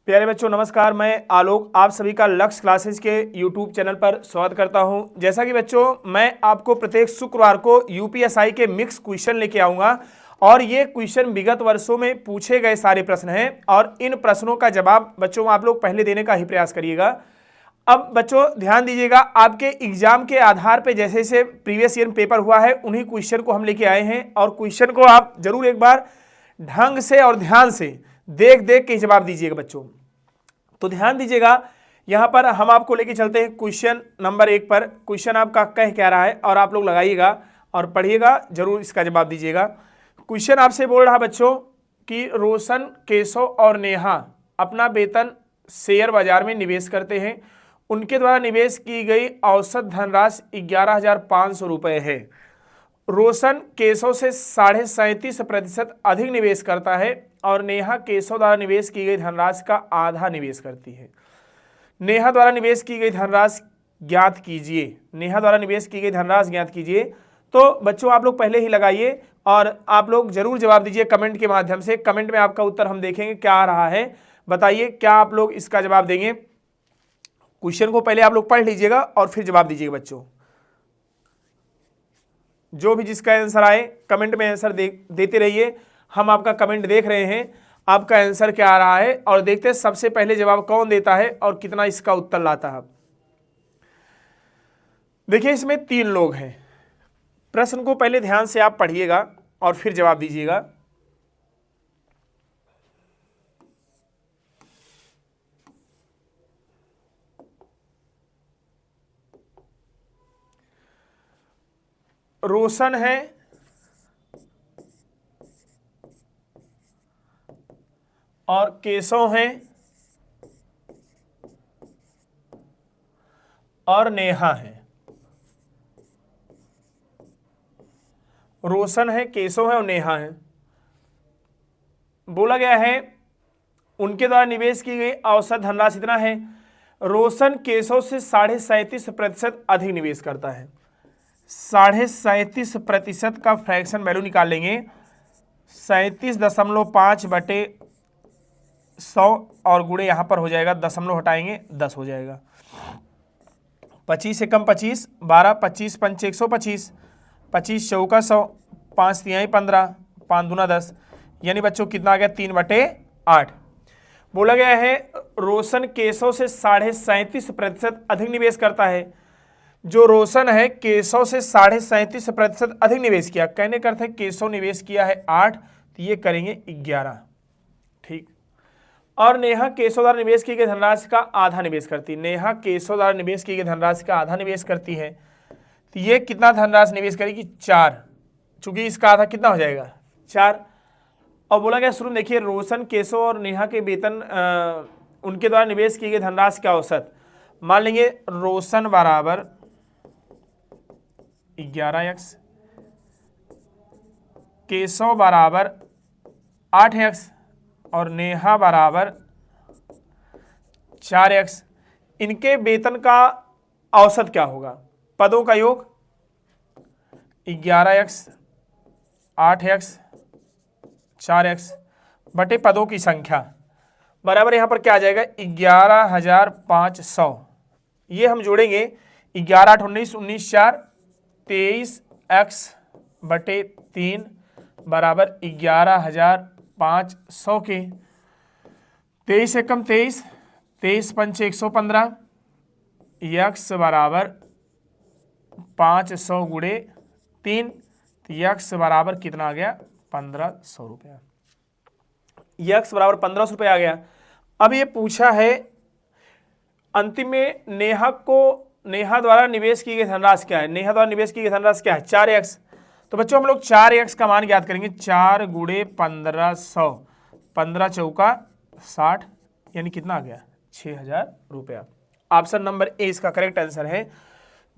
प्यारे बच्चों नमस्कार, मैं आलोक आप सभी का लक्ष्य क्लासेस के यूट्यूब चैनल पर स्वागत करता हूं। जैसा कि बच्चों मैं आपको प्रत्येक शुक्रवार को यूपीएसआई के मिक्स क्वेश्चन लेके आऊंगा और ये क्वेश्चन विगत वर्षों में पूछे गए सारे प्रश्न हैं और इन प्रश्नों का जवाब बच्चों आप लोग पहले देने का ही प्रयास करिएगा। अब बच्चों ध्यान दीजिएगा, आपके एग्जाम के आधार पर जैसे जैसे प्रीवियस ईयर में पेपर हुआ है उन्हीं क्वेश्चन को हम लेके आए हैं और क्वेश्चन को आप जरूर एक बार ढंग से और ध्यान से देख देख के जवाब दीजिएगा बच्चों। तो ध्यान दीजिएगा, यहां पर हम आपको लेके चलते हैं क्वेश्चन नंबर 1 पर। क्वेश्चन आपका कह क्या रहा है और आप लोग लगाइएगा और पढ़िएगा, जरूर इसका जवाब दीजिएगा। क्वेश्चन आपसे बोल रहा बच्चों कि रोशन, केशव और नेहा अपना वेतन शेयर बाजार में निवेश करते हैं। उनके द्वारा निवेश की गई औसत धनराशि 11,500 रुपये है। रोशन केशव से 37.5% अधिक निवेश करता है और नेहा केशव द्वारा निवेश की गई धनराशि का आधा निवेश करती है। नेहा द्वारा निवेश की गई धनराशि ज्ञात कीजिए। नेहा द्वारा निवेश की गई धनराशि ज्ञात कीजिए। तो बच्चों आप लोग पहले ही लगाइए और आप लोग जरूर जवाब दीजिए कमेंट के माध्यम से। कमेंट में आपका उत्तर हम देखेंगे क्या आ रहा है, बताइए क्या आप लोग इसका जवाब देंगे। क्वेश्चन को पहले आप लोग पढ़ लीजिएगा और फिर जवाब दीजिएगा बच्चों। जो भी जिसका आंसर आए कमेंट में आंसर देते रहिए। हम आपका कमेंट देख रहे हैं, आपका आंसर क्या आ रहा है और देखते हैं सबसे पहले जवाब कौन देता है और कितना इसका उत्तर लाता है। देखिए इसमें 3 लोग हैं। प्रश्न को पहले ध्यान से आप पढ़िएगा और फिर जवाब दीजिएगा। रोशन है और केशव हैं और नेहा है। रोशन है, केशव है और नेहा है। बोला गया है उनके द्वारा निवेश की गई औसत धनराशि इतना है। रोशन केशव से 37.5% अधिक निवेश करता है। 37.5% का फ्रैक्शन वैल्यू निकाल लेंगे। 37.5/100 और गुणे यहां पर हो जाएगा, दशमलव हटाएंगे 10 हो जाएगा। 25 से कम 25, 12, 25 पंच 125, 25 चौका 100, 5 तिहाई 15, 5 दूना 10, यानी बच्चों कितना आ गया 3/8। बोला गया है रोशन केशव से 37.5% अधिक निवेश करता है। जो रोशन है केशव से 37.5% अधिक निवेश किया, कहने का अर्थ है केशव निवेश किया है 8 तो ये करेंगे 11, ठीक। और नेहा केशव द्वारा निवेश की गई धनराशि का आधा निवेश करती है। नेहा केशव द्वारा निवेश की गई धनराशि का आधा निवेश करती है तो ये कितना धनराशि निवेश करेगी 4, चूंकि इसका आधा कितना हो जाएगा 4। और बोला गया शुरू में देखिए रोशन केशव और नेहा के वेतन उनके द्वारा निवेश की गई धनराशि का औसत मान लेंगे। रोशन बराबर 11x, केशव बराबर 8x और नेहा बराबर 4x। इनके वेतन का औसत क्या होगा? पदों का योग 11x, 8x, 4x बटे पदों की संख्या बराबर यहां पर क्या आ जाएगा 11,500। ये हम जोड़ेंगे 11 8 19 19 4 23x बटे 3 बराबर 11,500 के 23 से कम 23, 23 पंच 115, यक्स बराबर 500 गुणे 3, यक्स बराबर कितना आ गया 1500 रुपया। यक्स बराबर 1500 रुपया आ गया। अब ये पूछा है अंतिम में नेहा द्वारा निवेश की गई धनराशि क्या है। नेहा द्वारा निवेश की गई धनराशि क्या है 4x। तो बच्चों हम लोग 4x का मान ज्ञात करेंगे। 4 गुणे 1500, 15 चौका 60, यानी कितना आ गया 6,000 रुपया। ऑप्शन नंबर ए इसका करेक्ट आंसर है।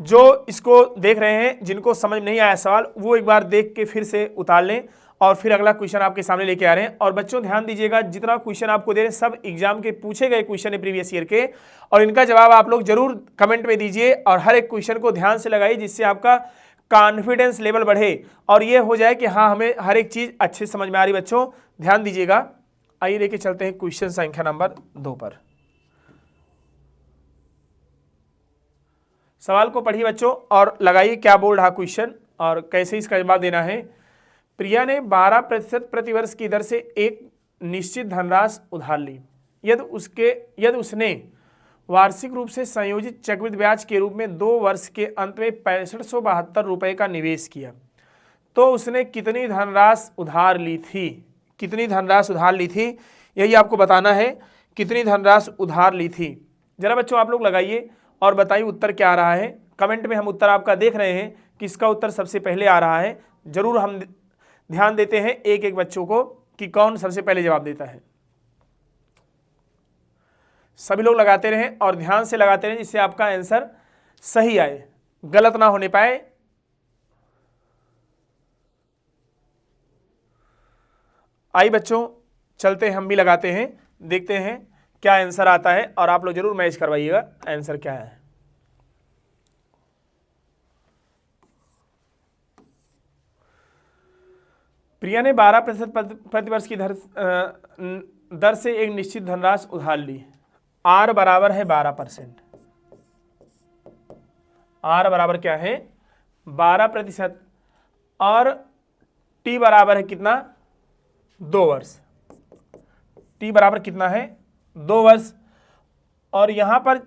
जो इसको देख रहे हैं, जिनको समझ नहीं आया सवाल, वो एक बार देख के फिर से उतार लें और फिर अगला क्वेश्चन आपके सामने लेके आ रहे हैं। और बच्चों ध्यान दीजिएगा, जितना क्वेश्चन आपको दे रहे हैं सब एग्जाम के पूछे गए क्वेश्चन है प्रीवियस ईयर के, और इनका जवाब आप लोग जरूर कमेंट में दीजिए और हर एक क्वेश्चन को ध्यान से लगाइए, जिससे आपका कॉन्फिडेंस लेवल बढ़े और ये हो जाए कि हाँ हमें हर एक चीज अच्छे समझ में आ रही। बच्चों ध्यान दीजिएगा। आइए लेके चलते हैं क्वेश्चन संख्या नंबर 2 पर। सवाल को पढ़िए बच्चों और लगाइए क्या बोल रहा क्वेश्चन और कैसे इसका जवाब देना है। प्रिया ने 12% प्रतिवर्ष की दर से एक निश्चित धनराशि उधार ली। यदि उसने वार्षिक रूप से संयोजित चक्रवृद्धि ब्याज के रूप में 2 वर्ष के अंत में 6572 रुपये का निवेश किया तो उसने कितनी धनराशि उधार ली थी। कितनी धनराशि उधार ली थी, यही आपको बताना है, कितनी धनराशि उधार ली थी। जरा बच्चों आप लोग लगाइए और बताइए उत्तर क्या आ रहा है। कमेंट में हम उत्तर आपका देख रहे हैं कि इसका उत्तर सबसे पहले आ रहा है। जरूर हम ध्यान देते हैं एक एक बच्चों को कि कौन सबसे पहले जवाब देता है। सभी लोग लगाते रहें और ध्यान से लगाते रहें जिससे आपका आंसर सही आए, गलत ना होने पाए। आइए बच्चों चलते हैं, हम भी लगाते हैं, देखते हैं क्या आंसर आता है और आप लोग जरूर मैच करवाइएगा आंसर क्या है। प्रिया ने 12% प्रतिवर्ष की दर से एक निश्चित धनराशि उधार ली। आर बराबर है 12%। आर बराबर क्या है 12% और टी बराबर है कितना 2 वर्ष। टी बराबर कितना है 2 वर्ष। और यहां पर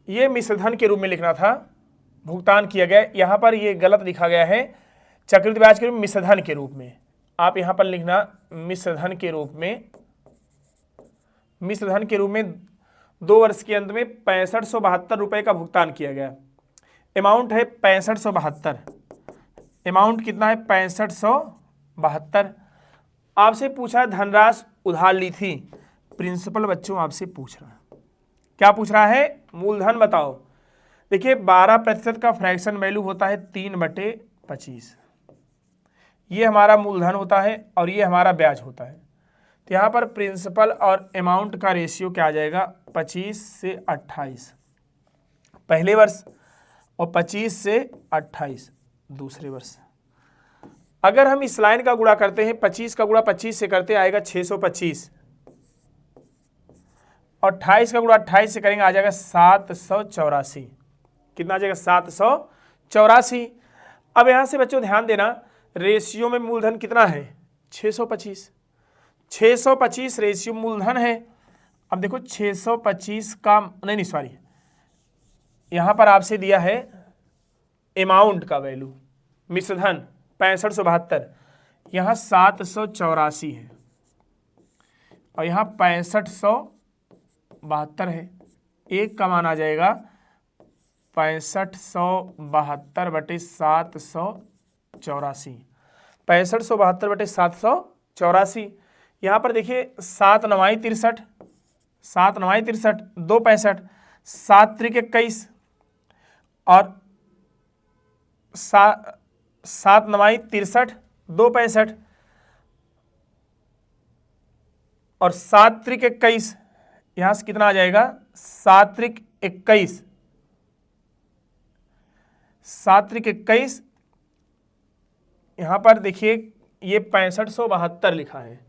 यह मिश्रधन के रूप में लिखना था, भुगतान किया गया। यहां पर यह गलत लिखा गया है, चक्रवृद्धि ब्याज के रूप में मिश्रधन के रूप में। आप यहां पर लिखना मिश्रधन के रूप में। मिश्रधन के रूप में 2 वर्ष के अंत में 6572 रुपये का भुगतान किया गया। अमाउंट है 6572। अमाउंट कितना है 6572। आपसे पूछा धनराशि उधार ली थी। प्रिंसिपल बच्चों आपसे पूछ रहा है, क्या पूछ रहा है, मूलधन बताओ। देखिए 12% का फ्रैक्शन वैल्यू होता है 3/25। ये हमारा मूलधन होता है और ये हमारा ब्याज होता है। तो यहाँ पर प्रिंसिपल और अमाउंट का रेशियो क्या आ जाएगा 25 से 28 पहले वर्ष और 25 से 28 दूसरे वर्ष। अगर हम इस लाइन का गुणा करते हैं, 25 का गुणा 25 से करते आएगा 625 और 28 का गुणा 28 से करेंगे आ जाएगा 784। कितना आ जाएगा 784। अब यहां से बच्चों ध्यान देना, रेशियो में मूलधन कितना है 625। 625 रेशियो मूलधन है। अब देखो 625 का नहीं सॉरी, यहां पर आपसे दिया है अमाउंट का वैल्यू, मिश्रधन 6572, यहां 784 है और यहां 6572 है। एक का मान आ जाएगा 6572/784। 6572/784। यहाँ पर देखिए 7 9 63, 7 9 63, 2 65, 7 3 21 और 7 9 63, 2 65 और 7 3 21। यहाँ से कितना आ जाएगा 7 3 21, 7 3 21। यहां पर देखिए ये 6572 लिखा है,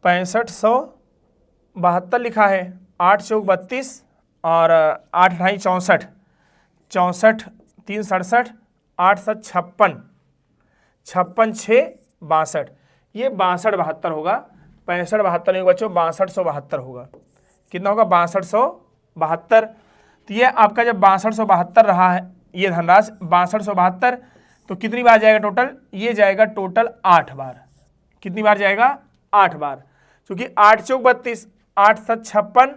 6572 लिखा है। 8 चौक 32 और 8 ढाई 64, 64 3 67, 8 7 56, 56 6 62। ये 6272 होगा। 6572 नहीं बच्चों 6272 होगा। कितना होगा 6272। तो ये आपका जब 6272 रहा है ये धनराशि 6272, तो कितनी बार जाएगा टोटल, ये जाएगा टोटल 8 बार। कितनी बार जाएगा 8 बार, क्योंकि 8 चौक 32, 8 7 56,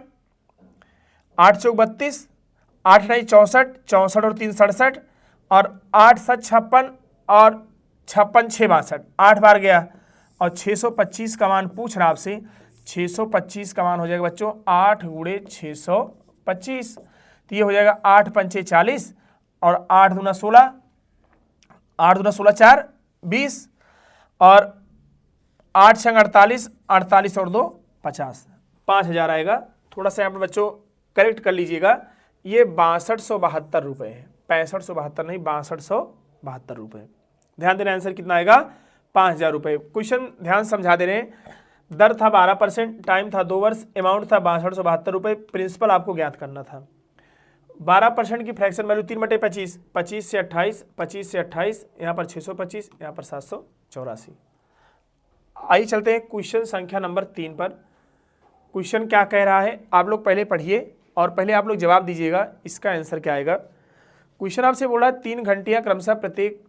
8 चौक 32, 8 ढाई 64, 64 और 3 67 और 8 7 56 और 56 6 62, 8 बार गया। और 625 का मान पूछ रहा आपसे, 625 का मान हो जाएगा बच्चों 8 गुणे 625। तो ये हो जाएगा 8 पंचे 40 और 8 दूना 16, 8 दूना 16 4 20 और 8 छंग 48, 48 और 2 50, 5000 आएगा। थोड़ा सा यहाँ पर बच्चों करेक्ट कर लीजिएगा, ये 6272 रुपये है, 6572 नहीं 6272 रुपये। ध्यान देना, आंसर कितना आएगा 5,000 रुपये। क्वेश्चन ध्यान समझा दे रहे हैं। दर था 12%, टाइम था 2 वर्ष, अमाउंट था 6272 रुपये, प्रिंसिपल आपको ज्ञात करना था। 12% की फ्रैक्शन वैल्यू 3/25, 25 से 28, 25 से 28, यहाँ पर 625, यहाँ पर 784। आइए चलते हैं क्वेश्चन संख्या नंबर 3 पर। क्वेश्चन क्या कह रहा है आप लोग पहले पढ़िए और पहले आप लोग जवाब दीजिएगा, इसका आंसर क्या आएगा। क्वेश्चन आपसे बोला 3 घंटियाँ क्रमशः प्रत्येक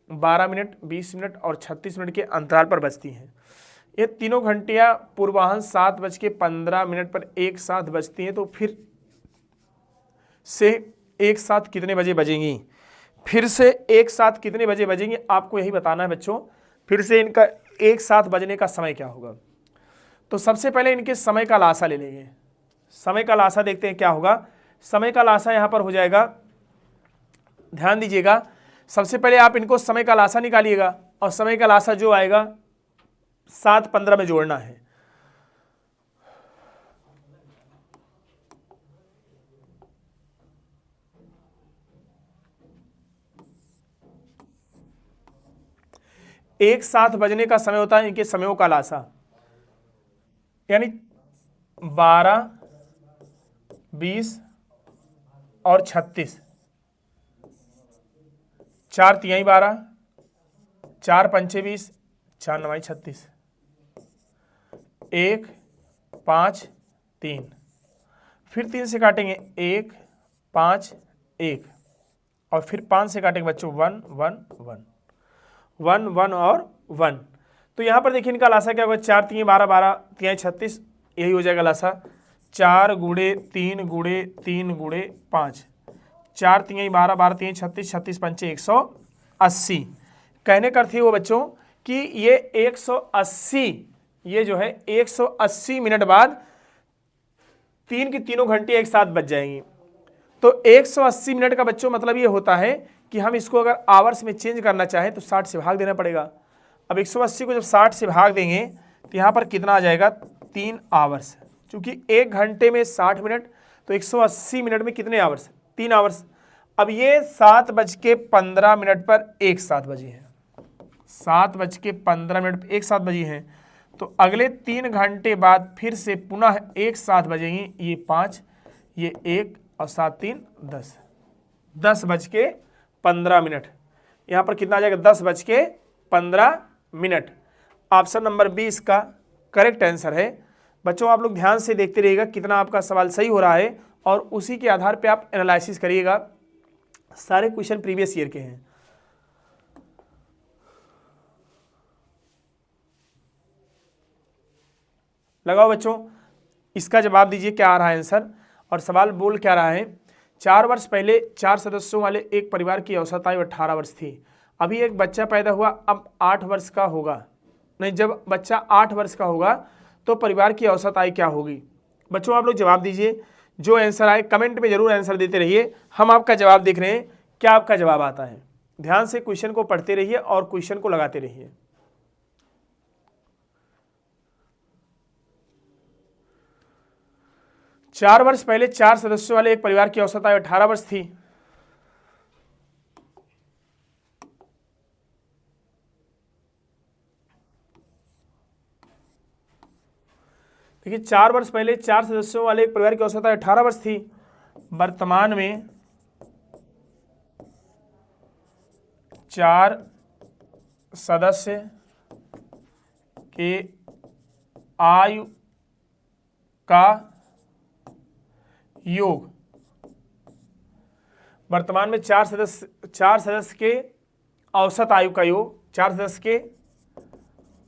12 मिनट, 20 मिनट और 36 मिनट के अंतराल पर बजती हैं। ये तीनों घंटियाँ पूर्वाह्न 7:15 पर एक साथ बजती हैं, तो फिर से एक साथ कितने बजे बजेंगी, फिर से एक साथ कितने बजे बजेंगी, आपको यही बताना है बच्चों। फिर से इनका एक साथ बजने का समय क्या होगा। तो सबसे पहले इनके समय का लासा ले लेंगे। समय का लासा देखते हैं क्या होगा। समय का लासा यहाँ पर हो जाएगा, ध्यान दीजिएगा, सबसे पहले आप इनको समय का लासा निकालिएगा और समय का लासा जो आएगा 7:15 में जोड़ना है। एक साथ बजने का समय होता है इनके समयों का लासा, यानी 12, 20 और 36। 4 तिहाई 12, 4 पंचे 20, 4 नवाई 36, 1, 5, 3, फिर 3 से काटेंगे 1, 5, 1 और फिर 5 से काटेंगे बच्चों 1, 1, 1, 1, 1 और 1। तो यहाँ पर देखिए इनका लासा क्या होगा, 4 तिहाई 12, 12 तिहाई 36, यही हो जाएगा लासा। 4 गुणे 3 गुणे 3 गुणे 5, 4 तिहाई 12, 12 तिहाई 36, 36 पंचे 180। कहने का अर्थ है वो बच्चों कि ये 180, ये जो है 180 मिनट बाद तीन की तीनों घंटे एक साथ बज जाएंगी। तो 180 मिनट का बच्चों मतलब ये होता है कि हम इसको अगर आवर्स में चेंज करना चाहें तो 60 से भाग देना पड़ेगा। अब 180 को जब 60 से भाग देंगे तो यहाँ पर कितना आ जाएगा, 3 आवर्स। क्योंकि 1 घंटे में 60 मिनट, तो 180 मिनट में कितने आवर्स, 3 आवर्स। अब ये 7:15 पर एक साथ बजी हैं, 7:15 पर एक साथ बजी हैं। तो अगले 3 घंटे बाद फिर से पुनः एक साथ बजेंगी, ये 5, ये 1 और 7 3 10, 10:15। यहाँ पर कितना आ जाएगा, 10:15। ऑप्शन नंबर 20 का करेक्ट आंसर है। बच्चों आप लोग ध्यान से देखते रहिएगा कितना आपका सवाल सही हो रहा है और उसी के आधार पे आप एनालिसिस करिएगा। सारे क्वेश्चन प्रीवियस ईयर के हैं। लगाओ बच्चों, इसका जवाब दीजिए क्या आ रहा है आंसर। और सवाल बोल क्या रहा है, 4 वर्ष पहले 4 सदस्यों वाले एक परिवार की औसत आयु 18 वर्ष थी। अभी एक बच्चा पैदा हुआ, अब 8 वर्ष का होगा, नहीं जब बच्चा 8 वर्ष का होगा तो परिवार की औसत आयु क्या होगी। बच्चों आप लोग जवाब दीजिए, जो आंसर आए कमेंट में जरूर आंसर देते रहिए। हम आपका जवाब देख रहे हैं, क्या आपका जवाब आता है। ध्यान से क्वेश्चन को पढ़ते रहिए और क्वेश्चन को लगाते रहिए। चार वर्ष पहले 4 सदस्यों वाले एक परिवार की औसत आयु 18 वर्ष थी। देखिए 4 वर्ष पहले 4 सदस्यों वाले एक परिवार की औसत आयु 18 वर्ष थी। वर्तमान में 4 सदस्य के आयु का योग, वर्तमान में 4 सदस्य के औसत आयु का योग, 4 सदस्य के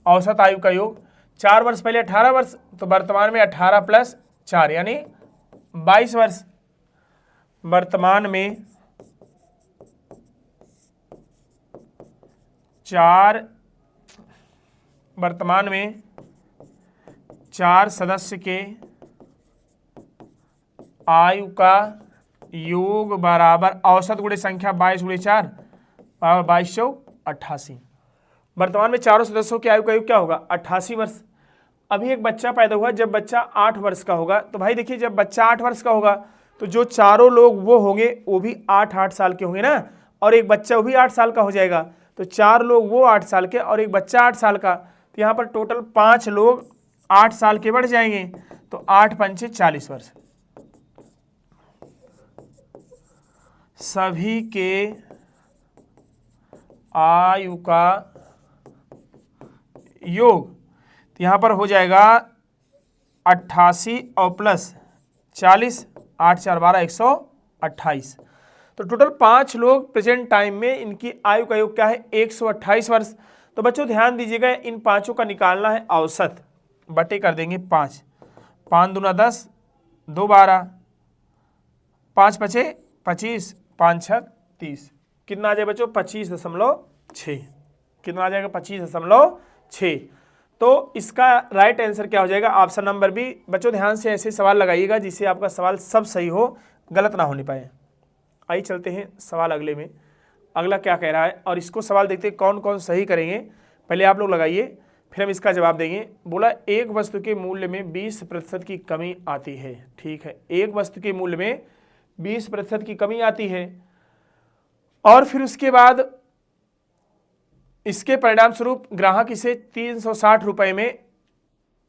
औसत आयु का योग। 4 वर्ष पहले 18 वर्ष, तो वर्तमान में 18 + 4 यानी 22 वर्ष। वर्तमान में 4 सदस्य के आयु का योग बराबर औसत गुणे संख्या 22 × 4 बराबर 22 × 88। वर्तमान में चारों सदस्यों के आयु का योग क्या होगा, 88 वर्ष। अभी एक बच्चा पैदा हुआ, जब बच्चा 8 वर्ष का होगा, तो भाई देखिए जब बच्चा 8 वर्ष का होगा तो जो चारों लोग वो होंगे वो भी 8-8 साल के होंगे ना, और एक बच्चा वो भी 8 साल का हो जाएगा। तो तो 4 लोग वो 8 साल के और एक बच्चा 8 साल का, तो यहाँ पर टोटल 5 लोग 8 साल के बढ़ जाएंगे, तो 8 पंचे 40 वर्ष। सभी के आयु का योग, तो यहाँ पर हो जाएगा 88 और प्लस 40, 8 4 12 128। तो टोटल 5 लोग प्रेजेंट टाइम में इनकी आयु का योग क्या है 128 वर्ष। तो बच्चों ध्यान दीजिएगा, इन पांचों का निकालना है औसत, बटे कर देंगे 5, 5 दूना 10, 2 12, 5 पचे 25, 5 6 30, कितना आ जाएगा बच्चों 25.6, कितना आ जाएगा 25.6। तो इसका राइट आंसर क्या हो जाएगा ऑप्शन नंबर बी। बच्चों ध्यान से ऐसे सवाल लगाइएगा जिससे आपका सवाल सब सही हो, गलत ना होने पाए। आइए चलते हैं सवाल अगले में, अगला क्या कह रहा है और इसको सवाल देखते हैं कौन कौन सही करेंगे। पहले आप लोग लगाइए फिर हम इसका जवाब देंगे। बोला एक वस्तु के मूल्य में 20% की कमी आती है। ठीक है, एक वस्तु के मूल्य में 20% की कमी आती है और फिर उसके बाद इसके परिणाम स्वरूप ग्राहक इसे 360 रुपये में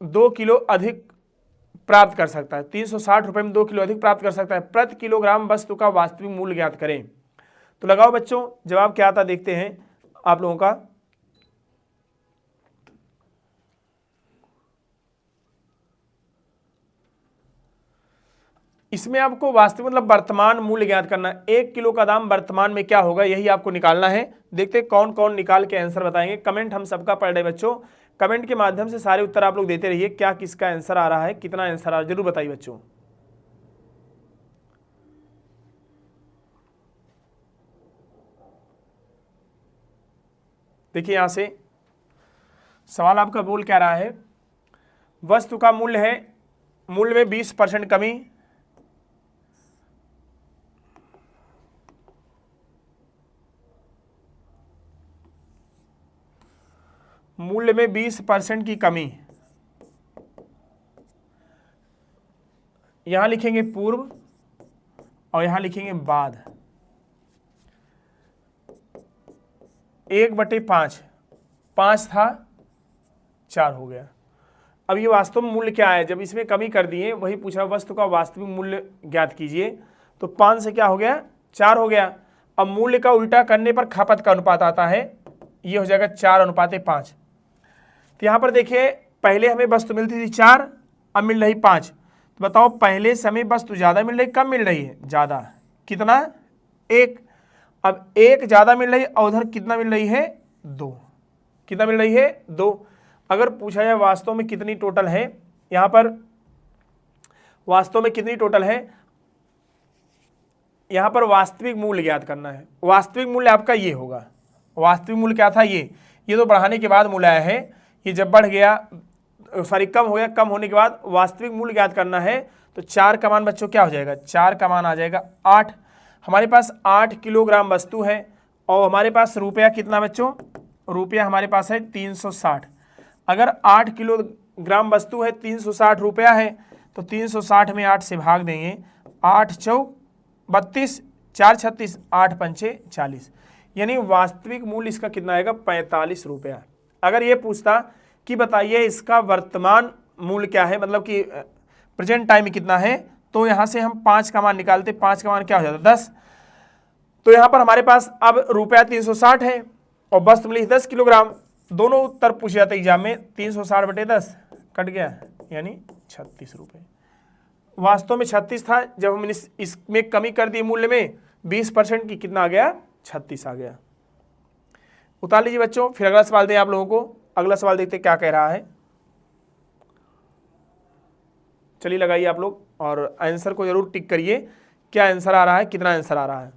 2 किलो अधिक प्राप्त कर सकता है। 360 रुपये में 2 किलो अधिक प्राप्त कर सकता है। प्रति किलोग्राम वस्तु का वास्तविक मूल्य ज्ञात करें। तो लगाओ बच्चों, जवाब क्या आता देखते हैं आप लोगों का। इसमें आपको वास्तविक मतलब वर्तमान मूल्य ज्ञात करना है। 1 किलो का दाम वर्तमान में क्या होगा यही आपको निकालना है। देखते हैं कौन कौन निकाल के आंसर बताएंगे। कमेंट हम सबका पढ़ रहे बच्चों, कमेंट के माध्यम से सारे उत्तर आप लोग देते रहिए। क्या किसका आंसर आ रहा है, कितना आंसर आ रहा है, जरूर बताइए बच्चों। देखिए यहां से सवाल आपका बोल क्या रहा है, वस्तु का मूल्य है, मूल्य में 20% कमी, मूल्य में 20% की कमी। यहां लिखेंगे पूर्व और यहां लिखेंगे बाद। 1/5, 5 था 4 हो गया। अब ये वास्तव में मूल्य क्या है, जब इसमें कमी कर दिए वही पूछा वस्तु का वास्तविक मूल्य ज्ञात कीजिए। तो 5 से क्या हो गया 4 हो गया। अब मूल्य का उल्टा करने पर खपत का अनुपात आता है, ये हो जाएगा 4:5। तो यहां पर देखिए पहले हमें वस्तु मिलती थी 4, अब मिल रही 5। तो बताओ पहले से हमें वस्तु ज्यादा मिल रही, कम मिल रही है, ज्यादा। कितना 1। अब 1 ज्यादा मिल रही है और उधर कितना मिल रही है 2। कितना मिल रही है 2। अगर पूछा जाए वास्तव में कितनी टोटल है, यहां पर वास्तव में कितनी टोटल है, यहां पर वास्तविक मूल्य ज्ञात करना है। वास्तविक मूल्य आपका ये होगा, वास्तविक मूल्य क्या था ये तो बढ़ाने के बाद मूल्य आया है। ये जब बढ़ गया सॉरी कम हो गया, कम होने के बाद वास्तविक मूल्य ज्ञात करना है। तो 4 का मान बच्चों क्या हो जाएगा, 4 का मान आ जाएगा 8। हमारे पास 8 किलोग्राम वस्तु है और हमारे पास रुपया कितना बच्चों, रुपया हमारे पास है 360। अगर 8 किलोग्राम वस्तु है 360 रुपया है, तो 360 में 8 से भाग देंगे, 8 चौक 32, 4 36, 8 पंचे 40, यानी वास्तविक मूल्य इसका कितना आएगा 45 रुपया। अगर ये पूछता कि बताइए इसका वर्तमान मूल्य क्या है, मतलब कि प्रेजेंट टाइम में कितना है, तो यहां से हम 5 का मान निकालते, 5 का मान क्या हो जाता 10। तो यहां पर हमारे पास अब रुपया 360 है और वस्तु मिली 10 किलोग्राम। दोनों उत्तर पूछे जाते एग्जाम में, 360/10 कट गया यानी 36 रुपये। वास्तव में 36 था, जब हमने इसमें कमी कर दी मूल्य में 20% की, कितना आ गया 36 आ गया। उतार लीजिए बच्चों, फिर अगला सवाल दें आप लोगों को। अगला सवाल देखते क्या कह रहा है। चलिए लगाइए आप लोग और आंसर को जरूर टिक करिए, क्या आंसर आ रहा है, कितना आंसर आ रहा है।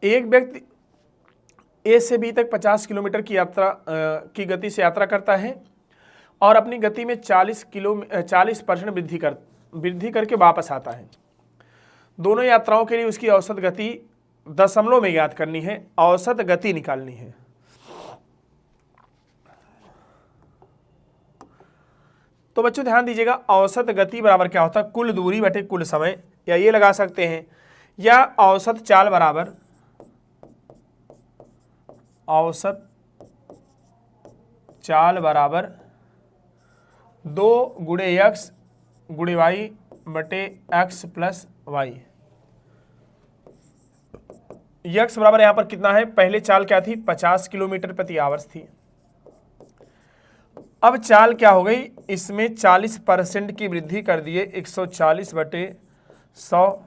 एक व्यक्ति ए से बी तक 50 किलोमीटर की यात्रा की गति से यात्रा करता है और अपनी गति में 40% वृद्धि करके वापस आता है। दोनों यात्राओं के लिए उसकी औसत गति दशमलव में ज्ञात करनी है, औसत गति निकालनी है। तो बच्चों ध्यान दीजिएगा, औसत गति बराबर क्या होता है, कुल दूरी बटे कुल समय, या ये लगा सकते हैं, या औसत चाल बराबर औसत चाल बराबर 2 गुणे एक्स गुणे वाई बटे एक्स प्लस वाई। यक्स बराबर यहां पर कितना है, पहले चाल क्या थी, 50 किलोमीटर प्रति आवर्स थी। अब चाल क्या हो गई, इसमें 40% की वृद्धि कर दिए, 140 बटे 100,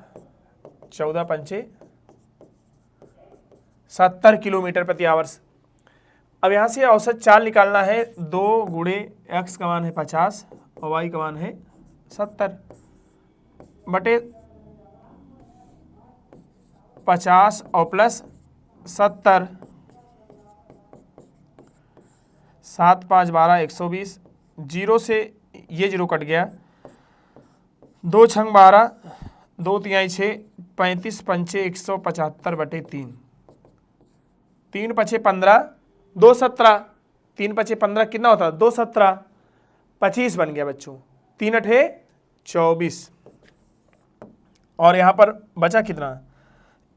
14 पंचे 70 किलोमीटर प्रति आवर्स। अब यहां से औसत चाल निकालना है, 2 गुणे एक्स का मान है 50 और वाई का मान है 70 बटे 50 और प्लस 70, 7 5 12 120, जीरो से ये जीरो कट गया, 2 छंग 12, 2 तिहाई 6, 35 पंचे 175 बटे 3, 3 पचे 15, 2 17, 3 पचे 15 कितना होता है, 2 17, 25 बन गया बच्चों, 3 अठे 24, और यहाँ पर बचा कितना,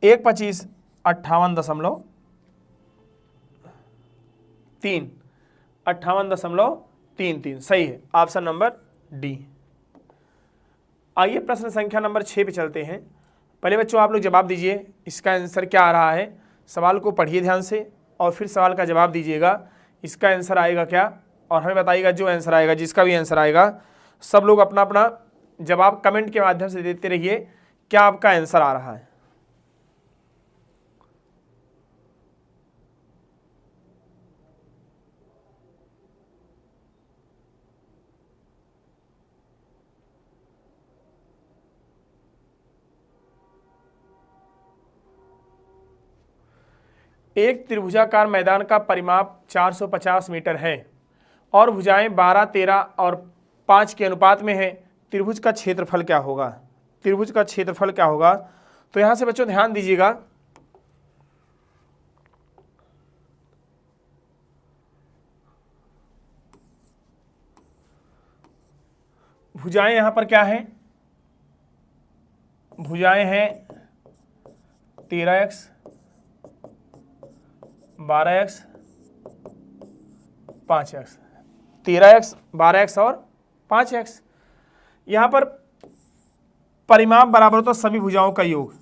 1 25, 58.33, 58.33, सही है, ऑप्शन नंबर डी। आइए प्रश्न संख्या नंबर 6 पे चलते हैं। पहले बच्चों आप लोग जवाब दीजिए, इसका आंसर क्या आ रहा है, सवाल को पढ़िए ध्यान से और फिर सवाल का जवाब दीजिएगा, इसका आंसर आएगा क्या, और हमें बताइएगा जो आंसर आएगा, जिसका भी आंसर आएगा, सब लोग अपना अपना जवाब कमेंट के माध्यम से देते रहिए, क्या आपका आंसर आ रहा है। एक त्रिभुजाकार मैदान का परिमाप 450 मीटर है और भुजाएं 12, 13 और 5 के अनुपात में है। त्रिभुज का क्षेत्रफल क्या होगा, त्रिभुज का क्षेत्रफल क्या होगा। तो यहां से बच्चों ध्यान दीजिएगा, भुजाएं यहां पर क्या है, भुजाएं हैं 13x 12x 5x, 13x 12x और 5x। यहां पर परिमाप बराबर होता सभी भुजाओं का योग,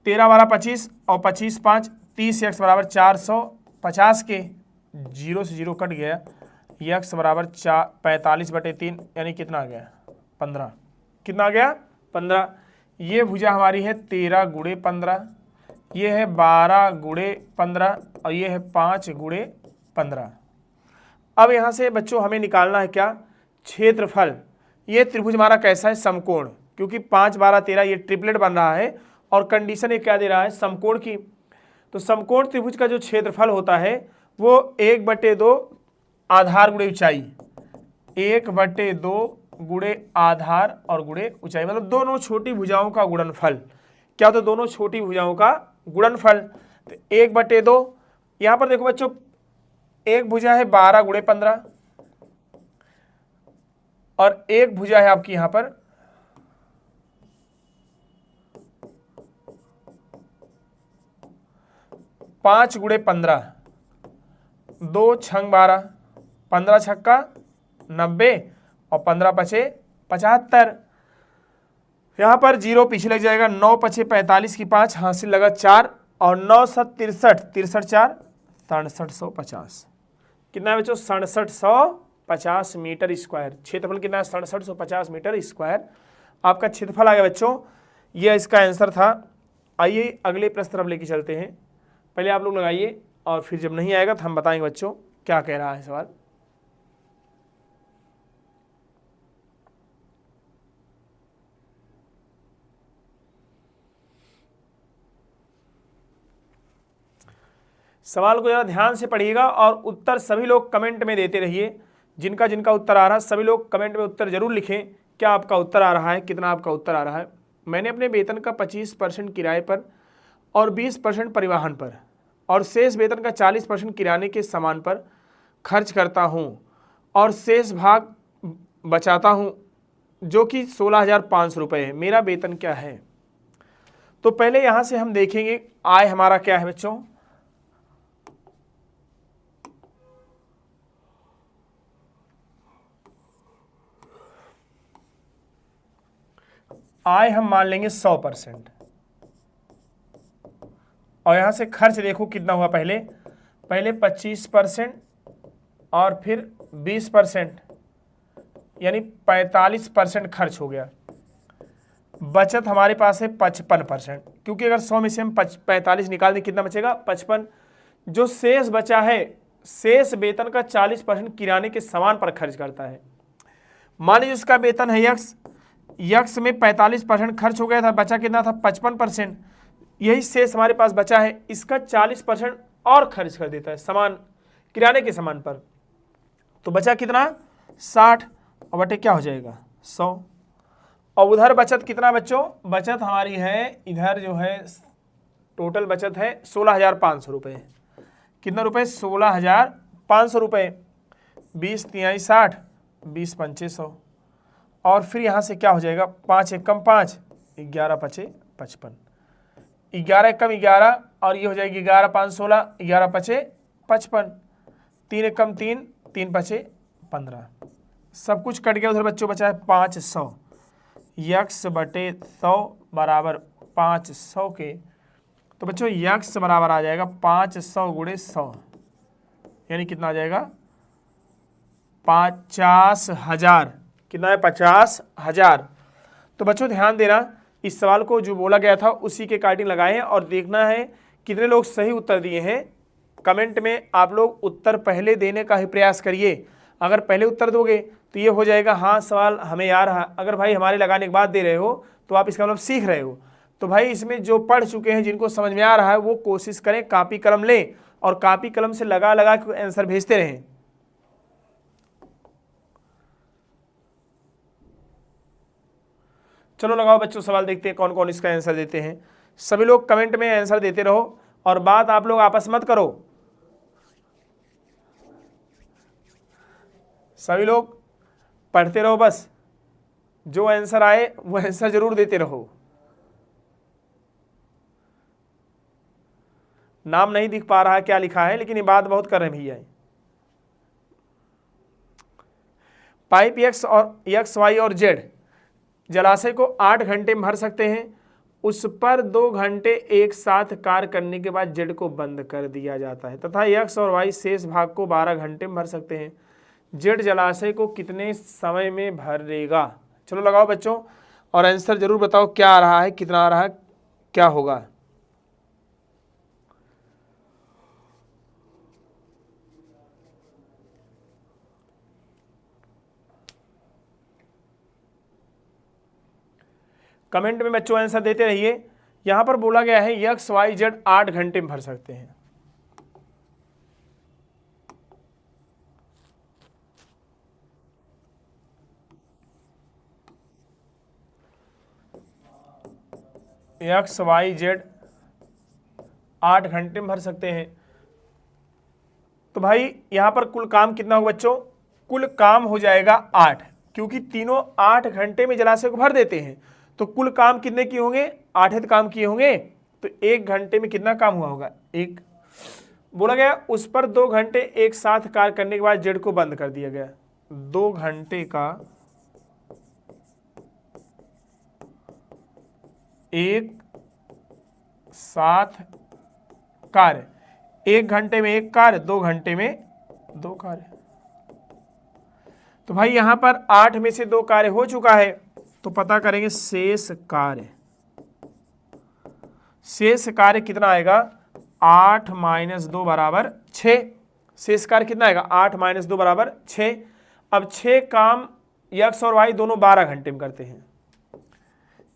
13 12 25 और 25 5 30x बराबर 450 के, जीरो से जीरो कट गया, x बराबर 45 बटे 3, यानी कितना आ गया 15, कितना आ गया 15। ये भुजा हमारी है 13 गुणे 15, ये है 12 गुणे 15 और ये है 5 गुणे 15। अब यहाँ से बच्चों हमें निकालना है क्या, क्षेत्रफल। ये त्रिभुज हमारा कैसा है, समकोण, क्योंकि 5 12 13 ये ट्रिपलेट बन रहा है और कंडीशन ये क्या दे रहा है, समकोण की। तो समकोण त्रिभुज का जो क्षेत्रफल होता है वो 1/2 आधार गुणे ऊंचाई, 1/2 गुणे आधार और गुणे ऊंचाई, मतलब दोनों छोटी भुजाओं का गुणनफल। क्या होता है, दोनों छोटी भुजाओं का गुणनफल। तो 1/2, यहां पर देखो बच्चों, एक भुजा है 12 गुणे 15 और एक भुजा है आपकी यहां पर 5 गुणे 15, 2 छंग 12, 15 छक्का 90 और 15 पचे 75। यहां पर जीरो पीछे लग जाएगा, 9 पचे 45 की 5 हासिल लगा 4 और 9 7 63, 63 4 6750। कितना है बच्चों, 6750 मीटर स्क्वायर। क्षेत्रफल कितना है, 6750 मीटर स्क्वायर आपका क्षेत्रफल आ गया बच्चों। यह इसका आंसर था। आइए अगले प्रश्न तरफ लेके चलते हैं। पहले आप लोग लगाइए और फिर जब नहीं आएगा तो हम बताएंगे बच्चों क्या कह रहा है सवाल। सवाल को जरा ध्यान से पढ़िएगा और उत्तर सभी लोग कमेंट में देते रहिए। जिनका जिनका उत्तर आ रहा है सभी लोग कमेंट में उत्तर जरूर लिखें, क्या आपका उत्तर आ रहा है, कितना आपका उत्तर आ रहा है। मैंने अपने वेतन का 25% किराए पर और 20% परिवहन पर और शेष वेतन का 40% किराने के सामान पर खर्च करता हूँ और शेष भाग बचाता हूँ जो कि 16,500 रुपये है। मेरा वेतन क्या है? तो पहले यहाँ से हम देखेंगे आय हमारा क्या है बच्चों। आय हम मान लेंगे 100% और यहां से खर्च देखो कितना हुआ। पहले 25% और फिर 20% यानी 45% खर्च हो गया। बचत हमारे पास है 55%, क्योंकि अगर 100 में से हम 45 निकाल दें कितना बचेगा? 55। जो शेष बचा है, शेष वेतन का 40% किराने के सामान पर खर्च करता है। मान लीजिए उसका वेतन है यक्स में 45% खर्च हो गया था, बचा कितना था? 55%। यही शेष हमारे पास बचा है, इसका 40% और खर्च कर देता है सामान, किराने के सामान पर। तो बचा कितना? 60 और बटे क्या हो जाएगा? 100। और उधर बचत कितना बच्चों? बचत हमारी है इधर जो है टोटल बचत है 16,500 रुपये। कितना रुपए? 16,500 रुपये। 20 तिहाई 60, 20 पंचे 100। और फिर यहाँ से क्या हो जाएगा? 5 एकम 5, 11 पचे 55। 11 एकम 11 और ये हो जाएगी 11 5 16, 11 पचे 55। 3 एकम 3, 3 पचे 15। सब कुछ कट गया, उधर बच्चों बचा है 500। यक्स बटे 100 बराबर 500 के। तो बच्चों यक्स बराबर आ जाएगा 500 गुणे 100, यानी कितना आ जाएगा? 50,000। कितना है? 50,000। तो बच्चों ध्यान देना, इस सवाल को जो बोला गया था उसी के कार्डिंग लगाए हैं और देखना है कितने लोग सही उत्तर दिए हैं। कमेंट में आप लोग उत्तर पहले देने का ही प्रयास करिए। अगर पहले उत्तर दोगे तो ये हो जाएगा हाँ सवाल हमें आ रहा। अगर भाई हमारे लगाने के बाद दे रहे हो तो आप इसका मतलब सीख रहे हो। तो भाई इसमें जो पढ़ चुके हैं, जिनको समझ में आ रहा है, वो कोशिश करें कॉपी कलम लें और कॉपी कलम से लगा लगा के आंसर भेजते रहें। चलो लगाओ बच्चों सवाल, देखते हैं कौन कौन इसका आंसर देते हैं। सभी लोग कमेंट में आंसर देते रहो और बात आप लोग आपस मत करो। सभी लोग पढ़ते रहो, बस जो आंसर आए वो आंसर जरूर देते रहो। नाम नहीं दिख पा रहा क्या लिखा है, लेकिन ये बात बहुत कर रहे हैं भैया। पाइप एक्स और एक्स वाई और जेड जलाशय को 8 घंटे में भर सकते हैं। उस पर 2 घंटे एक साथ कार्य करने के बाद जेड को बंद कर दिया जाता है तथा एक्स और वाई शेष भाग को 12 घंटे में भर सकते हैं। जेड जलाशय को कितने समय में भरेगा? चलो लगाओ बच्चों और आंसर जरूर बताओ क्या आ रहा है, कितना आ रहा है, क्या होगा। कमेंट में बच्चों आंसर देते रहिए। यहां पर बोला गया है एक्स वाई जेड 8 घंटे में भर सकते हैं। एक्स वाई जेड 8 घंटे में भर सकते हैं। तो भाई यहां पर कुल काम कितना होगा बच्चों? कुल काम हो जाएगा 8, क्योंकि तीनों 8 घंटे में जलाशय को भर देते हैं। तो कुल काम कितने किए होंगे? 8 काम किए होंगे। तो 1 घंटे में कितना काम हुआ होगा? 1। बोला गया उस पर 2 घंटे एक साथ कार्य करने के बाद जेड को बंद कर दिया गया। 2 घंटे का एक साथ कार्य, 1 घंटे में 1 कार्य, 2 घंटे में 2 कार्य। तो भाई यहां पर 8 में से 2 कार्य हो चुका है, तो पता करेंगे शेष कार्य। शेष कार्य कितना आएगा? 8 - 2 बराबर 6। शेष कार्य कितना आएगा? 8 - 2 बराबर 6। अब 6 काम एक्स और वाई दोनों 12 घंटे में करते हैं।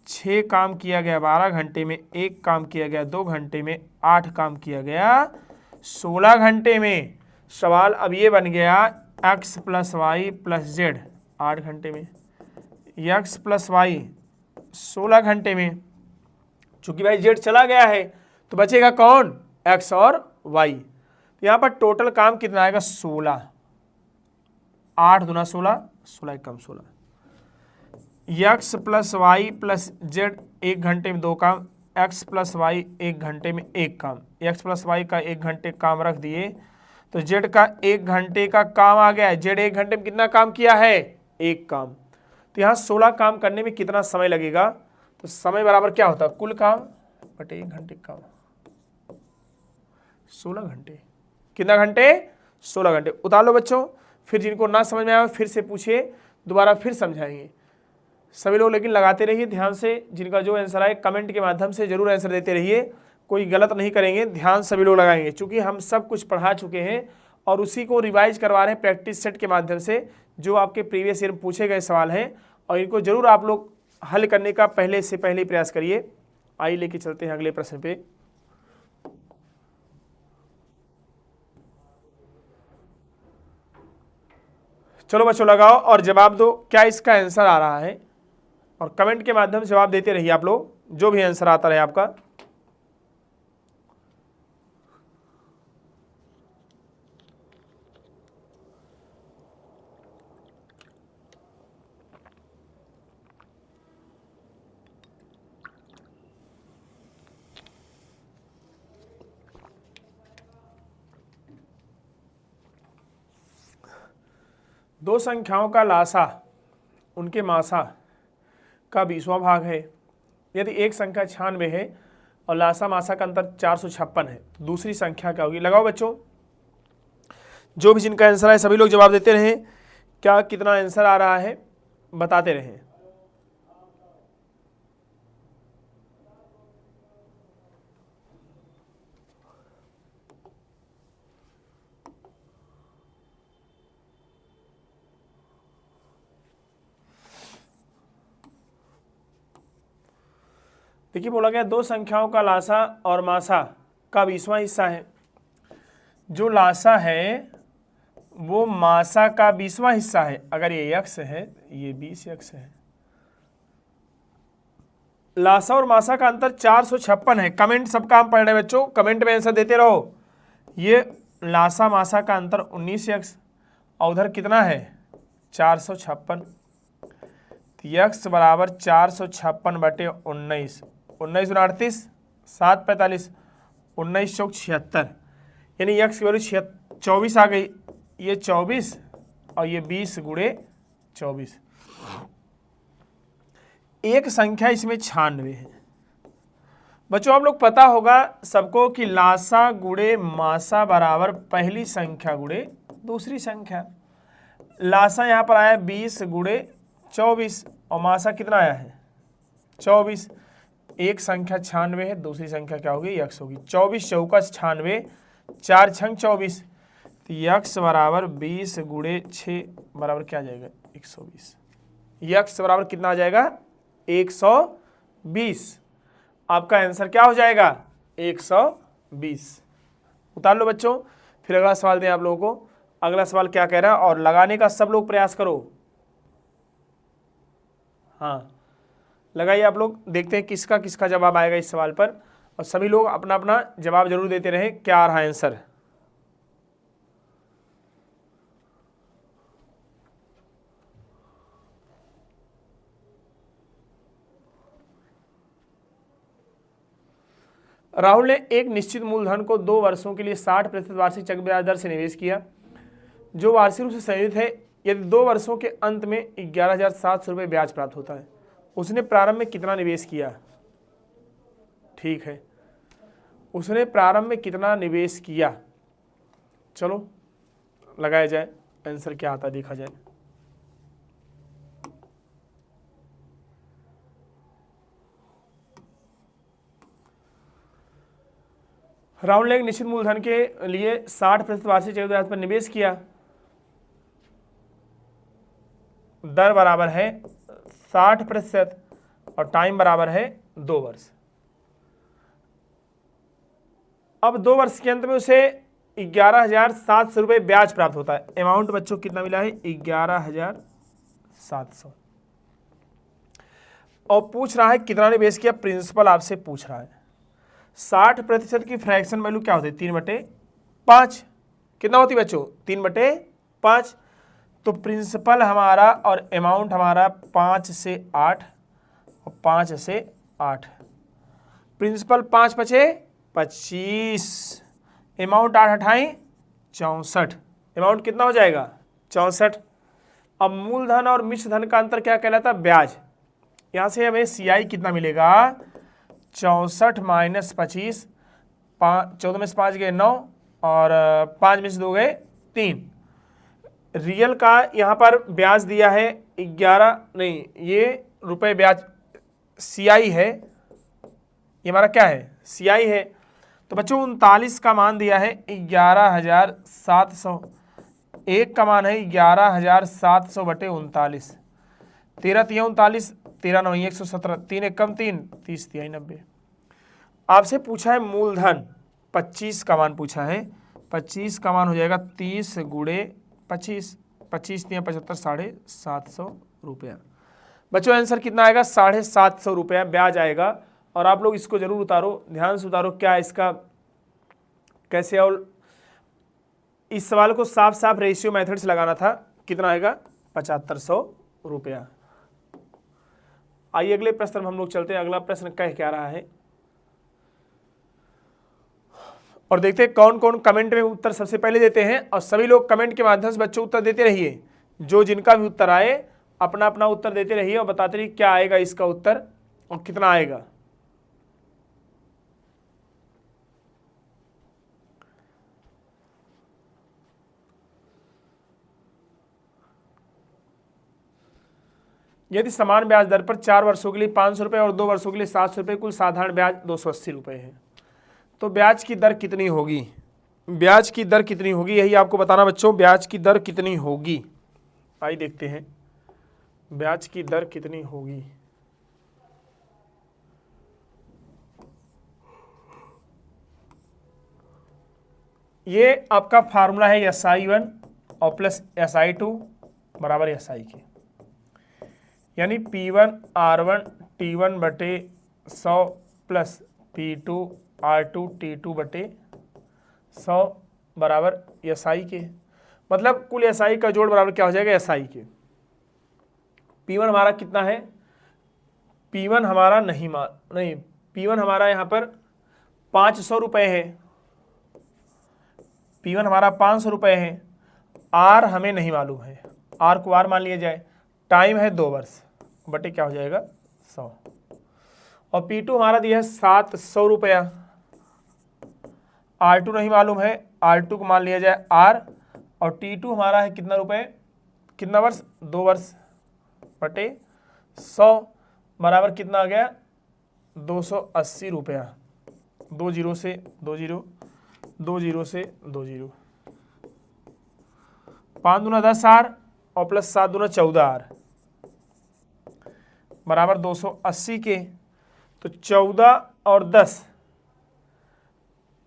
6 काम किया गया 12 घंटे में, 1 काम किया गया 2 घंटे में, 8 काम किया गया 16 घंटे में। सवाल अब ये बन गया x + y + z 8 घंटे में, x + y 16 घंटे में। चूंकि भाई जेड चला गया है तो बचेगा कौन, एक्स और वाई। तो यहाँ पर टोटल काम कितना आएगा 16, 8 दूना 16, 16 एक कम 16। X plus y plus z 1 घंटे में 2 काम, एक्स प्लस वाई 1 घंटे में 1 काम। एक्स प्लस वाई का 1 घंटे काम रख दिए तो जेड का 1 घंटे का काम आ गया है। जेड 1 घंटे में कितना काम किया है, 1 काम। तो यहाँ 16 काम करने में कितना समय लगेगा, तो समय बराबर क्या होता है, कुल काम बटे 1 घंटे काम। 16 घंटे, कितना घंटे, 16 घंटे। उतार लो बच्चों, फिर जिनको ना समझ में आया फिर से पूछिए, दोबारा फिर समझाएंगे सभी लोग। लेकिन लगाते रहिए ध्यान से, जिनका जो आंसर आए कमेंट के माध्यम से जरूर आंसर देते रहिए, कोई गलत नहीं करेंगे, ध्यान सभी लोग लगाएंगे। चूंकि हम सब कुछ पढ़ा चुके हैं और उसी को रिवाइज करवा रहे हैं प्रैक्टिस सेट के माध्यम से, जो आपके प्रीवियस ईयर में पूछे गए सवाल हैं, और इनको जरूर आप लोग हल करने का पहले से पहले प्रयास करिए। आइए लेके चलते हैं अगले प्रश्न पे। चलो बच्चों लगाओ और जवाब दो, क्या इसका आंसर आ रहा है, और कमेंट के माध्यम से जवाब देते रहिए आप लोग, जो भी आंसर आता रहे आपका। दो संख्याओं का लासा उनके मासा का 20वां भाग है। यदि एक संख्या 96 है और लासा मासा का अंतर 456 है, तो दूसरी संख्या क्या होगी। लगाओ बच्चों, जो भी जिनका आंसर है सभी लोग जवाब देते रहें। क्या कितना आंसर आ रहा है बताते रहें। देखिए बोला गया दो संख्याओं का लासा और मासा का 20वां हिस्सा है। जो लासा है वो मासा का 20वां हिस्सा है। अगर ये x है, ये 20x है। लासा और मासा का अंतर 456 है। कमेंट सबका हम पढ़ रहे हैं बच्चों, कमेंट में आंसर देते रहो। ये लासा मासा का अंतर 19x और उधर कितना है 456। x बराबर 456 बटे 19, 19 दूना 38, 7 45, 19 चौक 76, यानी x की वैल्यू 24 आ गई। ये 24 और ये 20 गुणे 24। एक संख्या इसमें 96 है। बच्चों आप लोग पता होगा सबको कि लासा गुणे मासा बराबर पहली संख्या गुणे दूसरी संख्या। लासा यहाँ पर आया 20 गुणे 24 और मासा कितना आया है 24। एक संख्या 96 है, दूसरी संख्या क्या होगी x होगी। 24 चौका 96, 4 छंग 24, तो x बराबर 20 गुणे 6 बराबर क्या आ जाएगा 120। x बराबर कितना आ जाएगा 120। आपका आंसर क्या हो जाएगा 120। उतार लो बच्चों, फिर अगला सवाल दें आप लोगों को। अगला सवाल क्या कह रहा है, और लगाने का सब लोग प्रयास करो। हाँ लगाइए आप लोग, देखते हैं किसका किसका जवाब आएगा इस सवाल पर, और सभी लोग अपना अपना जवाब जरूर देते रहे क्या आ रहा है आंसर। राहुल ने एक निश्चित मूलधन को 2 वर्षों के लिए 60% वार्षिक चक्रवृद्धि ब्याज दर से निवेश किया, जो वार्षिक रूप से संयोजित है। यदि 2 वर्षों के अंत में 11,700 रुपये ब्याज प्राप्त होता है, उसने प्रारंभ में कितना निवेश किया। ठीक है, उसने प्रारंभ में कितना निवेश किया। चलो लगाया जाए, आंसर क्या आता है देखा जाए। राहुल ने एक निश्चित मूलधन के लिए 60% वार्षिक चक्रवृद्धि ब्याज पर निवेश किया। दर बराबर है 60% और टाइम बराबर है 2 वर्ष। अब 2 वर्ष के अंत में उसे 11,700 रुपये ब्याज प्राप्त होता है। अमाउंट बच्चों कितना मिला है 11,700। और पूछ रहा है कितना ने बेस किया, प्रिंसिपल आपसे पूछ रहा है। 60% की फ्रैक्शन वैल्यू क्या होती है, 3/5। कितना होती है बच्चों, 3/5। तो प्रिंसिपल हमारा और अमाउंट हमारा 5 से 8 और 5 से 8। प्रिंसिपल 5 पचे 25, अमाउंट 8 अठाई 64, अमाउंट कितना हो जाएगा 64। अब मूलधन और मिश्र धन का अंतर क्या कहलाता है, ब्याज। यहां से हमें CI कितना मिलेगा, 64 माइनस 25, 14 में से 5 गए 9 और 5 में से 2 गए 3। रियल का यहाँ पर ब्याज दिया है 11, नहीं ये रुपए ब्याज CI है, ये हमारा क्या है CI है। तो बच्चों 39 का मान दिया है 11,700, एक का मान है 11,700 बटे 39, 13 तिया 39, 13 9 117, 3 एक कम 3, 30 तिया 90। आपसे पूछा है मूलधन 25 का मान पूछा है, 25 का मान हो जाएगा 30 गुणे 25, 25 तिया 75, 750 रुपया। बच्चों आंसर कितना आएगा, 750 रुपया ब्याज आएगा। और आप लोग इसको जरूर उतारो, ध्यान से उतारो क्या है इसका, कैसे। और इस सवाल को साफ साफ रेशियो मेथड से लगाना था। कितना आएगा, 7500 रुपया। आइए अगले प्रश्न में हम लोग चलते हैं। अगला प्रश्न कह क्या रहा है और देखते हैं कौन कौन कमेंट में उत्तर सबसे पहले देते हैं। और सभी लोग कमेंट के माध्यम से बच्चों उत्तर देते रहिए, जो जिनका भी उत्तर आए अपना अपना उत्तर देते रहिए और बताते रहिए क्या आएगा इसका उत्तर और कितना आएगा। यदि समान ब्याज दर पर 4 वर्षों के लिए 500 रुपये और 2 वर्षों के लिए 700 रुपये, कुल साधारण ब्याज 280 रुपये है, तो ब्याज की दर कितनी होगी। ब्याज की दर कितनी होगी यही आपको बताना बच्चों, ब्याज की दर कितनी होगी। आइए देखते हैं ब्याज की दर कितनी होगी। ये आपका फार्मूला है SI1 और प्लस SI2 बराबर SI के, यानी P1 R1 T1 बटे 100 प्लस P2 R2 T2 बटे 100 बराबर SI के। मतलब कुल SI का जोड़ बराबर क्या हो जाएगा, SI के। P1 हमारा कितना है, P1 हमारा नहीं P1 हमारा यहाँ पर 500 रुपये है, P1 हमारा 500 रुपये है। R हमें नहीं मालूम है, R को R मान लिया जाए। टाइम है 2 वर्ष बटे क्या हो जाएगा 100। और P2 हमारा दिया है 700 रुपया, R2 नहीं मालूम है, R2 को मान लिया जाए R। और T2 हमारा है कितना रुपए, कितना वर्ष, 2 वर्ष बटे 100 बराबर कितना आ गया 280 रुपया। 2 जीरो से 2 जीरो, 2 जीरो से 2 जीरो, 5 दूना 10 R और प्लस 7 दूना 14 R बराबर 280 के। तो 14 और 10,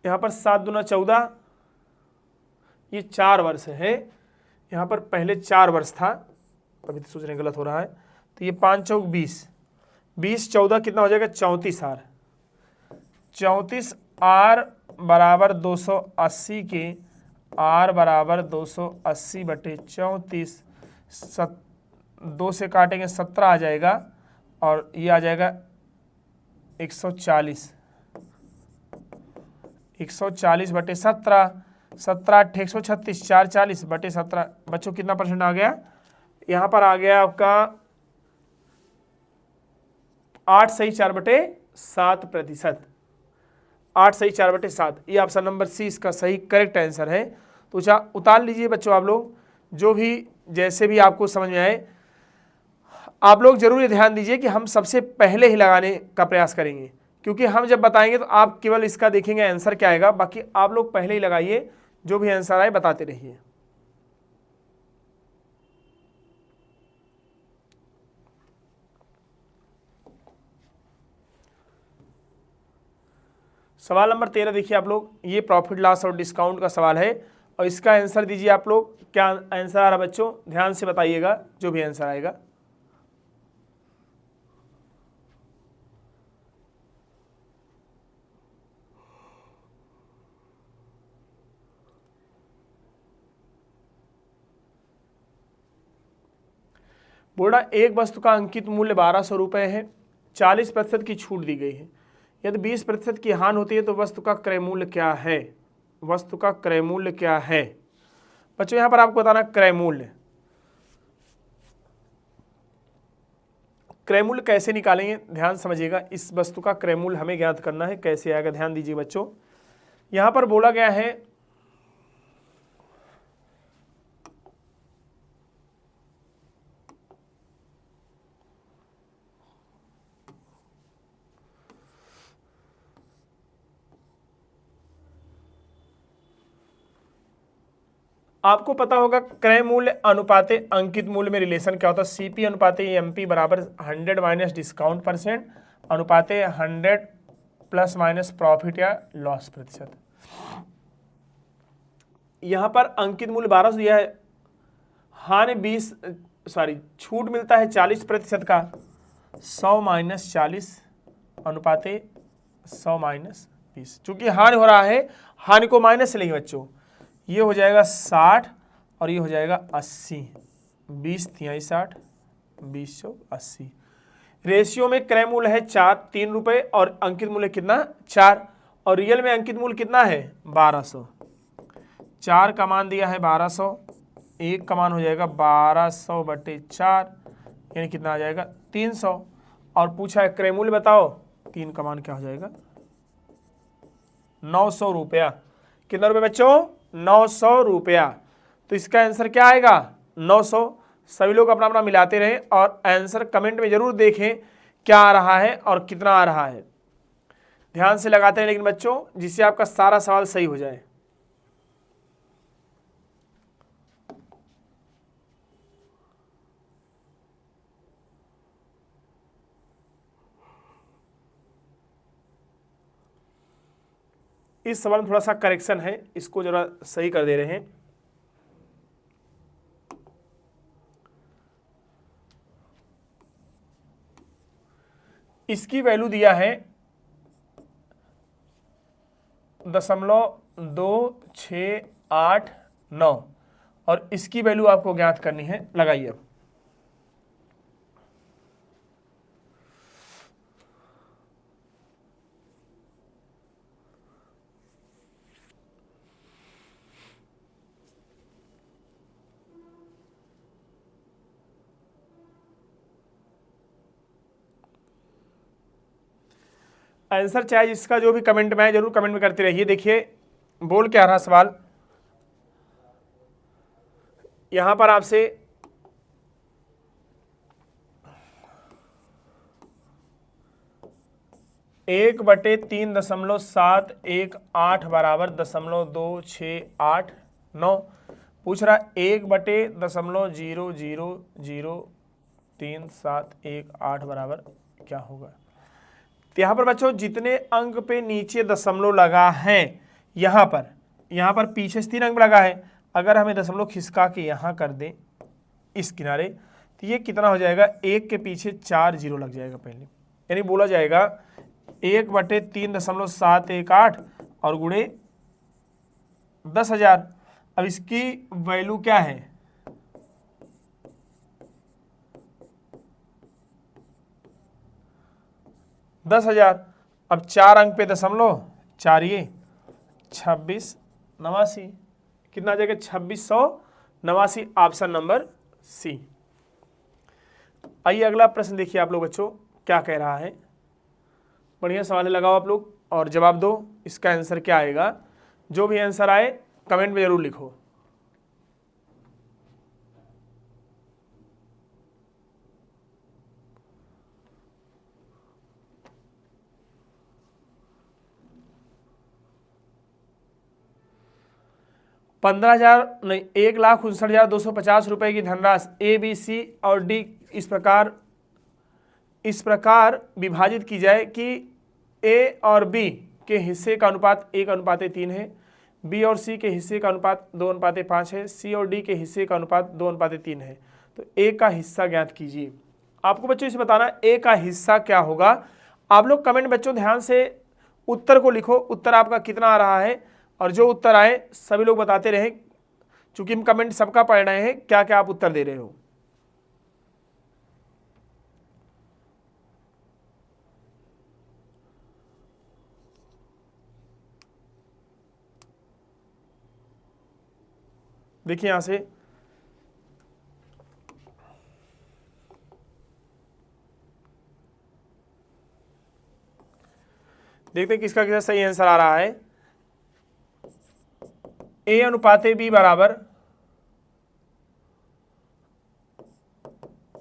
यहाँ पर 7 दूना 14, ये 4 वर्ष है। यहाँ पर पहले 4 वर्ष था, तभी तो सोचने गलत हो रहा है। तो ये 5 चौक 20, 20 14 कितना हो जाएगा 34 R। 34 R बराबर 280 के, R बराबर 280 बटे 34, 2 से काटेंगे 17 आ जाएगा और ये आ जाएगा 140, 140 बटे 17, 17 8 136, 440 बटे 17। बच्चों कितना परसेंट आ गया, यहाँ पर आ गया आपका 8 सही 4 बटे 7%। 8 सही 4 बटे 7, ये ऑप्शन नंबर C इसका सही करेक्ट आंसर है। तो उतार लीजिए बच्चों आप लोग, जो भी जैसे भी आपको समझ में आए। आप लोग जरूर ये ध्यान दीजिए कि हम सबसे पहले ही लगाने का प्रयास करेंगे, क्योंकि हम जब बताएंगे तो आप केवल इसका देखेंगे आंसर क्या आएगा, बाकी आप लोग पहले ही लगाइए, जो भी आंसर आए बताते रहिए। सवाल नंबर 13 देखिए आप लोग, ये प्रॉफिट लॉस और डिस्काउंट का सवाल है और इसका आंसर दीजिए आप लोग। क्या आंसर आ रहा बच्चों, ध्यान से बताइएगा जो भी आंसर आएगा। बोल रहा एक वस्तु का अंकित मूल्य 1200 रुपये है, 40% की छूट दी गई है। यदि 20% की हानि होती है तो वस्तु का क्रय मूल्य क्या है? वस्तु का क्रय मूल्य क्या है? बच्चों यहाँ पर आपको बताना क्रय मूल्य। क्रय मूल्य कैसे निकालेंगे, ध्यान समझिएगा। इस वस्तु का क्रय मूल्य हमें ज्ञात करना है। कैसे आएगा, ध्यान दीजिए बच्चों। यहाँ पर बोला गया है आपको पता होगा क्रय मूल्य अनुपाते अंकित मूल्य में रिलेशन क्या होता है। सीपी अनुपाते एमपी बराबर 100 माइनस डिस्काउंट परसेंट अनुपाते 100 प्लस माइनस प्रॉफिट या लॉस प्रतिशत। यहां पर अंकित मूल्य 1200 दिया है, हानि छूट मिलता है 40% का, 100 माइनस 40 अनुपाते 100 माइनस 20। चूंकि हानि हो रहा है, हानि को माइनस से लेंगे बच्चों, ये हो जाएगा 60 और ये हो जाएगा 80। 20 तिहाई 60, 20 चौक 80। रेशियो में क्रय मूल्य है 3 रुपए और अंकित मूल्य कितना 4, और रियल में अंकित मूल्य कितना है 1200। 4 का मान दिया है 1200, 1 का मान हो जाएगा 1200/4 यानी कितना आ जाएगा 300, और पूछा है क्रय मूल्य बताओ, 3 का मान क्या हो जाएगा 900 रुपया। कितना रुपये बच्चों 900 रुपया। तो इसका आंसर क्या आएगा 900। सभी लोग अपना अपना मिलाते रहें और आंसर कमेंट में जरूर देखें क्या आ रहा है और कितना आ रहा है। ध्यान से लगाते हैं लेकिन बच्चों, जिससे आपका सारा सवाल सही हो जाए। इस सवाल में थोड़ा सा करेक्शन है, इसको जरा सही कर दे रहे हैं। इसकी वैल्यू दिया है 0.2689 और इसकी वैल्यू आपको ज्ञात करनी है। लगाइए अब। आंसर चाहे जिसका जो भी कमेंट में है जरूर कमेंट में करते रहिए। देखिए बोल क्या रहा सवाल, यहां पर आपसे एक बटे 3.718 बराबर 0.2689 पूछ रहा 1/0000378 बराबर क्या होगा। तो यहाँ पर बच्चों जितने अंक पे नीचे दशमलव लगा है, यहाँ पर पीछे से 3 अंक लगा है, अगर हमें दशमलव खिसका के यहाँ कर दें इस किनारे, तो ये कितना हो जाएगा 1 के पीछे 4 जीरो लग जाएगा पहले, यानी बोला जाएगा 1/3.718 और गुणे 10,000। अब इसकी वैल्यू क्या है 10,000। अब 4 अंक पे दशमलव, 4 ये 2689, कितना आ जाएगा 2689, ऑप्शन नंबर सी। आइए अगला प्रश्न देखिए आप लोग बच्चों क्या कह रहा है। बढ़िया सवाल लगाओ आप लोग और जवाब दो, इसका आंसर क्या आएगा। जो भी आंसर आए कमेंट में जरूर लिखो। नहीं 1,59,250 रुपए की धनराशि ए बी सी और डी इस प्रकार विभाजित की जाए कि ए और बी के हिस्से का अनुपात 1:3 है, बी और सी के हिस्से का अनुपात 2:5 है, सी और डी के हिस्से का अनुपात 2:3 है। तो ए का हिस्सा ज्ञात कीजिए। आपको बच्चों इसे बताना ए का हिस्सा क्या होगा। आप लोग कमेंट बच्चों ध्यान से उत्तर को लिखो, उत्तर आपका कितना आ रहा है, और जो उत्तर आए सभी लोग बताते रहे, चूंकि हम कमेंट सबका पढ़ रहे हैं क्या क्या आप उत्तर दे रहे हो। देखिए यहां से देखते हैं किसका किसका सही आंसर आ रहा है। ए अनुपाते बी बराबर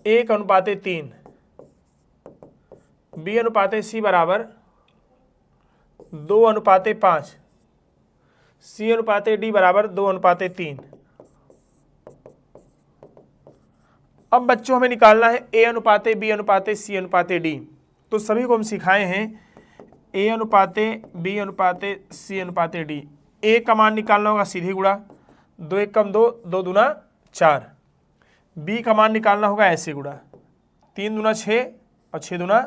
1:3, बी अनुपाते सी बराबर 2:5, सी अनुपाते डी बराबर 2:3। अब बच्चों हमें निकालना है ए अनुपाते बी अनुपाते सी अनुपाते डी। तो सभी को हम सिखाए हैं ए अनुपाते बी अनुपाते सी अनुपाते डी। ए का मान निकालना होगा सीधी गुणा, 2 1 कम 2, 2 दूना 4। बी का मान निकालना होगा ऐसे गुणा, 3 दूना 6 और 6 दूना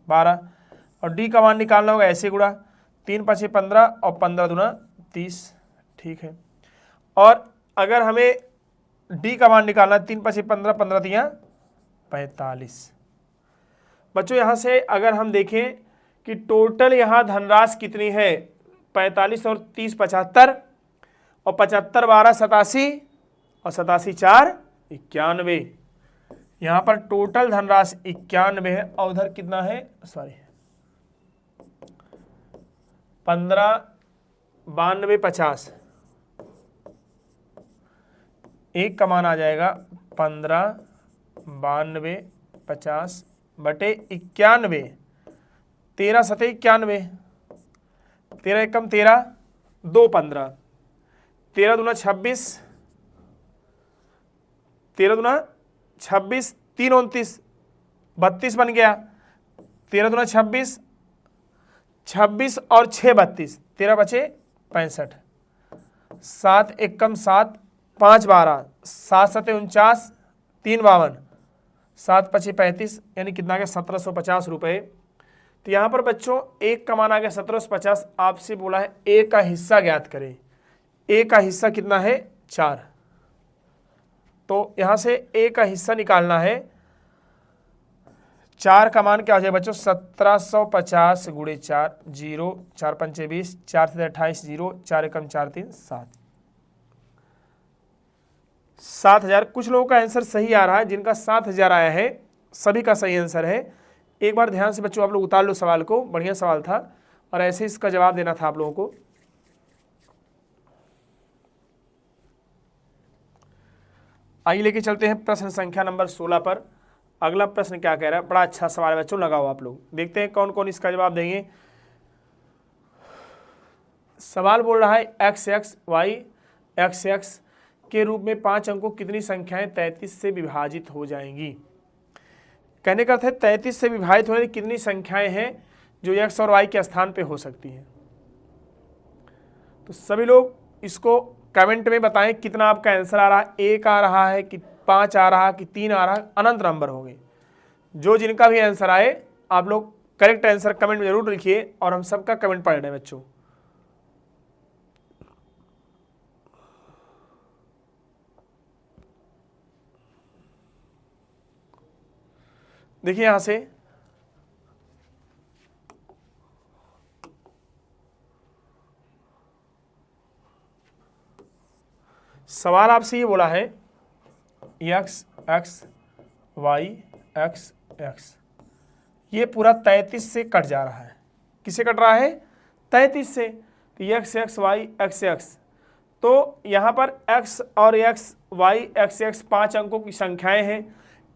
12। और डी का मान निकालना होगा ऐसे गुणा, 3 5 15 और 15 दूना 30। ठीक है। और अगर हमें डी का मान निकालना है, 3 5 15, 15 3 45। बच्चों यहाँ से अगर हम देखें कि टोटल यहाँ धनराशि कितनी है, 45 और 30 75, और 75 12 87, और 87 4 91। यहाँ पर टोटल धनराशि 91 है, और उधर कितना है, सॉरी 15 92 50। एक का मान आ जाएगा 15 92 50 बटे 91, 13 7 91, 13 एकम 13, 2 15, 13 दूना 26, 13 दूना 26, 3 29, 32 बन गया। 13 दूना 26, 26 और 6 32, 13 बचे 65, 7 एकम 7, 5 12, 7 7 49, 3 52, 7 5 35, यानी कितना गया 1750 रुपये। तो यहाँ पर बच्चों एक का मान आ गया 1750। आपसे बोला है ए का हिस्सा ज्ञात करें। ए का हिस्सा कितना है, 4। तो यहाँ से ए का हिस्सा निकालना है। 4 का मान क्या हो जाएगा बच्चों, 1750 गुणे 4, 0 4 5 20, 4 से 28, 0 4 एकम 4 3 7, 7000। कुछ लोगों का आंसर सही आ रहा है, जिनका 7000 आया है सभी का सही आंसर है। एक बार ध्यान से बच्चों आप लोग उतार लो सवाल को, बढ़िया सवाल था और ऐसे इसका जवाब देना था आप लोगों को। आइए लेके चलते हैं प्रश्न संख्या नंबर 16 पर। अगला प्रश्न क्या कह रहा है, बड़ा अच्छा सवाल है बच्चों, लगाओ आप लोग, देखते हैं कौन कौन इसका जवाब देंगे। सवाल बोल रहा है x x y x x के रूप में 5 अंकों कितनी संख्याएं 33 से विभाजित हो जाएंगी। कहने का अर्थ है 33 से विभाजित होने कितनी संख्याएं हैं जो एक्स और वाई के स्थान पे हो सकती हैं। तो सभी लोग इसको कमेंट में बताएं कितना आपका आंसर आ रहा है, 1 आ रहा है कि 5 आ रहा है कि 3 आ रहा है, अनंत नंबर होंगे। जो जिनका भी आंसर आए आप लोग करेक्ट आंसर कमेंट में जरूर लिखिए और हम सबका कमेंट पढ़ रहे हैं बच्चों। देखिए यहां से सवाल आपसे ये बोला है x x y x x, ये पूरा 33 से कट जा रहा है। किसे कट रहा है, 33 से। तो x x y x x, तो यहाँ पर एक्स और एक्स वाई एक्स एक्स 5 अंकों की संख्याएं हैं।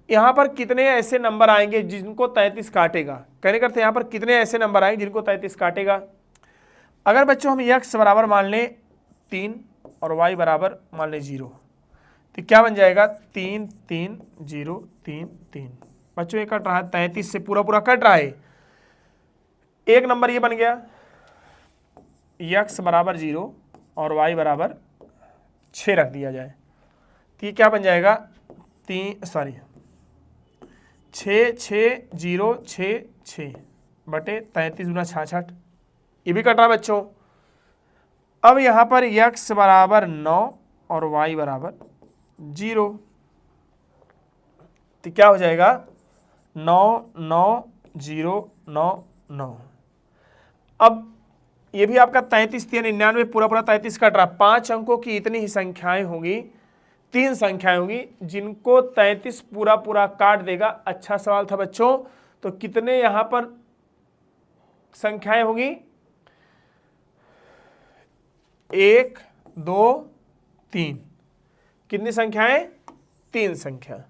यहाँ पर कितने ऐसे नंबर आएंगे जिनको 33 काटेगा, कहने करते यहाँ पर कितने ऐसे नंबर आएंगे जिनको 33 काटेगा। अगर बच्चों हम x बराबर मान लें 3 और y बराबर मान लें 0, तो क्या बन जाएगा 3 3 0 3 3। बच्चों ये कट रहा है 33 से, पूरा पूरा कट रहा है। एक नंबर ये बन गया x बराबर 0 और y बराबर 6 रख दिया जाए, तो ये क्या बन जाएगा 6 6 0 6 6 बटे 33 गुना 66। ये भी कट रहा बच्चों। अब यहाँ पर x बराबर 9 और y बराबर 0, तो क्या हो जाएगा 9 9 0 9 9। अब ये भी आपका 33 3 99, पूरा पूरा 33 कट रहा। 5 अंकों की इतनी ही संख्याएं होंगी 3 संख्याएं होंगी जिनको 33 पूरा पूरा काट देगा। अच्छा सवाल था बच्चों। तो कितने यहां पर संख्याएं होंगी? 1 2 3। कितनी संख्याएं? 3 संख्या।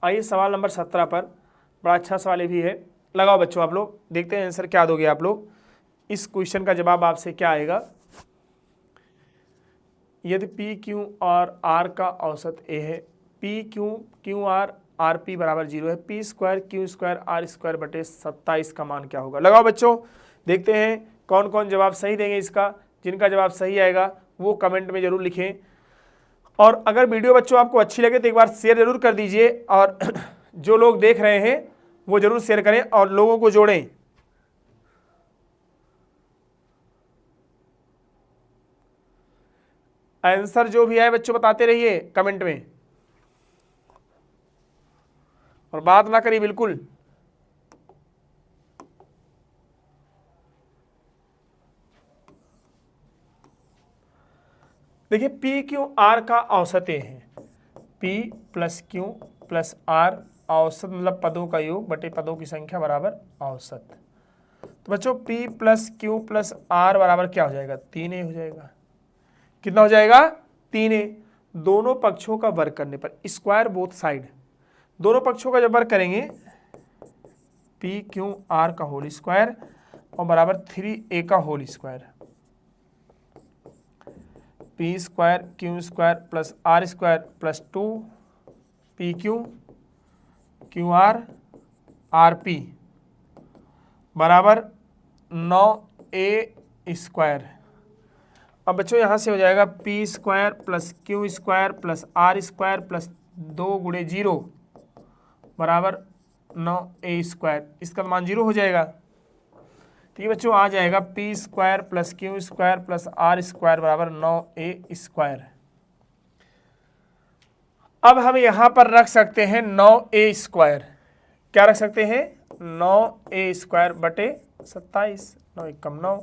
आइए सवाल नंबर 17 पर, बड़ा अच्छा सवाल ये भी है। लगाओ बच्चों आप लोग, देखते हैं आंसर क्या दोगे आप लोग। इस क्वेश्चन का जवाब आपसे क्या आएगा? यदि पी क्यू और आर का औसत ए है, p q q r r p बराबर 0 है, p square q square r square बटे 27 का मान क्या होगा? लगाओ बच्चों, देखते हैं कौन कौन जवाब सही देंगे इसका। जिनका जवाब सही आएगा वो कमेंट में जरूर लिखें। और अगर वीडियो बच्चों आपको अच्छी लगे तो एक बार शेयर जरूर कर दीजिए, और जो लोग देख रहे हैं वो जरूर शेयर करें और लोगों को जोड़ें। आंसर जो भी आए बच्चों बताते रहिए कमेंट में, और बात ना करिए बिल्कुल। देखिए पी क्यू आर का औसत ए है, p plus q plus r, औसत मतलब पदों का योग बटे पदों की संख्या बराबर औसत। तो बच्चों p plus q plus r बराबर क्या हो जाएगा? 3a हो जाएगा। कितना हो जाएगा? 3a। दोनों पक्षों का वर्ग करने पर, स्क्वायर बोथ साइड, दोनों पक्षों का जब वर्ग करेंगे, पी क्यू आर का होल स्क्वायर और बराबर 3a का whole square, p square q square plus r square plus 2 p q q r r p बराबर 9a स्क्वायर। अब बच्चों यहाँ से हो जाएगा p square plus q square plus r square plus 2 गुणे 0 बराबर 9a स्क्वायर। इसका मान 0 हो जाएगा। ठीक है बच्चों, आ जाएगा p square plus q square plus r square बराबर 9a स्क्वायर। अब हम यहां पर रख सकते हैं 9a स्क्वायर। क्या रख सकते हैं? 9a स्क्वायर बटे 27, 9 एकम 9,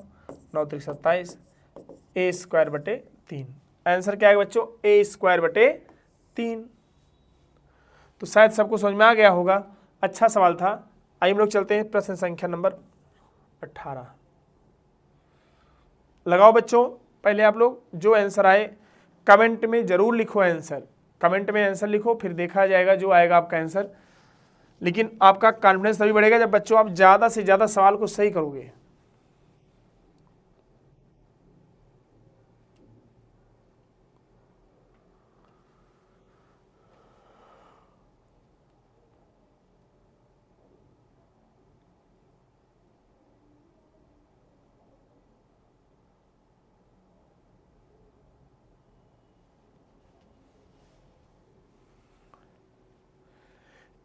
9 त्रिक 27, a स्क्वायर बटे 3। आंसर क्या है बच्चों? a स्क्वायर बटे 3। तो शायद सबको समझ में आ गया होगा। अच्छा सवाल था। आइए हम लोग चलते हैं प्रश्न संख्या नंबर 18। लगाओ बच्चों, पहले आप लोग जो आंसर आए कमेंट में जरूर लिखो आंसर। कमेंट में आंसर लिखो, फिर देखा जाएगा जो आएगा आपका आंसर। लेकिन आपका कॉन्फिडेंस तभी बढ़ेगा जब बच्चों आप ज़्यादा से ज़्यादा सवाल को सही करोगे।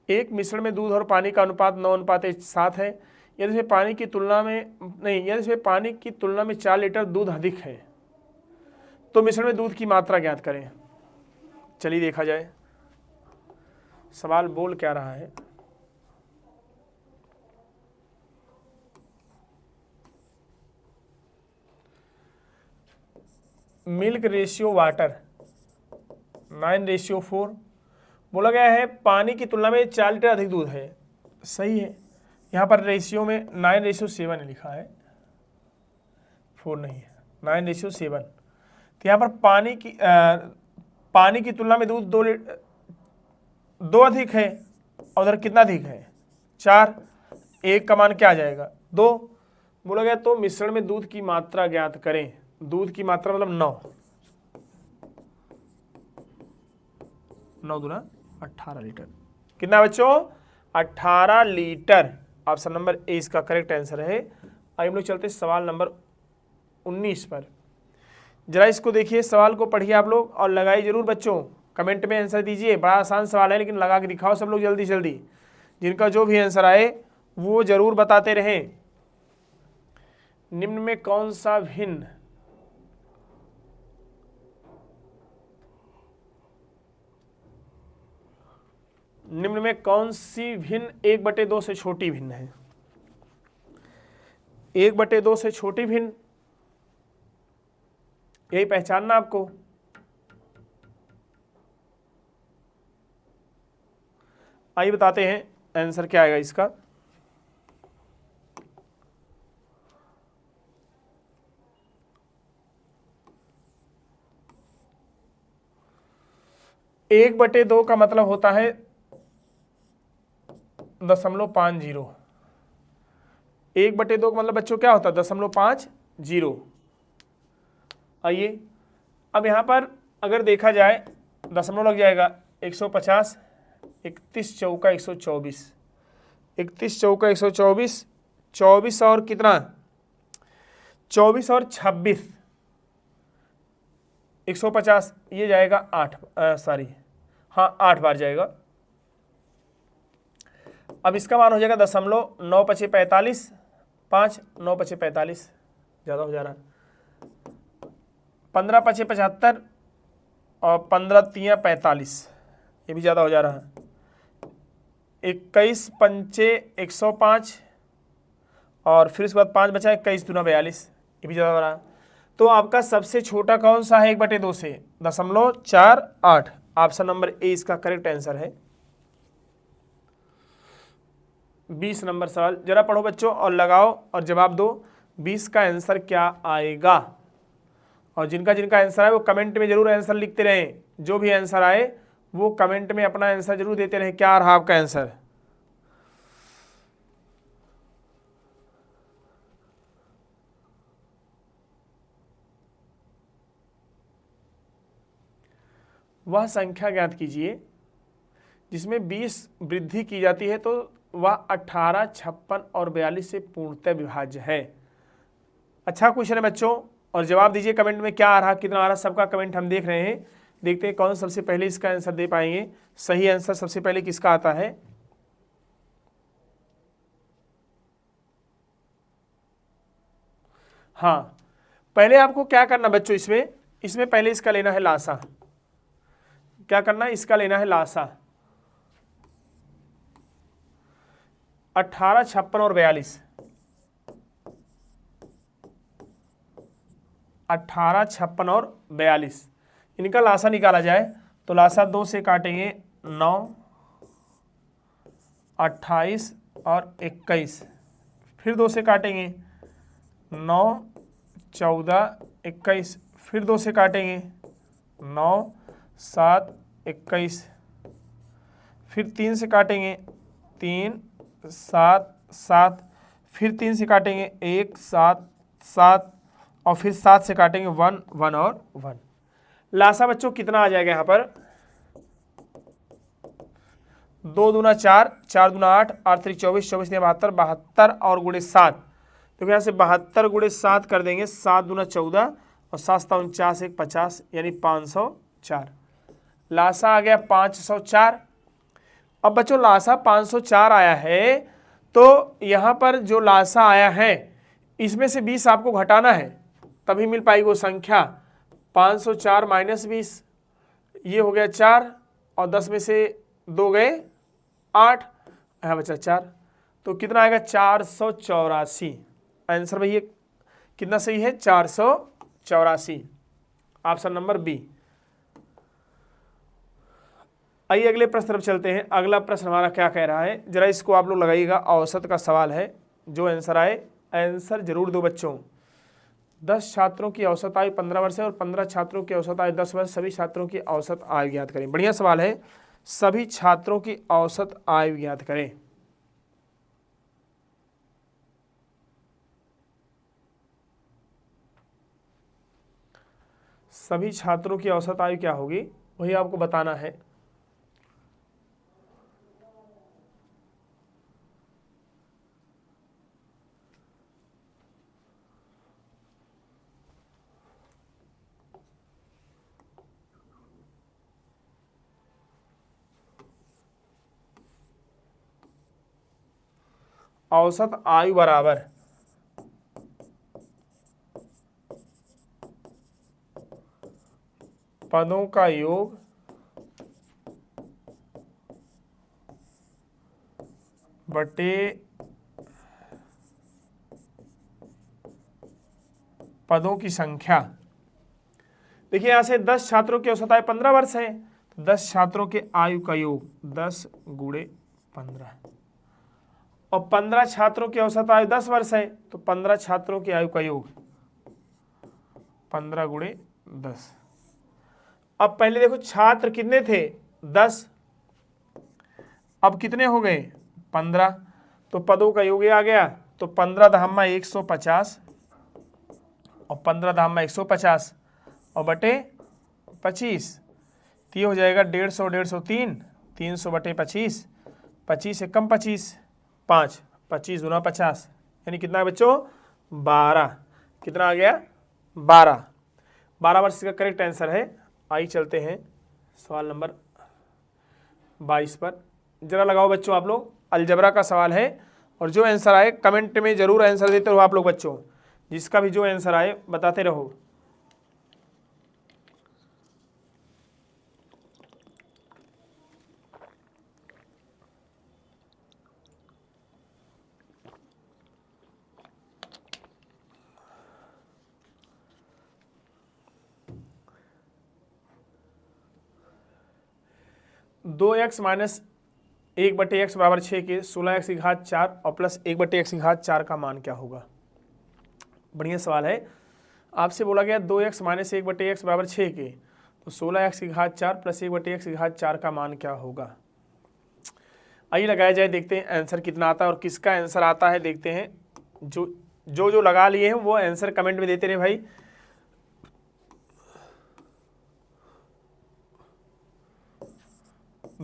एक मिश्रण में दूध और पानी का अनुपात 9:7 है। यदि इसमें पानी की तुलना में 4 लीटर दूध अधिक है तो मिश्रण में दूध की मात्रा ज्ञात करें। चलिए देखा जाए सवाल बोल क्या रहा है। Milk ratio water 9:4। बोला गया है पानी की तुलना में 4 लीटर अधिक दूध है। सही है। यहाँ पर रेशियो में 9:7 लिखा है, 4 नहीं है, 9:7। तो यहाँ पर पानी की तुलना में दूध 2 अधिक है, और उधर कितना अधिक है? 4। एक का मान क्या आ जाएगा? 2। बोला गया तो मिश्रण में दूध की मात्रा ज्ञात करें। दूध की मात्रा मतलब 9 दूना 18 लीटर। कितना बच्चों? 18 लीटर। ऑप्शन नंबर ए इसका करेक्ट आंसर है। आइए हम लोग चलते सवाल नंबर 19 पर। जरा इसको देखिए, सवाल को पढ़िए आप लोग और लगाइए जरूर बच्चों। कमेंट में आंसर दीजिए। बड़ा आसान सवाल है लेकिन लगा के दिखाओ सब लोग जल्दी जल्दी। जिनका जो भी आंसर आए वो जरूर बताते रहें। निम्न में कौन सा भिन्न निम्न में कौन सी भिन्न 1/2 से छोटी भिन्न है? 1/2 से छोटी भिन्न, यही पहचानना आपको। आइए बताते हैं आंसर क्या आएगा इसका। एक बटे दो का मतलब होता है 0.50। 1/2 का मतलब बच्चों क्या होता है 0.50। आइए अब यहाँ पर अगर देखा जाए दशमलव लग जाएगा 150, 31 चौका 124, 31 चौका 124, 24 और कितना 24 और 26, 150 ये जाएगा 8 हाँ 8 बार जाएगा। अब इसका मान हो जाएगा 0.9 5 9 45 ज़्यादा हो जा रहा है, 15 5 75 और 15 3 45 ये भी ज़्यादा हो जा रहा है, 21 5 105 और फिर उसके बाद 5 बचा 21 दूना 42 ये भी ज़्यादा हो रहा है। तो आपका सबसे छोटा कौन सा है 1/2 से 0.48। ऑप्शन नंबर ए इसका करेक्ट आंसर है। 20 नंबर सवाल जरा पढ़ो बच्चों और लगाओ और जवाब दो 20 का आंसर क्या आएगा। और जिनका जिनका आंसर आए वो कमेंट में जरूर आंसर लिखते रहें, जो भी आंसर आए वो कमेंट में अपना आंसर जरूर देते रहें क्या रहा आपका आंसर। वह संख्या ज्ञात कीजिए जिसमें 20 वृद्धि की जाती है तो वह 18, 56 और 42 से पूर्णतः विभाज्य है। अच्छा क्वेश्चन है बच्चों और जवाब दीजिए कमेंट में क्या आ रहा कितना आ रहा, सबका कमेंट हम देख रहे हैं। देखते हैं कौन सबसे पहले इसका आंसर दे पाएंगे। सही आंसर सबसे पहले किसका आता है। हाँ पहले आपको क्या करना बच्चों, इसमें पहले इसका लेना है लासा। क्या करना है, इसका लेना है लासा। 18, 56 और 42, 18, 56 और 42 इनका लासा निकाला जाए तो लासा 2 से काटेंगे 9, 28 और 21, फिर 2 से काटेंगे 9, 14, 21, फिर 2 से काटेंगे 9, 7, 21, फिर 3 से काटेंगे 3, 7, 7, फिर 3 से काटेंगे 1, 7, 7 और फिर 7 से काटेंगे 1, 1 और 1। लासा बच्चों कितना आ जाएगा यहाँ पर 2 दूना 4, 4 दूना 8, 8 3 24, 24 ने 72, 72 और गुणे 7 तो यहाँ से 72 गुणे 7 कर देंगे, 7 दूना 14 और 7 7 49 1 50 यानी 504। लासा आ गया 504। अब बच्चों लासा 504 आया है तो यहाँ पर जो लासा आया है इसमें से 20 आपको घटाना है तभी मिल पाएगी वो संख्या। 504 माइनस 20 ये हो गया 4 और 10 में से 2 गए 8 यहाँ बचा 4 तो कितना आएगा 484। आंसर भैया कितना सही है 484, ऑप्शन नंबर बी। आइए अगले प्रश्न तरफ चलते हैं। अगला प्रश्न हमारा क्या कह रहा है जरा इसको आप लोग लगाइएगा। औसत का सवाल है, जो आंसर आए आंसर जरूर दो बच्चों। 10 छात्रों की औसत आयु 15 वर्ष है और 15 छात्रों की औसत आयु 10 वर्ष। सभी छात्रों की औसत आयु ज्ञात करें। बढ़िया सवाल है, सभी छात्रों की औसत आयु ज्ञात करें। सभी छात्रों की औसत आयु क्या होगी वही आपको बताना है। औसत आयु बराबर पदों का योग बटे पदों की संख्या। देखिए यहां से 10 छात्रों की औसत आयु 15 वर्ष है तो 10 छात्रों के आयु का योग 10 गुणे 15। और 15 छात्रों की औसत आयु 10 वर्ष है, तो 15 छात्रों की आयु का योग 15 गुणे 10। अब पहले देखो छात्र कितने थे 10, अब कितने हो गए 15, तो पदों का योग आ गया, तो 15 दहम्मा 150 और 15 दहम्मा 150 और बटे 25, तो ये हो जाएगा 150 150 3, 300 बटे 25, 25 से कम 25 5, 25 दूना 50, यानी कितना है बच्चों 12। कितना आ गया 12। 12 वर्ष का करेक्ट आंसर है। आइए चलते हैं सवाल नंबर 22 पर। जरा लगाओ बच्चों आप लोग, अलजबरा का सवाल है और जो आंसर आए कमेंट में जरूर आंसर देते रहो आप लोग बच्चों, जिसका भी जो आंसर आए बताते रहो। दो एक्स माइनस 1/x बराबर 6 के 16x की घात 4 और प्लस 1/x की घात 4 का मान क्या होगा। बढ़िया सवाल है। आपसे बोला गया 2x माइनस 1/x बराबर 6 के, तो 16x की घात 4 प्लस 1/x की घात 4 का मान क्या होगा। आइए लगाया जाए, देखते हैं आंसर कितना आता है और किसका आंसर आता है। देखते हैं जो लगा लिए हैं वो आंसर कमेंट में देते रहे भाई।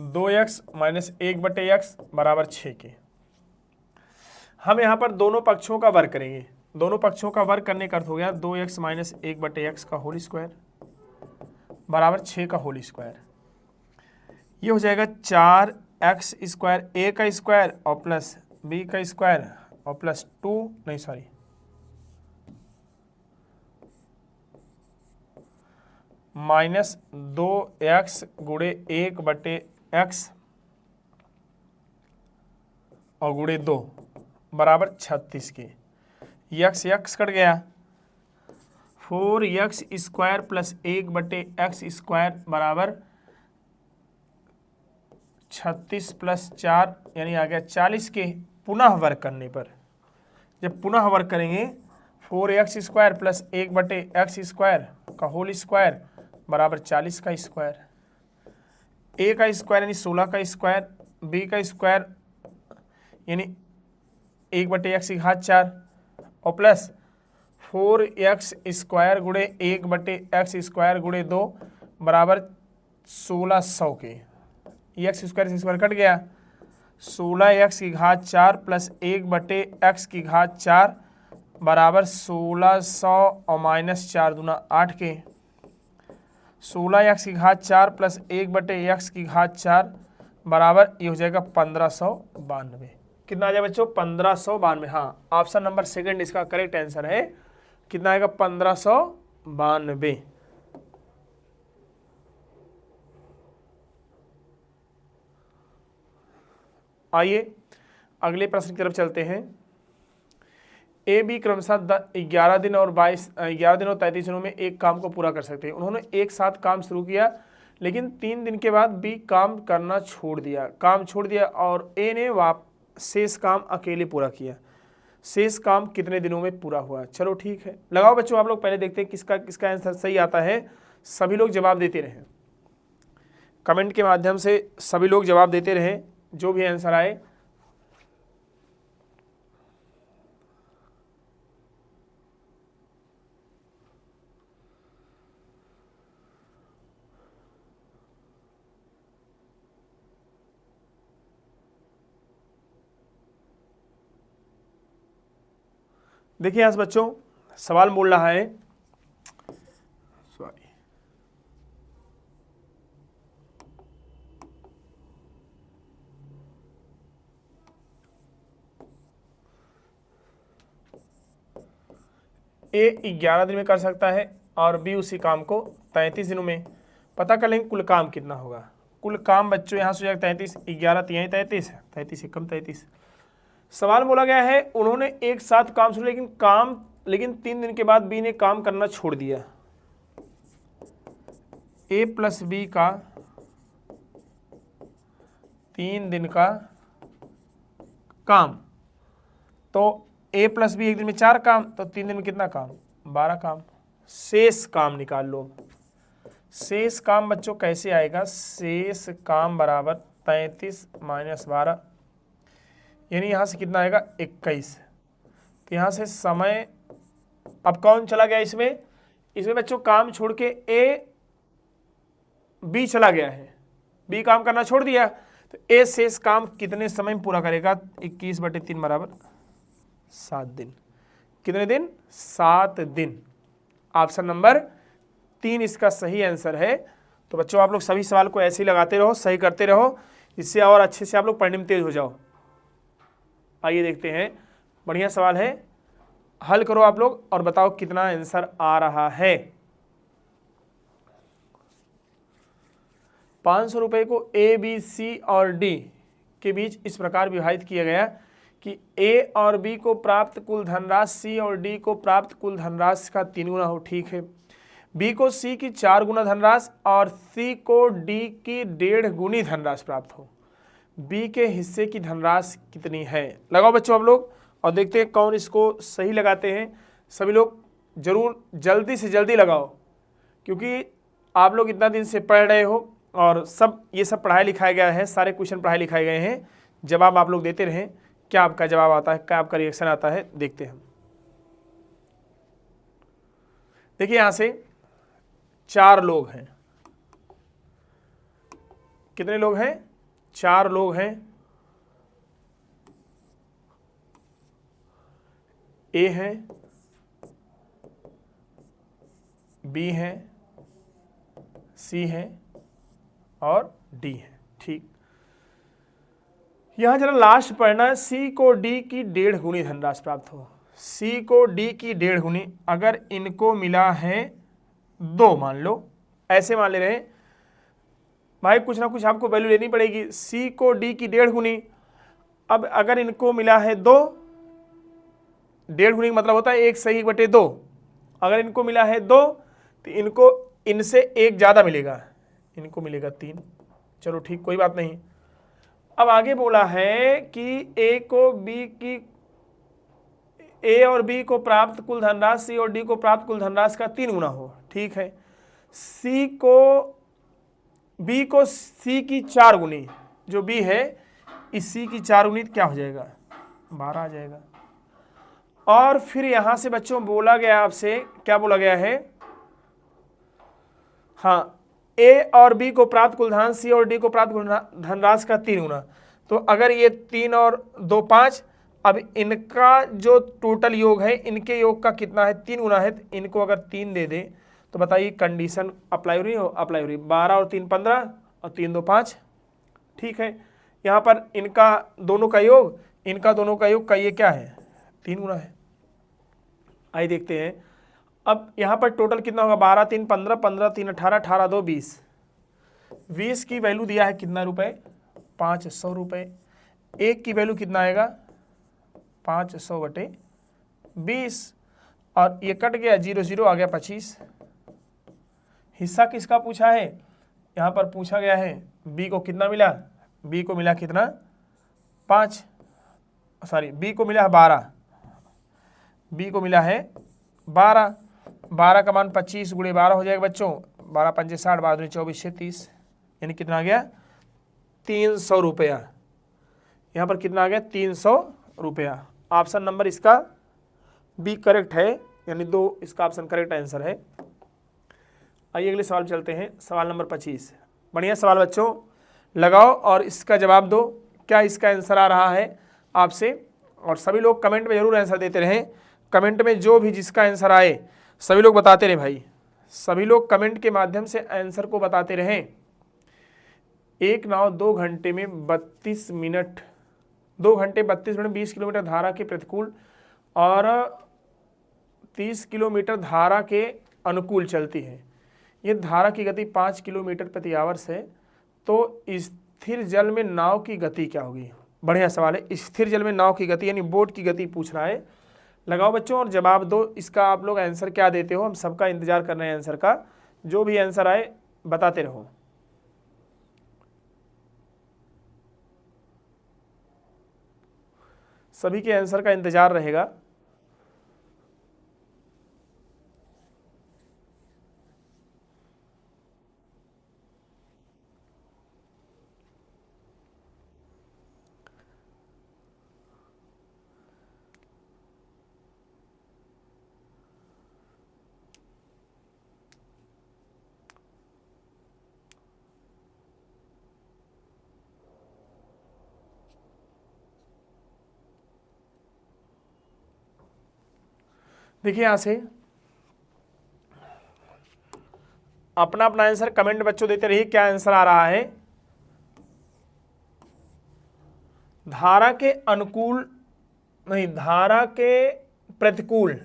दो एक्स माइनस 1/x बराबर 6 के, हम यहाँ पर दोनों पक्षों का वर्ग करेंगे। दोनों पक्षों का वर्ग करने का अर्थ हो गया 2x माइनस 1/x का होल स्क्वायर बराबर 6 का होल स्क्वायर। ये हो जाएगा 4x स्क्वायर a का स्क्वायर और प्लस b का स्क्वायर और प्लस माइनस 2x गुणे 1/x और गुणे 2 बराबर 36 के। यक्स यक्स कट गया, 4x square plus 1/x square बराबर 36 प्लस 4 यानी आ गया 40 के। पुनः वर्ग करने पर जब पुनः वर्ग करेंगे 4x square plus 1/x square का होल स्क्वायर बराबर 40 का स्क्वायर, a का स्क्वायर यानी 16 का स्क्वायर, b का स्क्वायर यानी 1/x की घात 4 और प्लस 4x स्क्वायर गुणे 1/x स्क्वायर गुणे 2 बराबर 1600 के। x स्क्वायर से स्क्वायर कट गया, 16x की घात 4 प्लस 1/x की घात 4 बराबर 1600 और माइनस 4 दूना 8 के। 16x की घात 4 प्लस 1/x की घात 4 बराबर ये हो जाएगा 1592। कितना आ जाए बच्चों 1592। हाँ, ऑप्शन नंबर सेकंड इसका करेक्ट आंसर है। कितना आएगा 1592। आइए अगले प्रश्न की तरफ चलते हैं। ए बी क्रमशः 11 दिन और 33 दिनों में एक काम को पूरा कर सकते हैं। उन्होंने एक साथ काम शुरू किया लेकिन 3 दिन के बाद बी काम करना छोड़ दिया और ए ने शेष काम अकेले पूरा किया। शेष काम कितने दिनों में पूरा हुआ। चलो ठीक है, लगाओ बच्चों आप लोग, पहले देखते हैं किसका आंसर सही आता है। सभी लोग जवाब देते रहें, कमेंट के माध्यम से सभी लोग जवाब देते रहें, जो भी आंसर आए। देखिए आज बच्चों सवाल बोल रहा है, सॉरी ए 11 दिन में कर सकता है और बी उसी काम को 33 दिनों में। पता कर लेंगे कुल काम कितना होगा। कुल काम बच्चों यहाँ से हो जाएगा 33, 11 यहीं 33, 33 से कम 33। सवाल बोला गया है उन्होंने एक साथ काम शुरू लेकिन 3 दिन के बाद बी ने काम करना छोड़ दिया। ए प्लस बी का 3 दिन का काम, तो A प्लस बी एक दिन में 4 काम, तो 3 दिन में कितना काम, 12 काम। शेष काम निकाल लो। शेष काम बच्चों कैसे आएगा, शेष काम बराबर 33 माइनस 12, यानी यहाँ से कितना आएगा 21। तो यहाँ से समय, अब कौन चला गया इसमें, इसमें बच्चों काम छोड़ के ए बी चला गया है, बी काम करना छोड़ दिया, तो ए शेष काम कितने समय में पूरा करेगा, 21/3 बराबर 7 दिन। कितने दिन, 7 दिन। ऑप्शन नंबर 3 इसका सही आंसर है। तो बच्चों आप लोग सभी सवाल को ऐसे ही लगाते रहो, सही करते रहो, इससे और अच्छे से आप लोग पढ़ने में तेज हो जाओ। आइए देखते हैं, बढ़िया सवाल है, हल करो आप लोग और बताओ कितना आंसर आ रहा है। 500 रुपये को ए बी सी और डी के बीच इस प्रकार विभाजित किया गया कि ए और बी को प्राप्त कुल धनराशि सी और डी को प्राप्त कुल धनराशि का 3 गुना हो। ठीक है, बी को सी की 4 गुना धनराशि और सी को डी की 1.5 गुनी धनराशि प्राप्त हो। बी के हिस्से की धनराशि कितनी है। लगाओ बच्चों आप लोग और देखते हैं कौन इसको सही लगाते हैं। सभी लोग जरूर जल्दी से जल्दी लगाओ, क्योंकि आप लोग इतना दिन से पढ़ रहे हो और सब ये सब पढ़ाई लिखाया गया है, सारे क्वेश्चन पढ़ाई लिखाए गए हैं। जवाब आप लोग देते रहें, क्या आपका जवाब आता है, क्या आपका रिएक्शन आता है, देखते हैं। देखिए यहां से 4 लोग हैं। कितने लोग हैं, 4 लोग हैं। ए है, बी है, सी है और डी है। ठीक, यहां जरा लास्ट पढ़ना है, सी को डी की 1.5 गुनी धनराशि प्राप्त हो। सी को डी की 1.5 गुनी, अगर इनको मिला है 2, मान लो, ऐसे मान ले रहे हैं भाई, कुछ ना कुछ आपको वैल्यू लेनी पड़ेगी। सी को डी की 1.5 गुनी, अब अगर इनको मिला है 2, 1.5 गुनी मतलब होता है 1 सही 1/2। अगर इनको मिला है 2 तो इनको इनसे 1 ज़्यादा मिलेगा, इनको मिलेगा 3। चलो ठीक, कोई बात नहीं। अब आगे बोला है कि ए और बी को प्राप्त कुल धनराशि सी और डी को प्राप्त कुल धनराशि का 3 गुना हो। ठीक है, बी को सी की 4 गुनी, जो बी है इस सी की 4 गुनी क्या हो जाएगा, 12 आ जाएगा। और फिर यहां से बच्चों बोला गया, आपसे क्या बोला गया है, हाँ, ए और बी को प्राप्त कुल धन सी और डी को प्राप्त कुल धनराशि का 3 गुना। तो अगर ये 3 और 2 5, अब इनका जो टोटल योग है, इनके योग का कितना है, 3 गुना है, तो इनको अगर 3 दे दे तो बताइए कंडीशन अप्लाई हो रही हो, अप्लाई हो रही। 12 और 3 15 और 3 2 5। ठीक है, यहाँ पर इनका दोनों का योग, इनका दोनों का योग का ये क्या है, 3 गुना है। आइए देखते हैं, अब यहाँ पर टोटल कितना होगा, 12 3 15, 15 3 18, 18 2 20। 20 की वैल्यू दिया है कितना रुपए, 500 रुपये। 1 की वैल्यू कितना आएगा, 500/20, और ये कट गया, 0 0 आ गया 25। हिस्सा किसका पूछा है, यहाँ पर पूछा गया है बी को कितना मिला, बी को मिला कितना 5, सॉरी बी को मिला है 12, बी को मिला है 12। 12 का मान 25 × 12 हो जाएगा बच्चों, 12 5 60, 12 24 30, यानी कितना आ गया 300 रुपया। यहाँ पर कितना आ गया 300 रुपया। ऑप्शन नंबर इसका बी करेक्ट है, यानी 2 इसका ऑप्शन करेक्ट आंसर है। आइए अगले सवाल चलते हैं, सवाल नंबर 25। बढ़िया सवाल बच्चों, लगाओ और इसका जवाब दो, क्या इसका आंसर आ रहा है आपसे। और सभी लोग कमेंट में जरूर आंसर देते रहें, कमेंट में जो भी जिसका आंसर आए सभी लोग बताते रहें भाई, सभी लोग कमेंट के माध्यम से आंसर को बताते रहें। एक नाव 2 घंटे में 32 मिनट 20 किलोमीटर धारा के प्रतिकूल और 30 किलोमीटर धारा के अनुकूल चलती है। ये धारा की गति 5 किलोमीटर प्रति आवर्स है, तो स्थिर जल में नाव की गति क्या होगी। बढ़िया सवाल है, स्थिर जल में नाव की गति यानी बोट की गति पूछ रहा है। लगाओ बच्चों और जवाब दो, इसका आप लोग आंसर क्या देते हो, हम सबका इंतजार कर रहे हैं आंसर का। जो भी आंसर आए बताते रहो। सभी के आंसर का इंतजार रहेगा। देखिए यहां से अपना अपना आंसर कमेंट बच्चों देते रहिए, क्या आंसर आ रहा है। धारा के अनुकूल नहीं, धारा के प्रतिकूल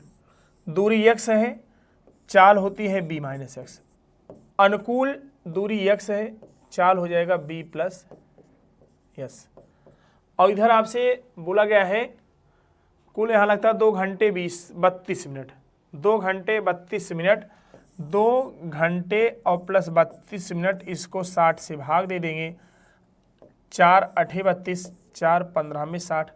दूरी x है, चाल होती है b माइनस एक्स। अनुकूल दूरी x है, चाल हो जाएगा b प्लस यस। और इधर आपसे बोला गया है कुल यहाँ लगता है 2 घंटे 32 मिनट, 2 घंटे 32 मिनट, 2 घंटे और प्लस 32 मिनट, इसको 60 से भाग दे देंगे। 4 8 32, 4 15 में 60,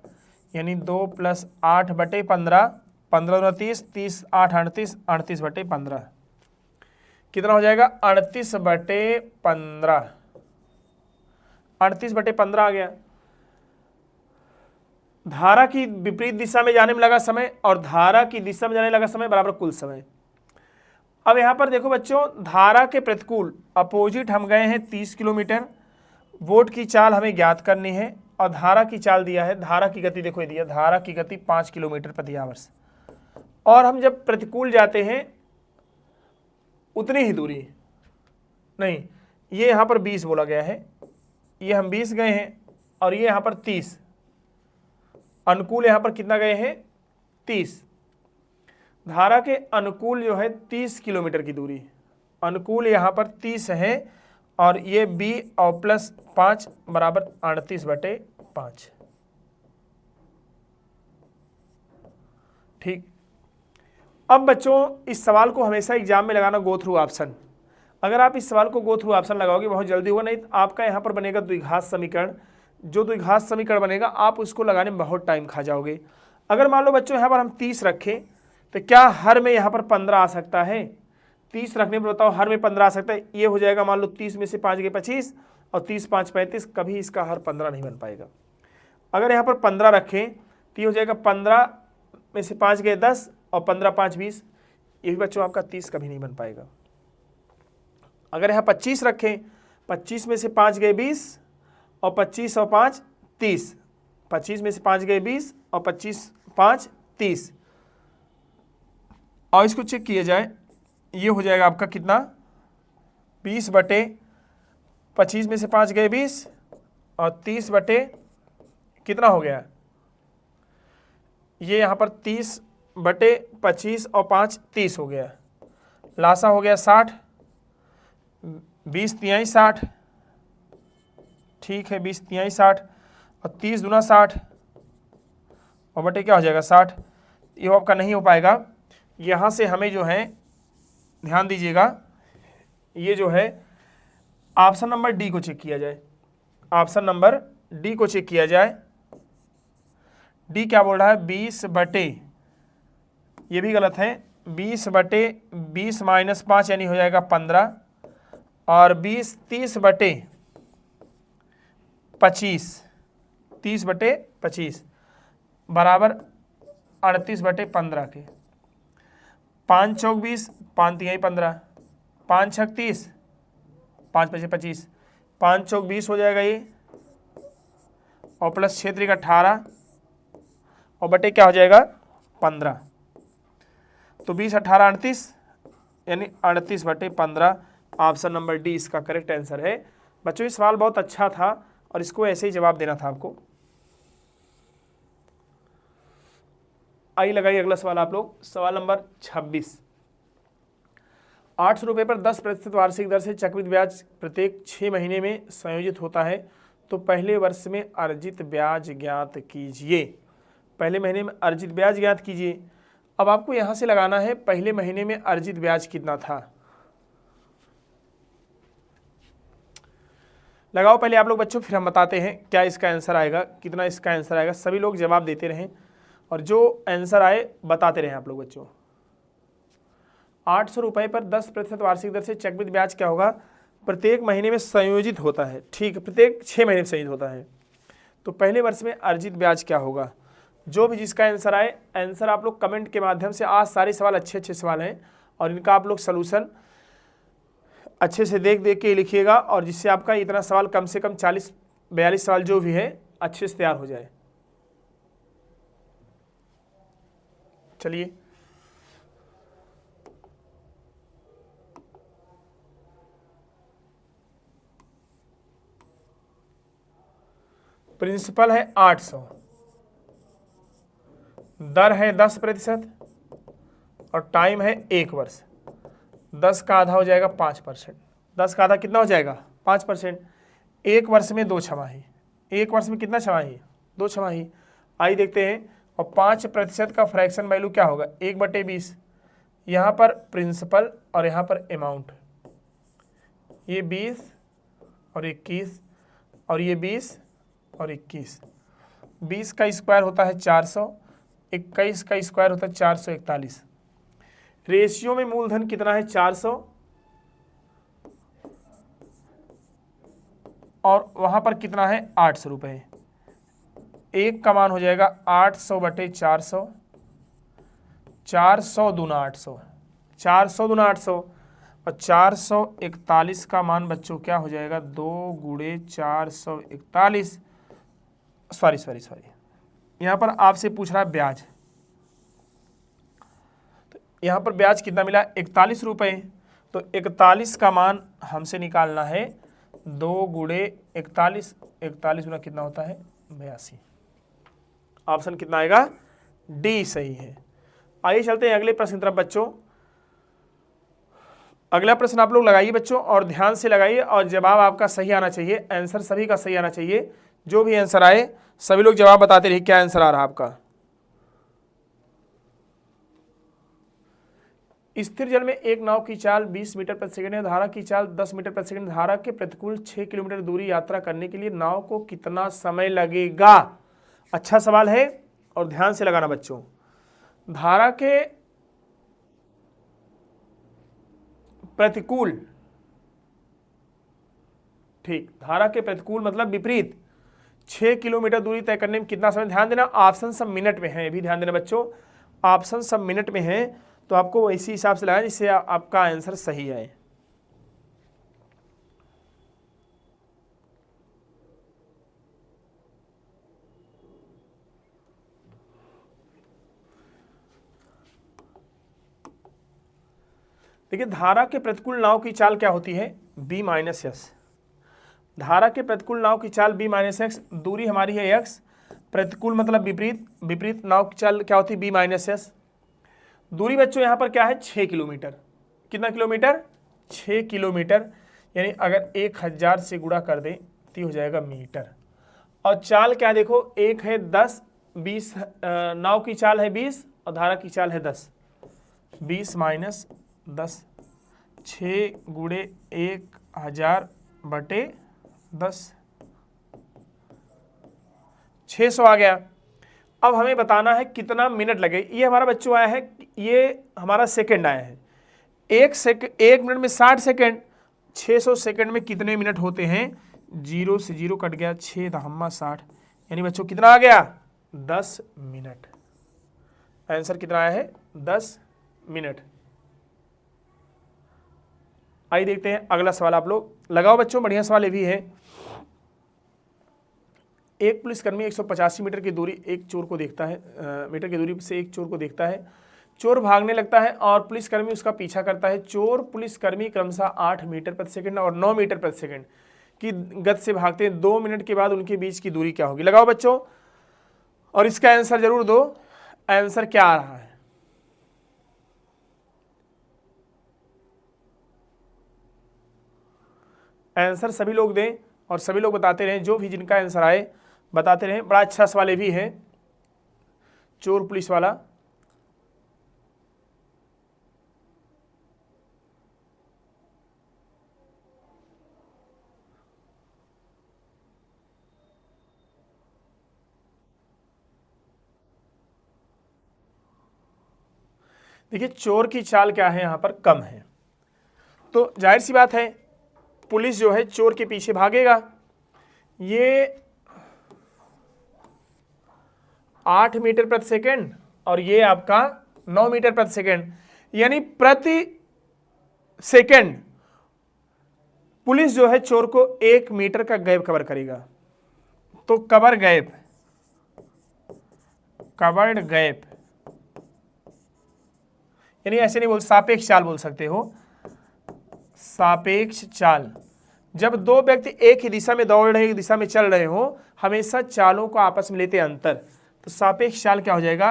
यानी 2 + 8 बटे 15, 15 दूना 30, 30 8 38, 38 बटे 15 कितना हो जाएगा 38 बटे 15, 38 बटे 15 आ गया। धारा की विपरीत दिशा में जाने में लगा समय और धारा की दिशा में जाने लगा समय बराबर कुल समय। अब यहां पर देखो बच्चों, धारा के प्रतिकूल अपोजिट हम गए हैं 30 किलोमीटर, वोट की चाल हमें ज्ञात करनी है और धारा की चाल दिया है, धारा की गति देखो दिया, धारा की गति 5 किलोमीटर प्रति आवर्स। और हम जब प्रतिकूल जाते हैं उतनी ही दूरी नहीं, ये यहां पर 20 बोला गया है, ये हम 20 गए हैं और ये यहां पर 30, अनुकूल यहां पर कितना गए हैं 30। धारा के अनुकूल जो है 30 किलोमीटर की दूरी, अनुकूल यहां पर 30 है और ये b और प्लस 5 बराबर 38 बटे 5। ठीक। अब बच्चों इस सवाल को हमेशा एग्जाम में लगाना गो थ्रू ऑप्शन। अगर आप इस सवाल को गो थ्रू ऑप्शन लगाओगे बहुत जल्दी होगा, नहीं तो आपका यहां पर बनेगा द्विघात समीकरण। जो द्विघात समीकरण बनेगा आप उसको लगाने में बहुत टाइम खा जाओगे। अगर मान लो बच्चों यहाँ पर हम 30 रखें तो क्या हर में यहाँ पर 15 आ सकता है? 30 रखने पर बताओ हर में 15 आ सकता है? ये हो जाएगा मान लो 30 में से 5 गए 25 और 30 5 35, कभी इसका हर 15 नहीं बन पाएगा। अगर यहाँ पर 15 रखें तो ये हो जाएगा 15 में से 5 गए 10 और 15 5 20, ये भी बच्चों आपका 30 कभी नहीं बन पाएगा। अगर यहाँ 25 रखें, 25 में से 5 गए 20 और 25 और 5 30, 25 में से 5 गए 20 और 25 5 30, और इसको चेक किया जाए, ये हो जाएगा आपका कितना 20 बटे 25 में से 5 गए 20 और 30 बटे कितना हो गया, ये यहाँ पर 30 बटे 25 और 5 30 हो गया, लासा हो गया 60, 20 तिहाई 60, ठीक है 20 तिहाई 60 और 30 दूना 60 और बटे क्या हो जाएगा 60। ये आपका नहीं हो पाएगा। यहाँ से हमें जो है ध्यान दीजिएगा, ये जो है ऑप्शन नंबर डी को चेक किया जाए, ऑप्शन नंबर डी को चेक किया जाए। डी क्या बोल रहा है 20 बटे, ये भी गलत है, 20 बटे 20 माइनस 5 यानी हो जाएगा 15 और 20 30 बटे 25, 30 बटे 25 बराबर 38 बटे 15 के। 5 चौक 20, 5 तिहाई 15, 5 छक 30, 5 पचे 25, 5 चौक 20 हो जाएगा ये और प्लस क्षेत्र का 18 और बटे क्या हो जाएगा 15, तो 20 18 38 यानी 38 बटे 15। ऑप्शन नंबर डी इसका करेक्ट आंसर है। बच्चों ये सवाल बहुत अच्छा था और इसको ऐसे ही जवाब देना था आपको। आइए लगाइए अगला सवाल आप लोग, सवाल नंबर 26। 800 रुपये पर 10% वार्षिक दर से चक्रवृद्धि ब्याज प्रत्येक 6 महीने में संयोजित होता है, तो पहले वर्ष में अर्जित ब्याज ज्ञात कीजिए। पहले महीने में अर्जित ब्याज ज्ञात कीजिए। अब आपको यहां से लगाना है पहले महीने में अर्जित ब्याज कितना था। लगाओ पहले आप लोग बच्चों, फिर हम बताते हैं क्या इसका आंसर आएगा, कितना इसका आंसर आएगा। सभी लोग जवाब देते रहें और जो आंसर आए बताते रहें आप लोग बच्चों। 800 रुपये पर 10% वार्षिक दर से चक्रवृद्धि ब्याज क्या होगा? प्रत्येक महीने में संयोजित होता है। ठीक, प्रत्येक 6 महीने में संयोजित होता है। तो पहले वर्ष में अर्जित ब्याज क्या होगा? जो भी जिसका आंसर आए, आंसर आप लोग कमेंट के माध्यम से, आज सारे सवाल अच्छे अच्छे सवाल हैं और इनका आप लोग सलूशन अच्छे से देख देख के लिखिएगा, और जिससे आपका इतना सवाल कम से कम 40-42 सवाल जो भी है अच्छे से तैयार हो जाए। चलिए, प्रिंसिपल है 800, दर है 10% और टाइम है 1 वर्ष। 10 का आधा हो जाएगा 5%। 10 का आधा कितना हो जाएगा? 5%। 1 वर्ष में 2 छमाही। 1 वर्ष में कितना छमाही? 2 छमाही। आइए देखते हैं। और 5% का फ्रैक्शन वैल्यू क्या होगा? 1/20। यहाँ पर प्रिंसिपल और यहाँ पर अमाउंट, ये 20 और 21 और ये 20 और 21। 20 का स्क्वायर होता है 400, 21 का स्क्वायर होता है 441। रेशियो में मूलधन कितना है? 400, और वहां पर कितना है? 800 रुपये। 1 का मान हो जाएगा 800/400, 400 दूना 800, 400 दूना 800, और 441 का मान बच्चों क्या हो जाएगा? 2 गुणे 441। सॉरी, यहाँ पर आपसे पूछ रहा है ब्याज। तो यहाँ पर ब्याज कितना मिला? 41 रुपये। तो 41 का मान हमसे निकालना है 2 गुणे 41। 41 गुना कितना होता है? 82। ऑप्शन कितना आएगा? डी सही है। आइए चलते हैं अगले प्रश्न की तरफ बच्चों। अगला प्रश्न आप लोग लगाइए बच्चों, और ध्यान से लगाइए, और जवाब आपका सही आना चाहिए। आंसर सभी का सही आना चाहिए। जो भी आंसर आए सभी लोग जवाब बताते रहिए क्या आंसर आ रहा आपका। स्थिर जल में एक नाव की चाल 20 मीटर प्रति सेकंड है, धारा की चाल 10 मीटर प्रति सेकंड। धारा के प्रतिकूल 6 किलोमीटर दूरी यात्रा करने के लिए नाव को कितना समय लगेगा? अच्छा सवाल है और ध्यान से लगाना बच्चों। धारा के प्रतिकूल, ठीक, धारा के प्रतिकूल मतलब विपरीत 6 किलोमीटर दूरी तय करने में कितना समय? ध्यान देना, ऑप्शन सब मिनट में है, ये भी ध्यान देना बच्चों। ऑप्शन सब मिनट में है, तो आपको इसी हिसाब से लगाना जिससे आपका आंसर सही आए। देखिए, धारा के प्रतिकूल नाव की चाल क्या होती है? b-s। धारा के प्रतिकूल नाव की चाल b-x, दूरी हमारी है x, प्रतिकूल मतलब विपरीत, विपरीत नाव की चाल क्या होती है? b-s। दूरी बच्चों यहाँ पर क्या है? 6 किलोमीटर। कितना किलोमीटर? 6 किलोमीटर। यानी अगर 1000 से गुणा कर दें तो हो जाएगा मीटर। और चाल क्या देखो, एक है 10, 20, नाव की चाल है 20 और धारा की चाल है 10। 20 - 10, 6 गुणे 1000/10, 600 आ गया। अब हमें बताना है कितना मिनट लगे। ये हमारा बच्चों आया है, ये हमारा सेकंड आया है। 1 मिनट में 60 सेकंड। 600 सेकंड में कितने मिनट होते हैं? 0 से 0 कट गया, 6 दहम्मा 60, यानी बच्चों कितना आ गया? 10 मिनट। आंसर कितना आया है? 10 मिनट। आइए देखते हैं अगला सवाल। आप लोग लगाओ बच्चों, बढ़िया सवाल ये भी है। एक पुलिसकर्मी 185 मीटर की दूरी एक चोर को देखता है, मीटर की दूरी से एक चोर को देखता है। चोर भागने लगता है और पुलिसकर्मी उसका पीछा करता है। चोर पुलिसकर्मी क्रमशः 8 मीटर प्रति सेकंड और 9 मीटर प्रति सेकंड की गति से भागते हैं। 2 मिनट के बाद उनके बीच की दूरी क्या होगी? लगाओ बच्चों और इसका आंसर जरूर दो। आंसर क्या आ रहा है? आंसर सभी लोग दें और सभी लोग बताते रहें। जो भी जिनका आंसर आए बताते रहें। बड़ा अच्छा सवाल भी है, चोर पुलिस वाला। देखिए चोर की चाल क्या है, यहाँ पर कम है, तो जाहिर सी बात है पुलिस जो है चोर के पीछे भागेगा। ये 8 मीटर प्रति सेकेंड और ये आपका 9 मीटर प्रति सेकेंड, यानी प्रति सेकेंड पुलिस जो है चोर को 1 मीटर का गैप कवर करेगा। तो कवर गैप, कवर्ड गैप, यानी ऐसे नहीं बोल, सापेक्ष चाल बोल सकते हो, सापेक्ष चाल। जब दो व्यक्ति एक ही दिशा में दौड़ रहे, एक दिशा में चल रहे हो, हमेशा चालों को आपस में लेते अंतर, तो सापेक्ष चाल क्या हो जाएगा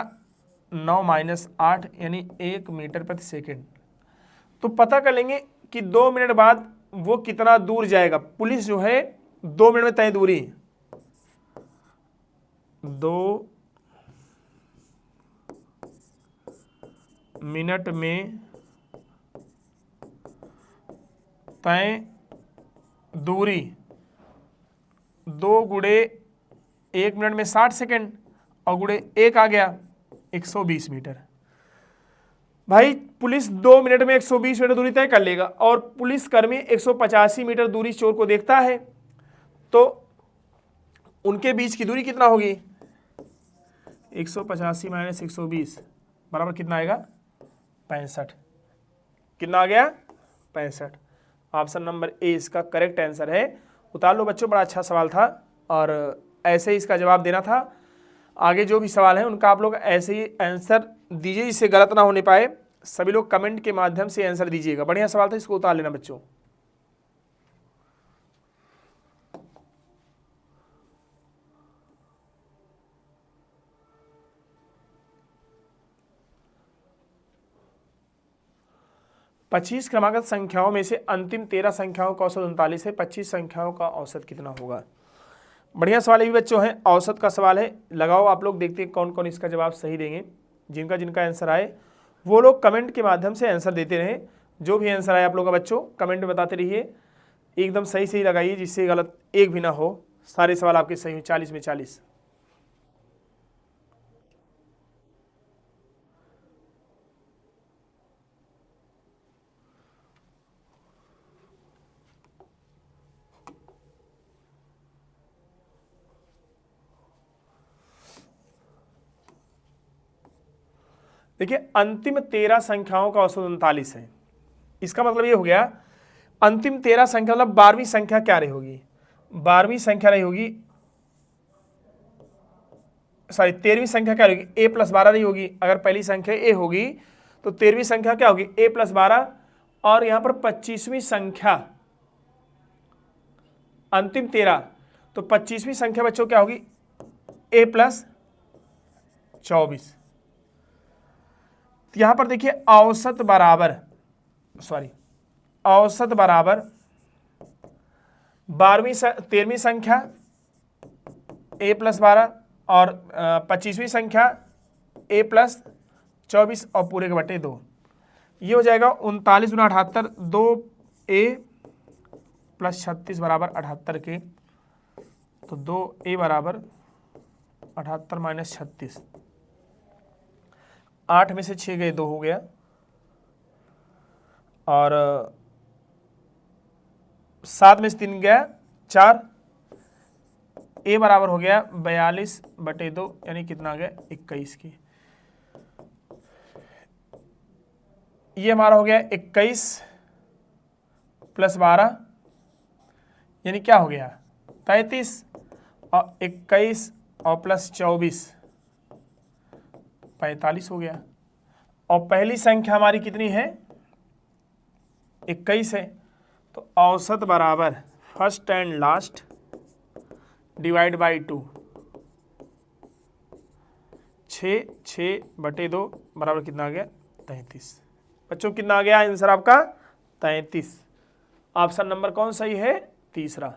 9 - 8 यानी 1 मीटर प्रति सेकेंड। तो पता कर लेंगे कि 2 मिनट बाद वो कितना दूर जाएगा। पुलिस जो है 2 मिनट में तय दूरी, 2 मिनट में तय दूरी, 2 गुणे 1 मिनट में 60 सेकेंड और गुणे 1 आ गया 120 मीटर। भाई पुलिस 2 मिनट में 120 मीटर दूरी तय कर लेगा और पुलिसकर्मी 185 मीटर दूरी चोर को देखता है, तो उनके बीच की दूरी कितना होगी 185 - 120 बराबर कितना आएगा 65। कितना आ गया 65। ऑप्शन नंबर ए इसका करेक्ट आंसर है। उतार लो बच्चों, बड़ा अच्छा सवाल था और ऐसे ही इसका जवाब देना था। आगे जो भी सवाल है उनका आप लोग ऐसे ही आंसर दीजिए जिससे गलत ना होने पाए। सभी लोग कमेंट के माध्यम से आंसर दीजिएगा। बढ़िया सवाल था, इसको उतार लेना बच्चों। पच्चीस क्रमागत संख्याओं में से अंतिम 13 संख्याओं का औसत 39 है, 25 संख्याओं का औसत कितना होगा। बढ़िया सवाल भी बच्चों है, औसत का सवाल है। लगाओ आप लोग, देखते हैं कौन कौन इसका जवाब सही देंगे। जिनका जिनका आंसर आए वो लोग कमेंट के माध्यम से आंसर देते रहें। जो भी आंसर आए आप लोग का बच्चों कमेंट में बताते रहिए, एकदम सही सही लगाइए जिससे गलत एक भी ना हो। सारे सवाल आपके सही हैं, 40 में 40। देखिए अंतिम 13 संख्याओं का औसत 39 है। इसका मतलब ये हो गया अंतिम 13 संख्या मतलब 12वीं संख्या क्या रही होगी, 12वीं संख्या रही होगी, सॉरी 13वीं संख्या क्या रहेगी a + 12 रही होगी। अगर पहली संख्या a होगी तो 13वीं संख्या क्या होगी a + 12, और यहां पर 25वीं संख्या अंतिम 13, तो 25वीं संख्या बच्चों क्या होगी a + 24। यहां पर देखिए औसत बराबर 13वीं संख्या a + 12 और 25वीं संख्या a + 24 और पूरे के बटे 2। ये हो जाएगा 39 × 78, 2a + 36 बराबर 78 के, तो 2a बराबर 78 - 36, 8 में से 6 गए 2 हो गया, और 7 में से 3 गया 4, a बराबर हो गया 42/2 यानी कितना आ गया 21 की। ये हमारा हो गया 21 + 12 यानी क्या हो गया 33, और 21 और +24 45 हो गया। और पहली संख्या हमारी कितनी है 21 है, तो औसत बराबर फर्स्ट एंड लास्ट / 2, 6/2 बराबर कितना आ गया 33। बच्चों कितना आ गया आंसर आपका 33। ऑप्शन नंबर कौन सही है तीसरा।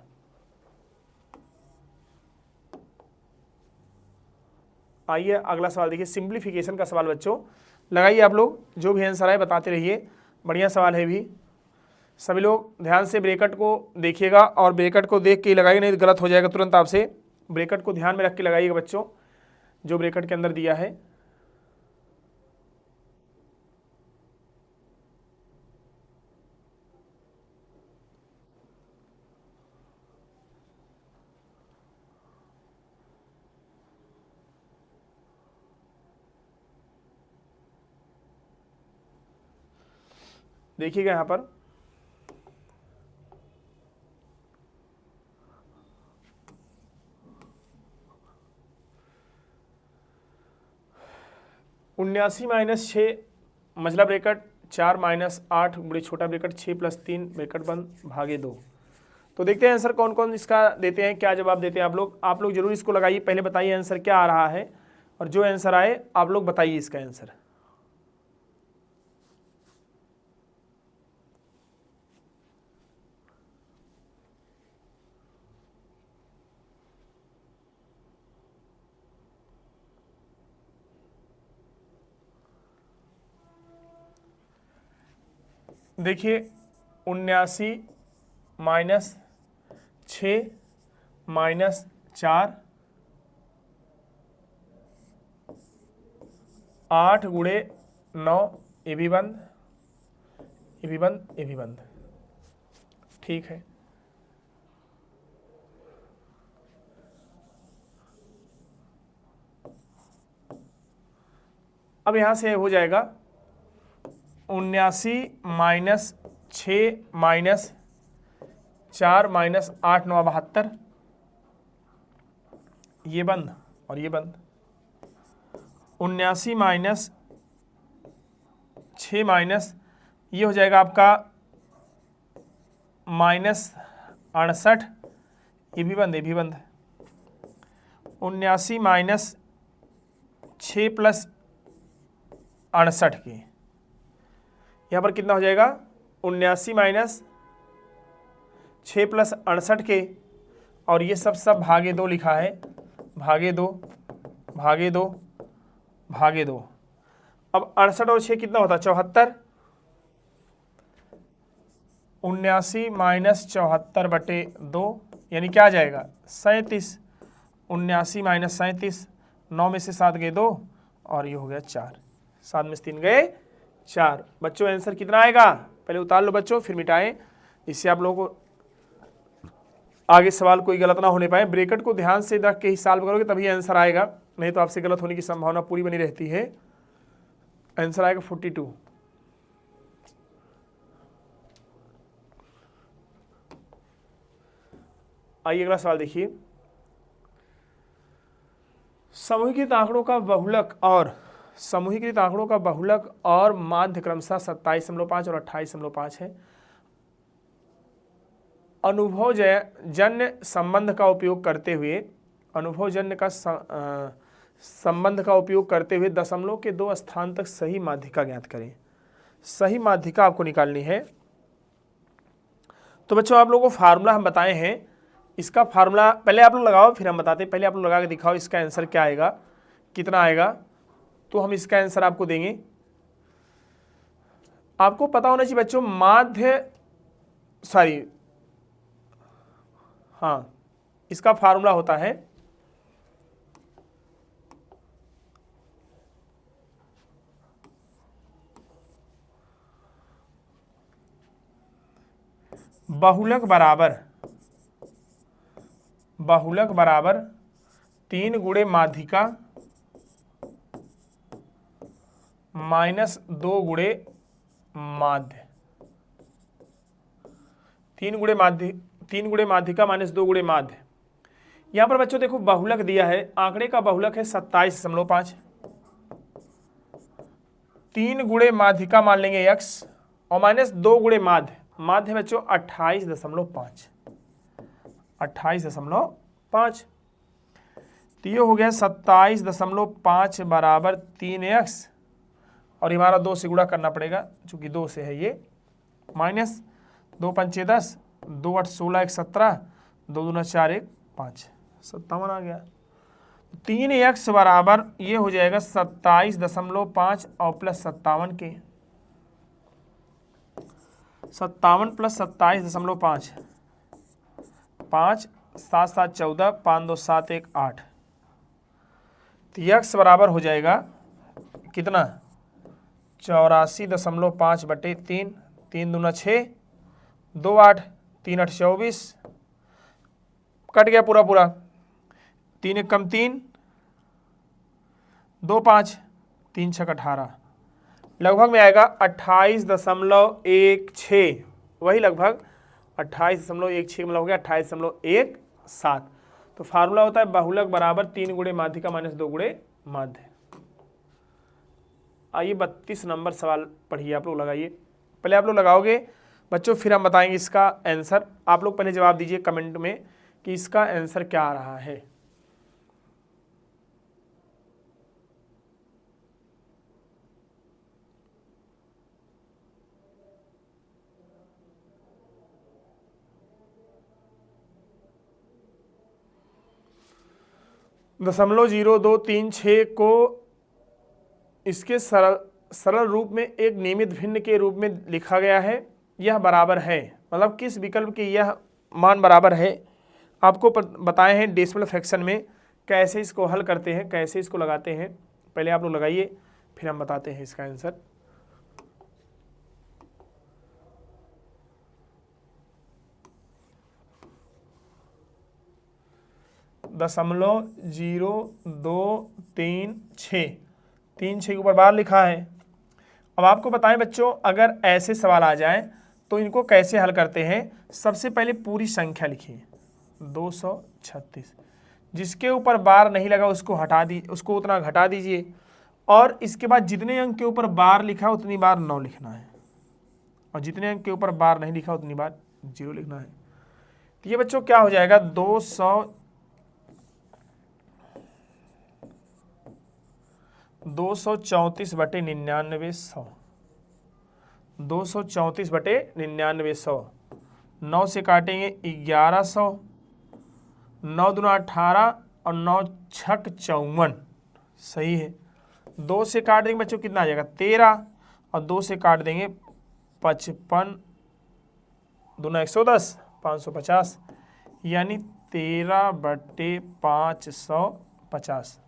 आइए अगला सवाल देखिए, सिंप्लीफिकेशन का सवाल बच्चों। लगाइए आप लोग, जो भी आंसर आए बताते रहिए। बढ़िया सवाल है भी। सभी लोग ध्यान से ब्रैकेट को देखिएगा और ब्रैकेट को देख के ही लगाइए, नहीं तो गलत हो जाएगा तुरंत आपसे। ब्रैकेट को ध्यान में रख के लगाइएगा बच्चों, जो ब्रैकेट के अंदर दिया है। देखिएगा यहाँ पर उन्यासी माइनस 6 मझला ब्रेकट 4 माइनस 8 बड़ी छोटा ब्रेकट 6 प्लस 3 ब्रेकट बंद भागे 2। तो देखते हैं आंसर कौन कौन इसका देते हैं, क्या जवाब देते हैं आप लोग जरूर इसको लगाइए। पहले बताइए आंसर क्या आ रहा है, और जो आंसर आए आप लोग बताइए इसका आंसर। देखिए 79 माइनस 6 माइनस 4 8 गुणे 9 ये भी बंद, ये भी बंद, ये भी बंद। ठीक है, अब यहां से हो जाएगा 79 माइनस 6 माइनस 4 माइनस 8 9 72, ये बंद और ये बंद। 79 माइनस 6 माइनस ये हो जाएगा आपका माइनस 68, ये भी बंद, ये भी बंद। 79 माइनस 6 प्लस 68 के यहाँ पर कितना हो जाएगा 79 माइनस 6 प्लस 68 के, और ये सब भागे 2 लिखा है, भागे 2 भागे 2 भागे 2। अब 68 और 6 कितना होता है 74। 79 माइनस 74 बटे 2 यानी क्या आ जाएगा 37। 79 माइनस 37, 9 में से 7 गए 2 और ये हो गया 4, 7 में से 3 गए 4। बच्चों आंसर कितना आएगा पहले उतार लो बच्चों, फिर मिटाएं, इससे आप लोगों को आगे सवाल कोई गलत ना होने पाए। ब्रैकेट को ध्यान से रख के ही सॉल्व करोगे तभी आंसर आएगा, नहीं तो आपसे गलत होने की संभावना पूरी बनी रहती है। आंसर आएगा 42। आइए अगला सवाल देखिए। समूहीकृत आंकड़ों का बहुलक और माध्य क्रमशः 27.5 और 28.5 है। अनुभवजन्य संबंध का उपयोग करते हुए दशमलव के 2 स्थान तक सही माध्यिका ज्ञात करें। सही माध्यिका आपको निकालनी है। तो बच्चों आप लोगों को फार्मूला हम बताए हैं, इसका फार्मूला पहले आप लोग लगाओ फिर हम बताते हैं। पहले आप लोग लगा के दिखाओ इसका आंसर क्या आएगा, कितना आएगा, तो हम इसका आंसर आपको देंगे। आपको पता होना चाहिए बच्चों इसका फार्मूला होता है बहुलक बराबर 3 गुणे माध्यिका माइनस 2 गुणे माध्य। 3 गुणे माध्यिका माइनस 2 गुणे माध्य। यहां पर बच्चों देखो बहुलक दिया है, आंकड़े का बहुलक है 27.5। 3 गुणे माध्यिका मान लेंगे x और माइनस 2 गुणे माध्य बच्चों 28.5। 28.5 तो ये हो गया 27.5 बराबर 3x, और हमारा 2 से गुणा करना पड़ेगा चूंकि 2 से है ये, माइनस 2 पंचे 10, 2 8 16 1 17, 2 दूना 4 1 5, 57 आ गया। 3x बराबर ये हो जाएगा 27.5 और प्लस 57 के, 57 प्लस 27.5, 5 7 7 14, 5 2 7 1 8। तो x बराबर हो जाएगा कितना 84.5 बटे 3, 3 दूना 6, 2 8, 3 8 24, कट गया पूरा, 3 1 कम 3, 2 5, 3 6 18। लगभग में आएगा 28.16, वही लगभग 28.16 मतलब हो गया 28.17। तो फार्मूला होता है बहुलक बराबर 3 गुणे माध्यिका माइनस 2 गुणे माध्य। आइए 32 नंबर सवाल पढ़िए, आप लोग लगाइए। पहले आप लोग लगाओगे बच्चों, फिर हम बताएंगे इसका आंसर। आप लोग पहले जवाब दीजिए कमेंट में कि इसका आंसर क्या आ रहा है। दशमलव 0236 को इसके सरल रूप में एक नियमित भिन्न के रूप में लिखा गया है। यह बराबर है, मतलब किस विकल्प की यह मान बराबर है, आपको बताए हैं डेसिमल फ्रैक्शन में कैसे इसको हल करते हैं, कैसे इसको लगाते हैं। पहले आप लोग लगाइए, फिर हम बताते हैं इसका आंसर। दशमलव 0236 के ऊपर बार लिखा है। अब आपको बताएं बच्चों, अगर ऐसे सवाल आ जाए तो इनको कैसे हल करते हैं। सबसे पहले पूरी संख्या लिखिए 236, जिसके ऊपर बार नहीं लगा उसको हटा दी, उसको उतना घटा दीजिए, और इसके बाद जितने अंक के ऊपर बार लिखा उतनी बार 9 लिखना है, और जितने अंक के ऊपर बार नहीं लिखा उतनी बार 0 लिखना है। तो ये बच्चों क्या हो जाएगा, 234/99, 234/99। 9 से काटेंगे 1100, 9 दूना 18 और 9 छक 54, सही है। 2 से काट देंगे बच्चों कितना आ जाएगा 13, और 2 से काट देंगे 55, दूना 110, 550, यानी 13/550।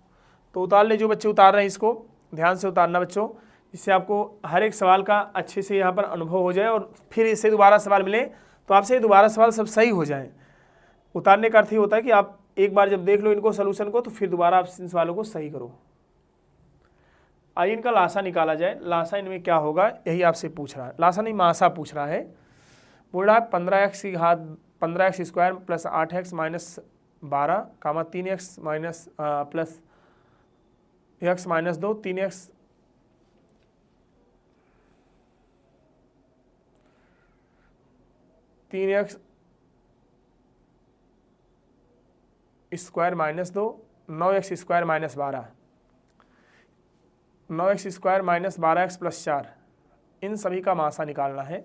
तो उतार ले जो बच्चे उतार रहे हैं, इसको ध्यान से उतारना बच्चों, इससे आपको हर एक सवाल का अच्छे से यहाँ पर अनुभव हो जाए, और फिर इससे दोबारा सवाल मिले तो आपसे दोबारा सवाल सब सही हो जाए। उतारने का अर्थ ही होता है कि आप एक बार जब देख लो इनको सोल्यूशन को, तो फिर दोबारा आप इन सवालों को सही करो। आइए इनका लासा निकाला जाए। लासा इनमें क्या होगा यही आपसे पूछ रहा है, लासा नहीं मासा पूछ रहा है। बोल रहा है 15x² प्लस 8x माइनस 12 कामा 3x minus plus x minus 2, 3x square minus 2, 9x² minus 12, 9x² minus 12x plus 4, इन सभी का मासा निकालना है।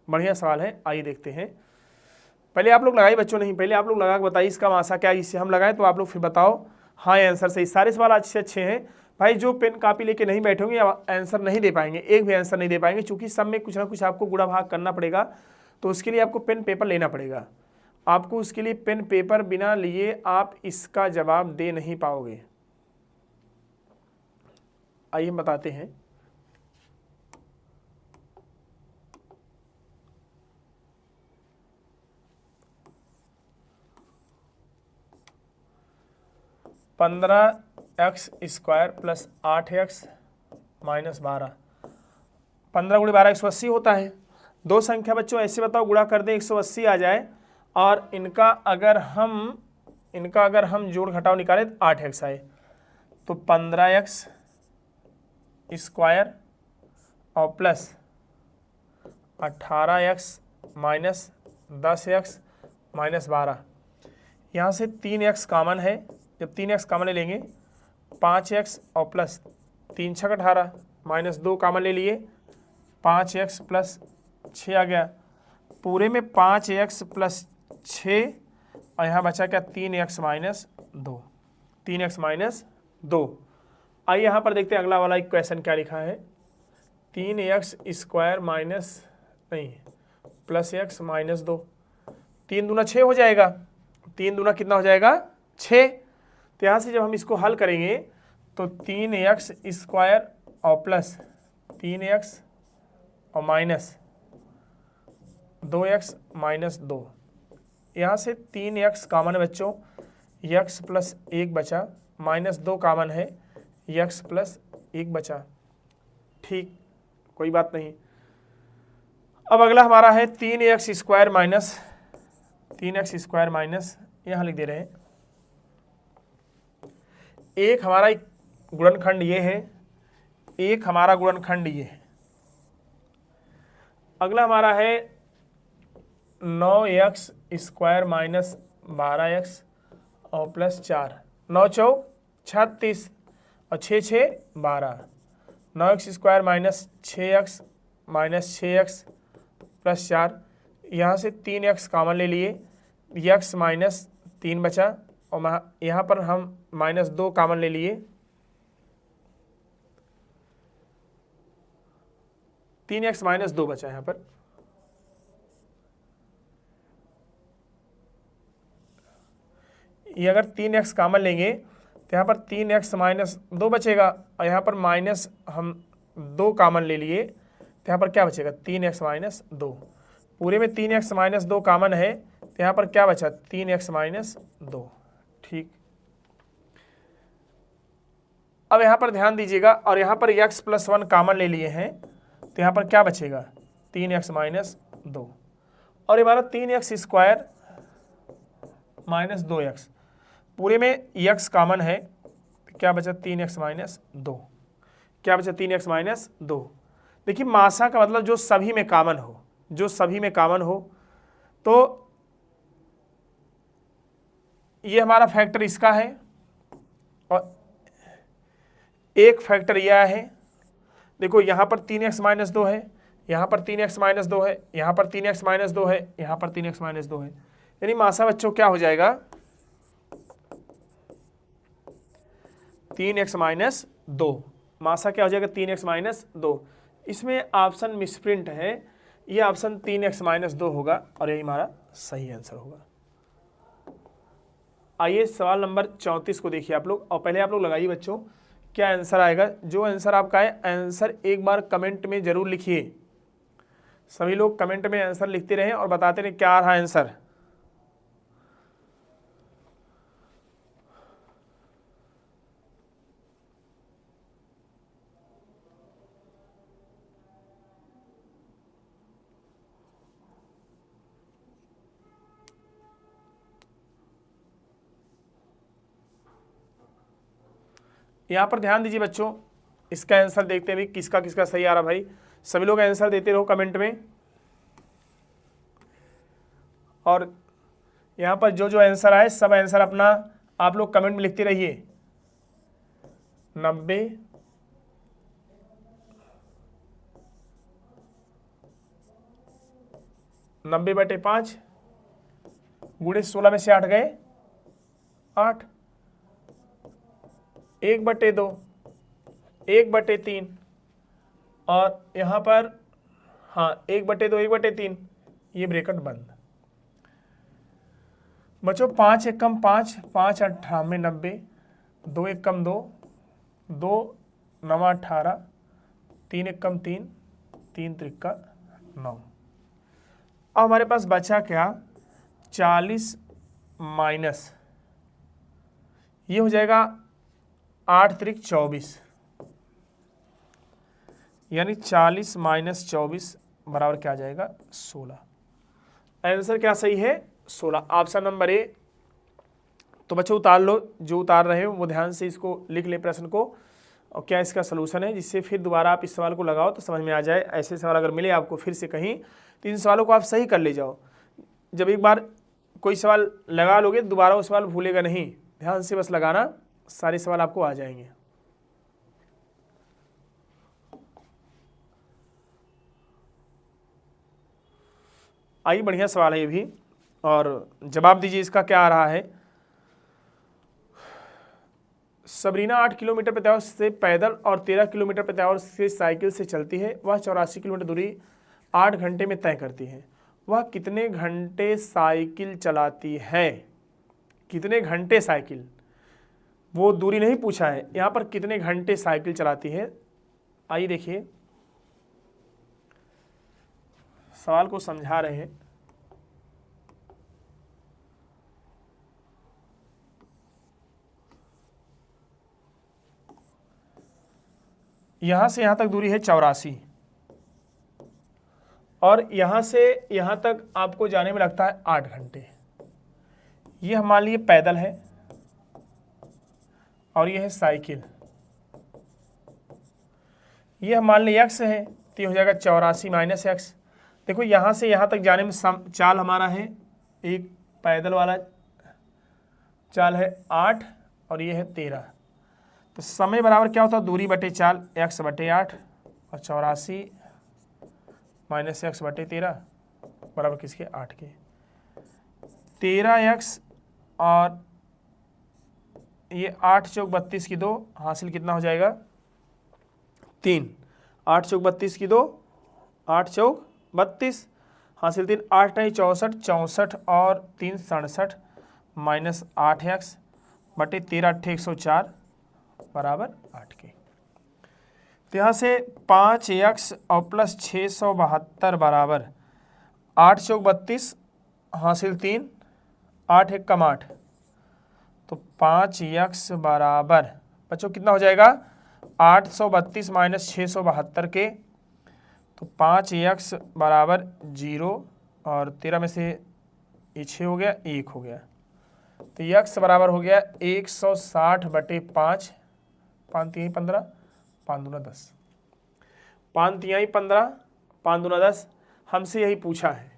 बढ़िया सवाल है, आइए देखते हैं। पहले आप लोग लगाइए बच्चों, नहीं पहले आप लोग लगा के बताइए इसका मासा क्या है, इससे हम लगाएं तो आप लोग फिर बताओ हाँ आंसर सही। सारे सवाल अच्छे हैं भाई, जो पेन कापी लेके नहीं बैठोगे आंसर नहीं दे पाएंगे, एक भी आंसर नहीं दे पाएंगे, क्योंकि सब में कुछ ना कुछ आपको गुणा भाग करना पड़ेगा। तो उसके लिए आपको पेन पेपर लेना पड़ेगा, आपको उसके लिए पेन पेपर बिना लिए आप इसका जवाब दे नहीं पाओगे। आइए हम बताते हैं। (15x² प्लस 8x माइनस 12), 15 गुणे 12 180 होता है। दो संख्या बच्चों ऐसे बताओ गुणा कर दें 180 आ जाए, और इनका अगर हम जोड़ घटाव निकालें तो 8x आए, तो 15x² और plus 18x minus 10x minus 12। यहाँ से 3x कॉमन है, जब 3x कॉमन ले लेंगे 5x और प्लस 3 छक 18 माइनस 2 कॉमन ले लिए, 5x प्लस 6 आ गया। पूरे में 5x प्लस 6, और यहाँ बचा क्या 3x माइनस 2, 3x माइनस 2। आइए यहाँ पर देखते हैं अगला वाला एक क्वेश्चन क्या लिखा है। 3x² माइनस नहीं प्लस x माइनस 2, 3 दूना 6 हो जाएगा, 3 दूना कितना हो जाएगा 6। तो यहाँ से जब हम इसको हल करेंगे तो 3x² और प्लस 3x और माइनस 2x माइनस 2, यहाँ से 3x कॉमन है बच्चों, x प्लस 1 बचा, माइनस 2 कॉमन है, यक्स प्लस 1 बचा। ठीक, कोई बात नहीं। अब अगला हमारा है 3x स्क्वायर माइनस यहाँ लिख दे रहे हैं। एक हमारा गुणनखंड ये है, एक हमारा गुणनखंड ये है। अगला हमारा है 9x स्क्वायर माइनस 12x और प्लस 4, 9 चौक 36 और 6 6 12। 9x square minus 6x plus 4, यहाँ से 3x कॉमन ले लिए, x माइनस 3 बचा और यहाँ पर हम माइनस 2 कॉमन ले लिए, 3x माइनस 2 बचा यहाँ पर। ये अगर 3x कॉमन लेंगे तो यहाँ पर 3x माइनस 2 बचेगा और यहाँ पर माइनस हम 2 कॉमन ले लिए तो यहाँ पर क्या बचेगा 3x माइनस 2। पूरे में 3x माइनस 2 कॉमन है तो यहाँ पर क्या बचा 3x माइनस 2। ठीक, अब यहाँ पर ध्यान दीजिएगा और यहाँ पर x प्लस 1 कॉमन ले लिए हैं तो यहाँ पर क्या बचेगा 3x माइनस 2 और हमारा 3x स्क्वायर माइनस 2x। पूरे में x कॉमन है तो क्या बचा 3x माइनस 2। क्या बचा 3x माइनस 2। देखिए मासा का मतलब जो सभी में कॉमन हो, जो सभी में कॉमन हो। तो ये हमारा फैक्टर इसका है और एक फैक्टर यह है। देखो यहाँ पर 3x माइनस 2 है, यहाँ पर 3x माइनस 2 है, यहाँ पर 3x माइनस 2 है, यहाँ पर 3x माइनस 2 है। यानी मासा बच्चों क्या हो जाएगा 3x माइनस 2। मासा क्या हो जाएगा 3x माइनस 2। इसमें ऑप्शन मिसप्रिंट है, ये ऑप्शन 3x माइनस 2 होगा और यही हमारा सही आंसर होगा। आइए सवाल नंबर 34 को देखिए आप लोग और पहले आप लोग लगाइए बच्चों क्या आंसर आएगा। जो आंसर आपका है आंसर एक बार कमेंट में जरूर लिखिए। सभी लोग कमेंट में आंसर लिखते रहें और बताते रहें क्या आ रहा है आंसर। यहाँ पर ध्यान दीजिए बच्चों, इसका आंसर देखते हैं भी किसका किसका सही आ रहा भाई। सभी लोग आंसर देते रहो कमेंट में और यहाँ पर जो जो आंसर आए सब आंसर अपना आप लोग कमेंट में लिखते रहिए। 90 90/5 गुणे 16 में से 8 गए 8, 1/2 1/3 और यहाँ पर हाँ 1/2 1/3, ये ब्रैकेट बंद। बच्चों 5 एकम 5 5 18 90, 2 एकम 2 2 9 18, 3 एकम 3 3 त्रिका 9। अब हमारे पास बचा क्या 40 माइनस, ये हो जाएगा 8 त्रिक 24, यानी 40 माइनस 24 बराबर क्या आ जाएगा 16। आंसर क्या सही है 16, ऑप्शन नंबर ए। तो बच्चों उतार लो, जो उतार रहे हो वो ध्यान से इसको लिख ले प्रश्न को और क्या इसका सलूशन है, जिससे फिर दोबारा आप इस सवाल को लगाओ तो समझ में आ जाए। ऐसे सवाल अगर मिले आपको फिर से कहीं तो इन सवालों को आप सही कर ले जाओ। जब एक बार कोई सवाल लगा लोगे दोबारा वो सवाल भूलेगा नहीं, ध्यान से बस लगाना, सारे सवाल आपको आ जाएंगे। आइए बढ़िया सवाल है ये भी और जवाब दीजिए इसका क्या आ रहा है। सबरीना 8 किलोमीटर प्रति आवर से पैदल और 13 किलोमीटर प्रति आवर से साइकिल से चलती है। वह 84 किलोमीटर दूरी 8 घंटे में तय करती है। वह कितने घंटे साइकिल चलाती है। कितने घंटे साइकिल, वो दूरी नहीं पूछा है, यहाँ पर कितने घंटे साइकिल चलाती है। आइए देखिए सवाल को समझा रहे हैं। यहां से यहां तक दूरी है 84 और यहां से यहां तक आपको जाने में लगता है 8 घंटे। ये हम मान लिए पैदल है और ये है साइकिल। ये हम मान लिए x है तो ये हो जाएगा 84 माइनस एक्स। देखो यहां से यहां तक जाने में चाल हमारा है, एक पैदल वाला चाल है 8 और ये है 13। तो समय बराबर क्या होता है, दूरी बटे चाल, x बटे 8 और 84 माइनस एक्स बटे 13 बराबर किसके, 8 के। 13x और ये 8 चौक 32 की 2 हासिल कितना हो जाएगा, 3। 8 चौक 32 की 2, 8 चौक 32 हासिल 3, 8 नहीं 64, 64 और 3 67 माइनस 8x बटे 13 8 104 बराबर 8 के। तो यहाँ से 5x और प्लस 672 बराबर 8 चौक 32 हासिल 3, 8 एक कम 8, तो 5x बराबर बच्चों कितना हो जाएगा, 832 माइनस 672 के, तो 5x बराबर 0 और 13 में से ये 6 हो गया, 1 हो गया, तो x बराबर हो गया 160 बटे 5, 5 3 15, 5 दूना 10, 5 3 15, 5 दूना 10। हमसे यही पूछा है,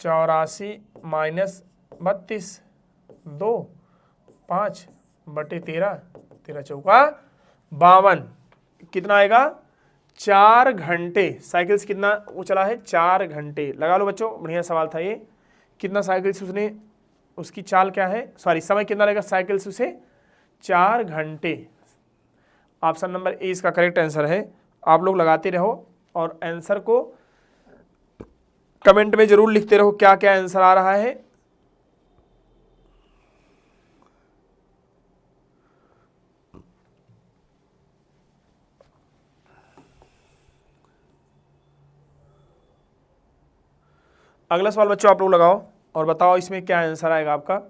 84 माइनस 32 2, 5 बटे 13, 13 चौका 52, कितना आएगा, 4 घंटे। साइकिल से कितना वो चला है, 4 घंटे। लगा लो बच्चों, बढ़िया सवाल था ये। कितना साइकिल से उसने, उसकी चाल क्या है, सॉरी समय कितना लगेगा साइकिल से उसे, 4 घंटे। ऑप्शन नंबर ए इसका करेक्ट आंसर है। आप लोग लगाते रहो और आंसर को कमेंट में जरूर लिखते रहो क्या क्या आंसर आ रहा है। अगला सवाल बच्चों आप लोग लगाओ और बताओ इसमें क्या आंसर आएगा आपका।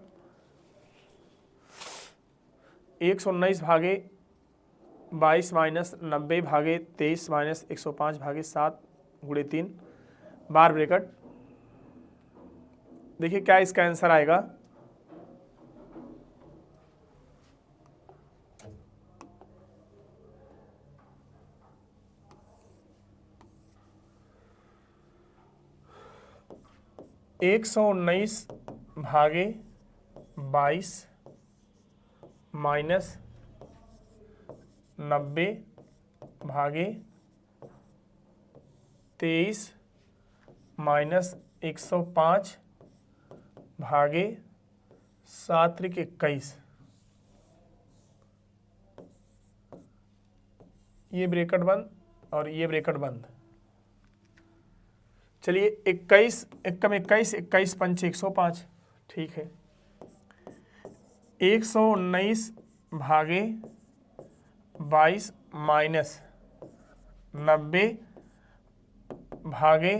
119 भागे 22 माइनस 90 भागे 23 माइनस 105 भागे 7 गुणे 3 बार ब्रैकेट। देखिए क्या इसका आंसर आएगा। एक 119 भागे 22 माइनस 90 भागे 23 माइनस 105 भागे 7 त्रिक 21, ये ब्रैकेट बंद और ये ब्रैकेट बंद। चलिए 21 एकम 21, 21 पंच 105, ठीक है। 119 भागे 22 माइनस 90 भागे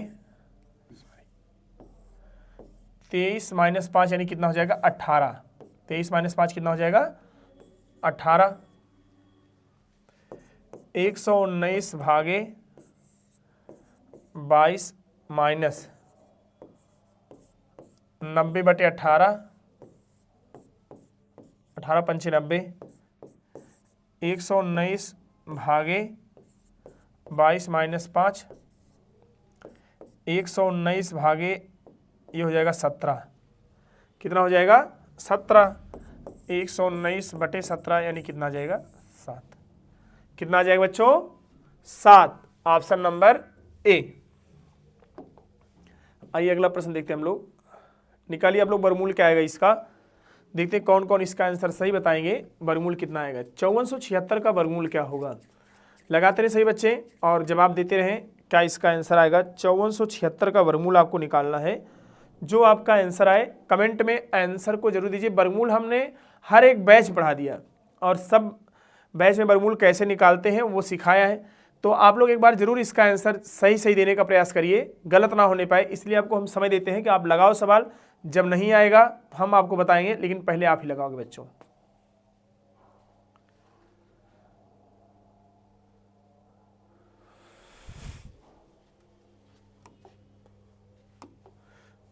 23 माइनस 5 यानी कितना हो जाएगा, 18। 23 माइनस 5 कितना हो जाएगा, 18। 119 भागे 22 माइनस 90 बटे 18, 18 पंचे 90। 119 भागे 22 माइनस 5, 119 भागे ये हो जाएगा 17, कितना हो जाएगा, 17। 119 बटे 17 यानी कितना आ जाएगा, 7। कितना आ जाएगा बच्चों, 7। Option number A. आइए अगला प्रश्न देखते हैं हम लोग। निकालिए आप लोग वर्गमूल क्या आएगा इसका। देखते हैं कौन कौन इसका आंसर सही बताएंगे। वर्गमूल कितना आएगा, 5476 का वर्गमूल क्या होगा। लगाते रहे सही बच्चे और जवाब देते रहें क्या इसका आंसर आएगा। 5476 का वर्गमूल आपको निकालना है। जो आपका आंसर आए कमेंट में आंसर को जरूर दीजिए। वर्गमूल हमने हर एक बैच पढ़ा दिया और सब बैच में वर्गमूल कैसे निकालते हैं वो सिखाया है। तो आप लोग एक बार जरूर इसका आंसर सही सही देने का प्रयास करिए, गलत ना होने पाए। इसलिए आपको हम समय देते हैं कि आप लगाओ सवाल, जब नहीं आएगा हम आपको बताएंगे, लेकिन पहले आप ही लगाओगे बच्चों।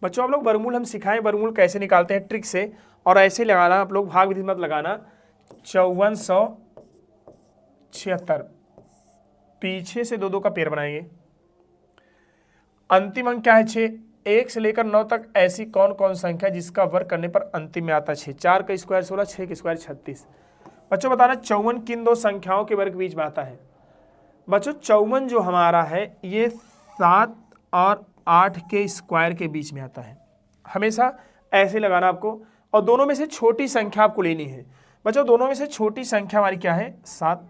बच्चों आप लोग वर्गमूल हम सिखाएं, वर्गमूल कैसे निकालते हैं ट्रिक से, और ऐसे लगाना आप लोग, भाग विधि मत लगाना। 5476, पीछे से 2 2 का पेड़ बनाएंगे। अंतिम अंक क्या है? 6। 1 से लेकर 9 तक ऐसी कौन कौन संख्या जिसका वर्ग करने पर अंतिम में आता है 6? 4 का स्क्वायर 16, 6 का स्क्वायर 36। बच्चों बताना 54 किन 2 संख्याओं के वर्ग बीच में आता है? बच्चों 54 जो हमारा है ये 7 और 8 के स्क्वायर के बीच में आता है। हमेशा ऐसे लगाना आपको, और दोनों में से छोटी संख्या आपको लेनी है। बच्चों दोनों में से छोटी संख्या हमारी क्या है? 7।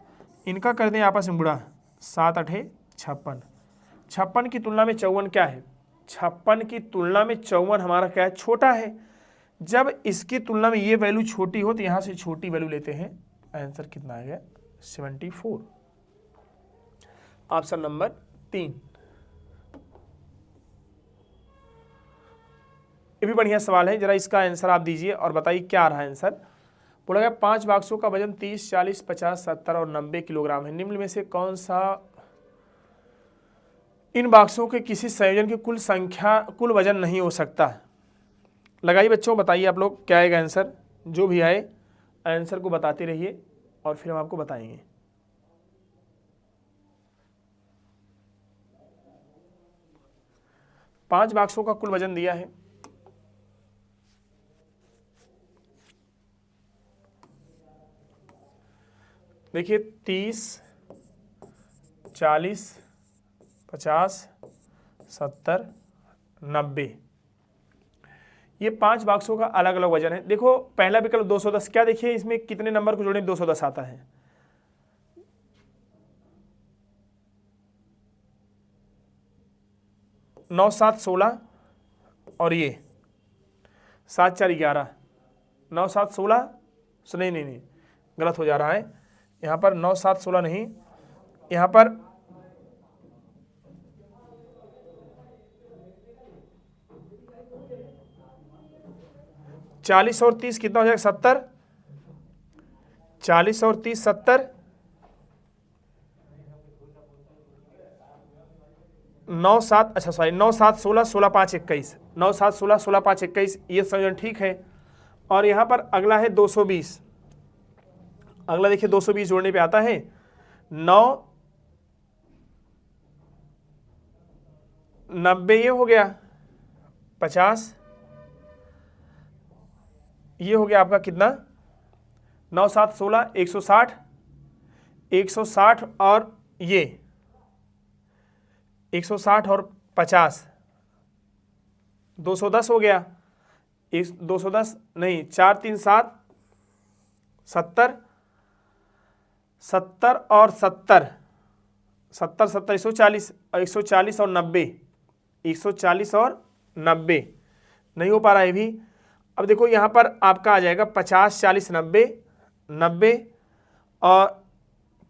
इनका कर दें आपस में गुणा, 7 8 56। 56 की तुलना में 54 क्या है? 56 की तुलना में 54 हमारा क्या है? छोटा है। जब इसकी तुलना में ये वैल्यू छोटी हो तो यहाँ से छोटी वैल्यू लेते हैं। आंसर कितना आ गया? 74। Option number 3। ये भी बढ़िया सवाल है, जरा इसका आंसर आप दीजिए और बताइए क्या आ रहा है आंसर। बोला गया 5 बॉक्सों का वजन 30, 40, 50, 70 और 90 किलोग्राम है। निम्न में से कौन सा इन बॉक्सों के किसी संयोजन की कुल वजन नहीं हो सकता? लगाइए बच्चों, बताइए आप लोग क्या आएगा आंसर। जो भी आए आंसर को बताते रहिए और फिर हम आपको बताएंगे। पांच बॉक्सों का कुल वजन दिया है। देखिए 30, 40, 50, 70, 90, ये 5 बॉक्सों का अलग अलग वजन है। देखो पहला विकल्प 210, क्या देखिए इसमें कितने नंबर को जोड़े 210 आता है। नौ 7 16 और ये 7 4 11। 9 7 16, नहीं, गलत हो जा रहा है। यहाँ पर 9 7 16 नहीं, यहाँ पर 40 और 30 कितना हो जाएगा? 70। 40 और 30 70। 9 7, अच्छा सॉरी, 9 7 16, 16 5 21। 9 7 16, 16 5 21, ये संयोजन ठीक है। और यहाँ पर अगला है 220। अगला देखिए 220 जोड़ने पे आता है 9 90, ये हो गया 50, ये हो गया आपका कितना? 9 7 16, 160, 160 और ये 160 और 50, 210 हो गया। 210 नहीं, 4 3 7, 70, 70 और 70, 70 70 140, और 140 और 90, 140 और 90, नहीं हो पा रहा है भी। अब देखो यहाँ पर आपका आ जाएगा 50 40 90, 90 और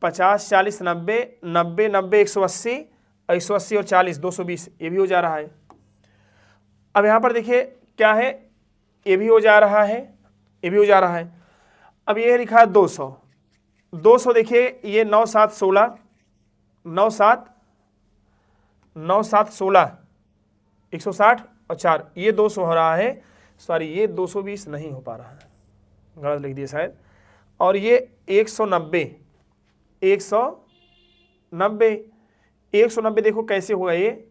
50 40 90, 90 90 180, 180 और 40 220, ये भी हो जा रहा है। अब यहाँ पर देखिए क्या है, ये भी हो जा रहा है, ये भी हो जा रहा है। अब ये लिखा है 200। 200 देखिए ये 9 7 16, 9 7 16, 160 और 4, ये 200 हो रहा है। सॉरी, ये 220 नहीं हो पा रहा है, गलत लिख दिया शायद। और ये 190, 190, 190 देखो कैसे होगा ये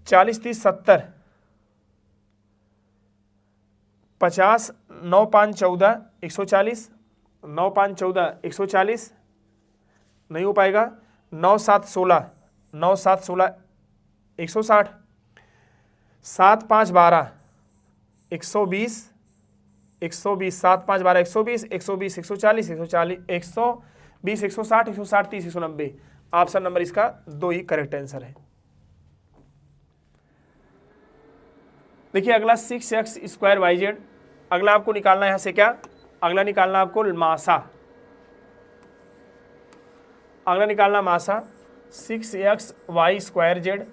40 30 70, 50 9 5 14, 140, 9 5 14, 140, नहीं हो पाएगा। 9 7 16, 9 7 16, 160, 7 5 12, 120, 120, 7 5 12, 120, 120 140, 140 120, 160, 160 30, 190। ऑप्शन नंबर इसका 2 ही करेक्ट आंसर है। देखिए अगला 6x स्क्वायर वाई जेड। अगला आपको निकालना है यहाँ से क्या? अगला निकालना आपको मासा। अगला निकालना मासा 6x y square z,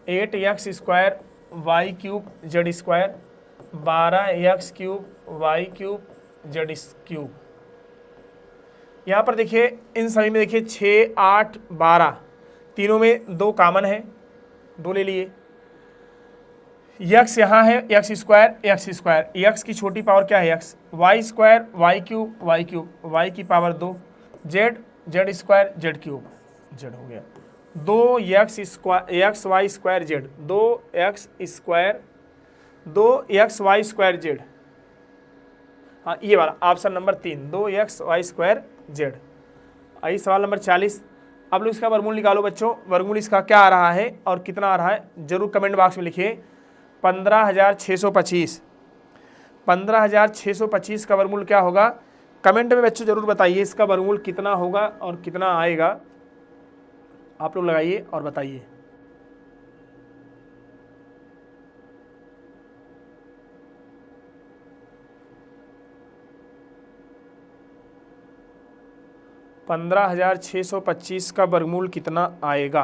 8x square Y cube z square, 12x cube y cube z cube. यहाँ पर देखिए इन सभी में देखिए 6 8 12, तीनों में 2 कॉमन है, 2 ले लिए। यक्स यहाँ है, एक्स स्क्वायर, यक्स की छोटी पावर क्या है X, Y square Y cube, Y की power 2, Z square Z cube, Z हो गया 2 X Y square Z, 2 X Y square Z. हाँ ये वाला option number 3, 2 X Y square Z. आइए सवाल नंबर 40। आप लोग इसका वर्गमूल निकालो बच्चों। वर्गमूल इसका क्या आ रहा है और कितना आ रहा है जरूर कमेंट बॉक्स में लिखिए। 15,625, 15,625 का वर्गमूल क्या होगा कमेंट में बच्चों जरूर बताइए। इसका वर्गमूल कितना होगा और कितना आएगा आप लोग लगाइए और बताइए। $15,625 का वर्गमूल कितना आएगा।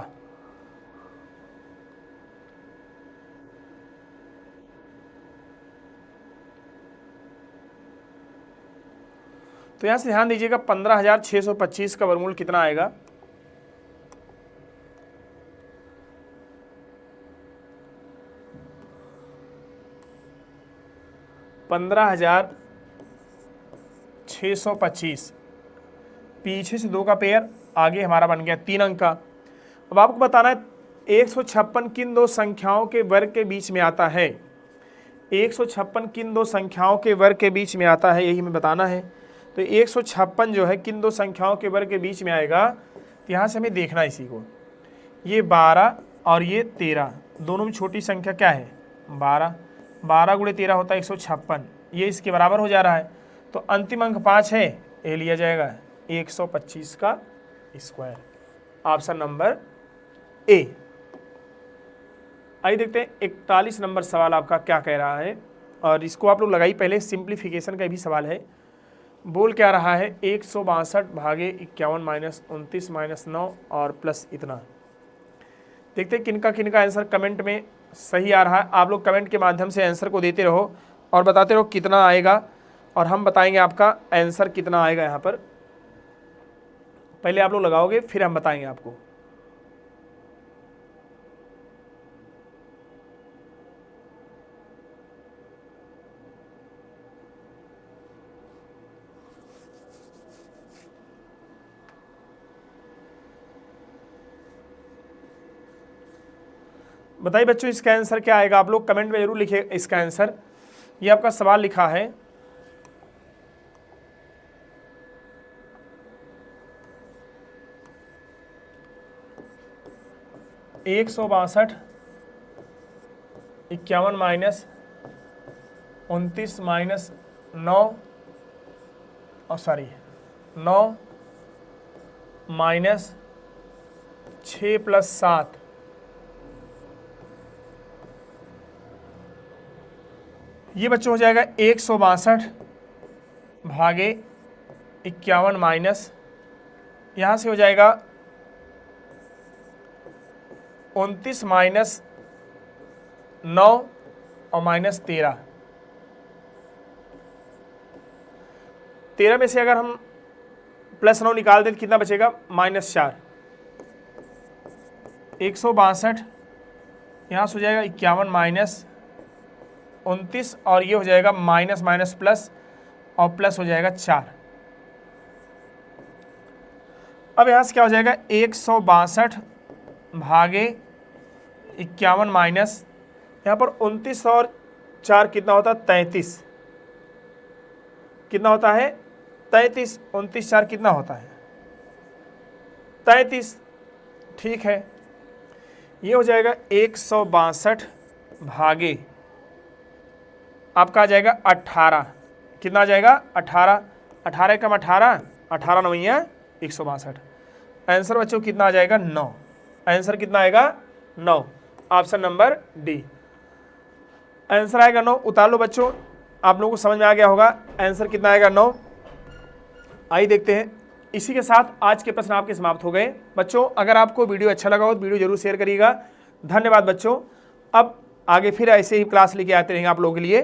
तो यहां से ध्यान दीजिएगा 15,625 का वर्गमूल कितना आएगा। $15,625 पीछे से 2 का पेयर, आगे हमारा बन गया 3 अंक का। अब आपको बताना है 156 किन दो संख्याओं के वर्ग के बीच में आता है। 156 किन दो संख्याओं के वर्ग के बीच में आता है, यही हमें बताना है। तो 156 जो है किन दो संख्याओं के वर्ग के बीच में आएगा, तो यहाँ से हमें देखना है इसी को। ये 12 और ये 13, दोनों में छोटी संख्या क्या है 12, 12 गुणे 13 होता है 156, ये इसके बराबर हो जा रहा है। तो अंतिम अंक 5 है, ये लिया जाएगा 125 का स्क्वायर, ऑप्शन नंबर ए। आइए देखते हैं 41 नंबर सवाल आपका क्या कह रहा है, और इसको आप लोग लगाई पहले, सिंप्लीफिकेशन का भी सवाल है। बोल क्या रहा है 162 भागे 51 माइनस 29 माइनस 9 और प्लस इतना। देखते हैं किनका आंसर कमेंट में सही आ रहा है। आप लोग कमेंट के माध्यम से आंसर को देते रहो और बताते रहो कितना आएगा, और हम बताएंगे आपका आंसर कितना आएगा। यहाँ पर पहले आप लोग लगाओगे फिर हम बताएंगे आपको। बताइए बच्चों इसका आंसर क्या आएगा, आप लोग कमेंट में जरूर लिखिए इसका आंसर। ये आपका सवाल लिखा है 162 51 माइनस 29 माइनस 9 और 9 माइनस 6 प्लस 7, ये बच्चों हो जाएगा 162 भागे 51 माइनस, यहाँ से हो जाएगा 29 माइनस 9 और माइनस 13। 13 में से अगर हम प्लस 9 निकाल दें तो कितना बचेगा -4। 162 यहाँ से हो जाएगा 51 माइनस 29 और ये हो जाएगा माइनस माइनस प्लस और प्लस हो जाएगा 4। अब यहाँ से क्या हो जाएगा 162 भागे 51 माइनस, यहाँ पर 29 और 4 कितना होता है 33, कितना होता है 33, 29 4 कितना होता है 33। ठीक है, ये हो जाएगा 162 भागे आपका आ जाएगा 18, कितना आ जाएगा 18, 18 कम 18, 18 9 162। आंसर बच्चों कितना आ जाएगा 9, आंसर कितना आएगा 9, ऑप्शन नंबर डी। आंसर आएगा 9, उतार लो बच्चों, आप लोगों को समझ में आ गया होगा आंसर कितना आएगा 9। आइए देखते हैं, इसी के साथ आज के प्रश्न आपके समाप्त हो गए। बच्चों अगर आपको वीडियो अच्छा लगा हो तो वीडियो जरूर शेयर करिएगा। धन्यवाद बच्चों। अब आगे फिर ऐसे ही क्लास लेके आते रहेंगे आप लोगों के लिए।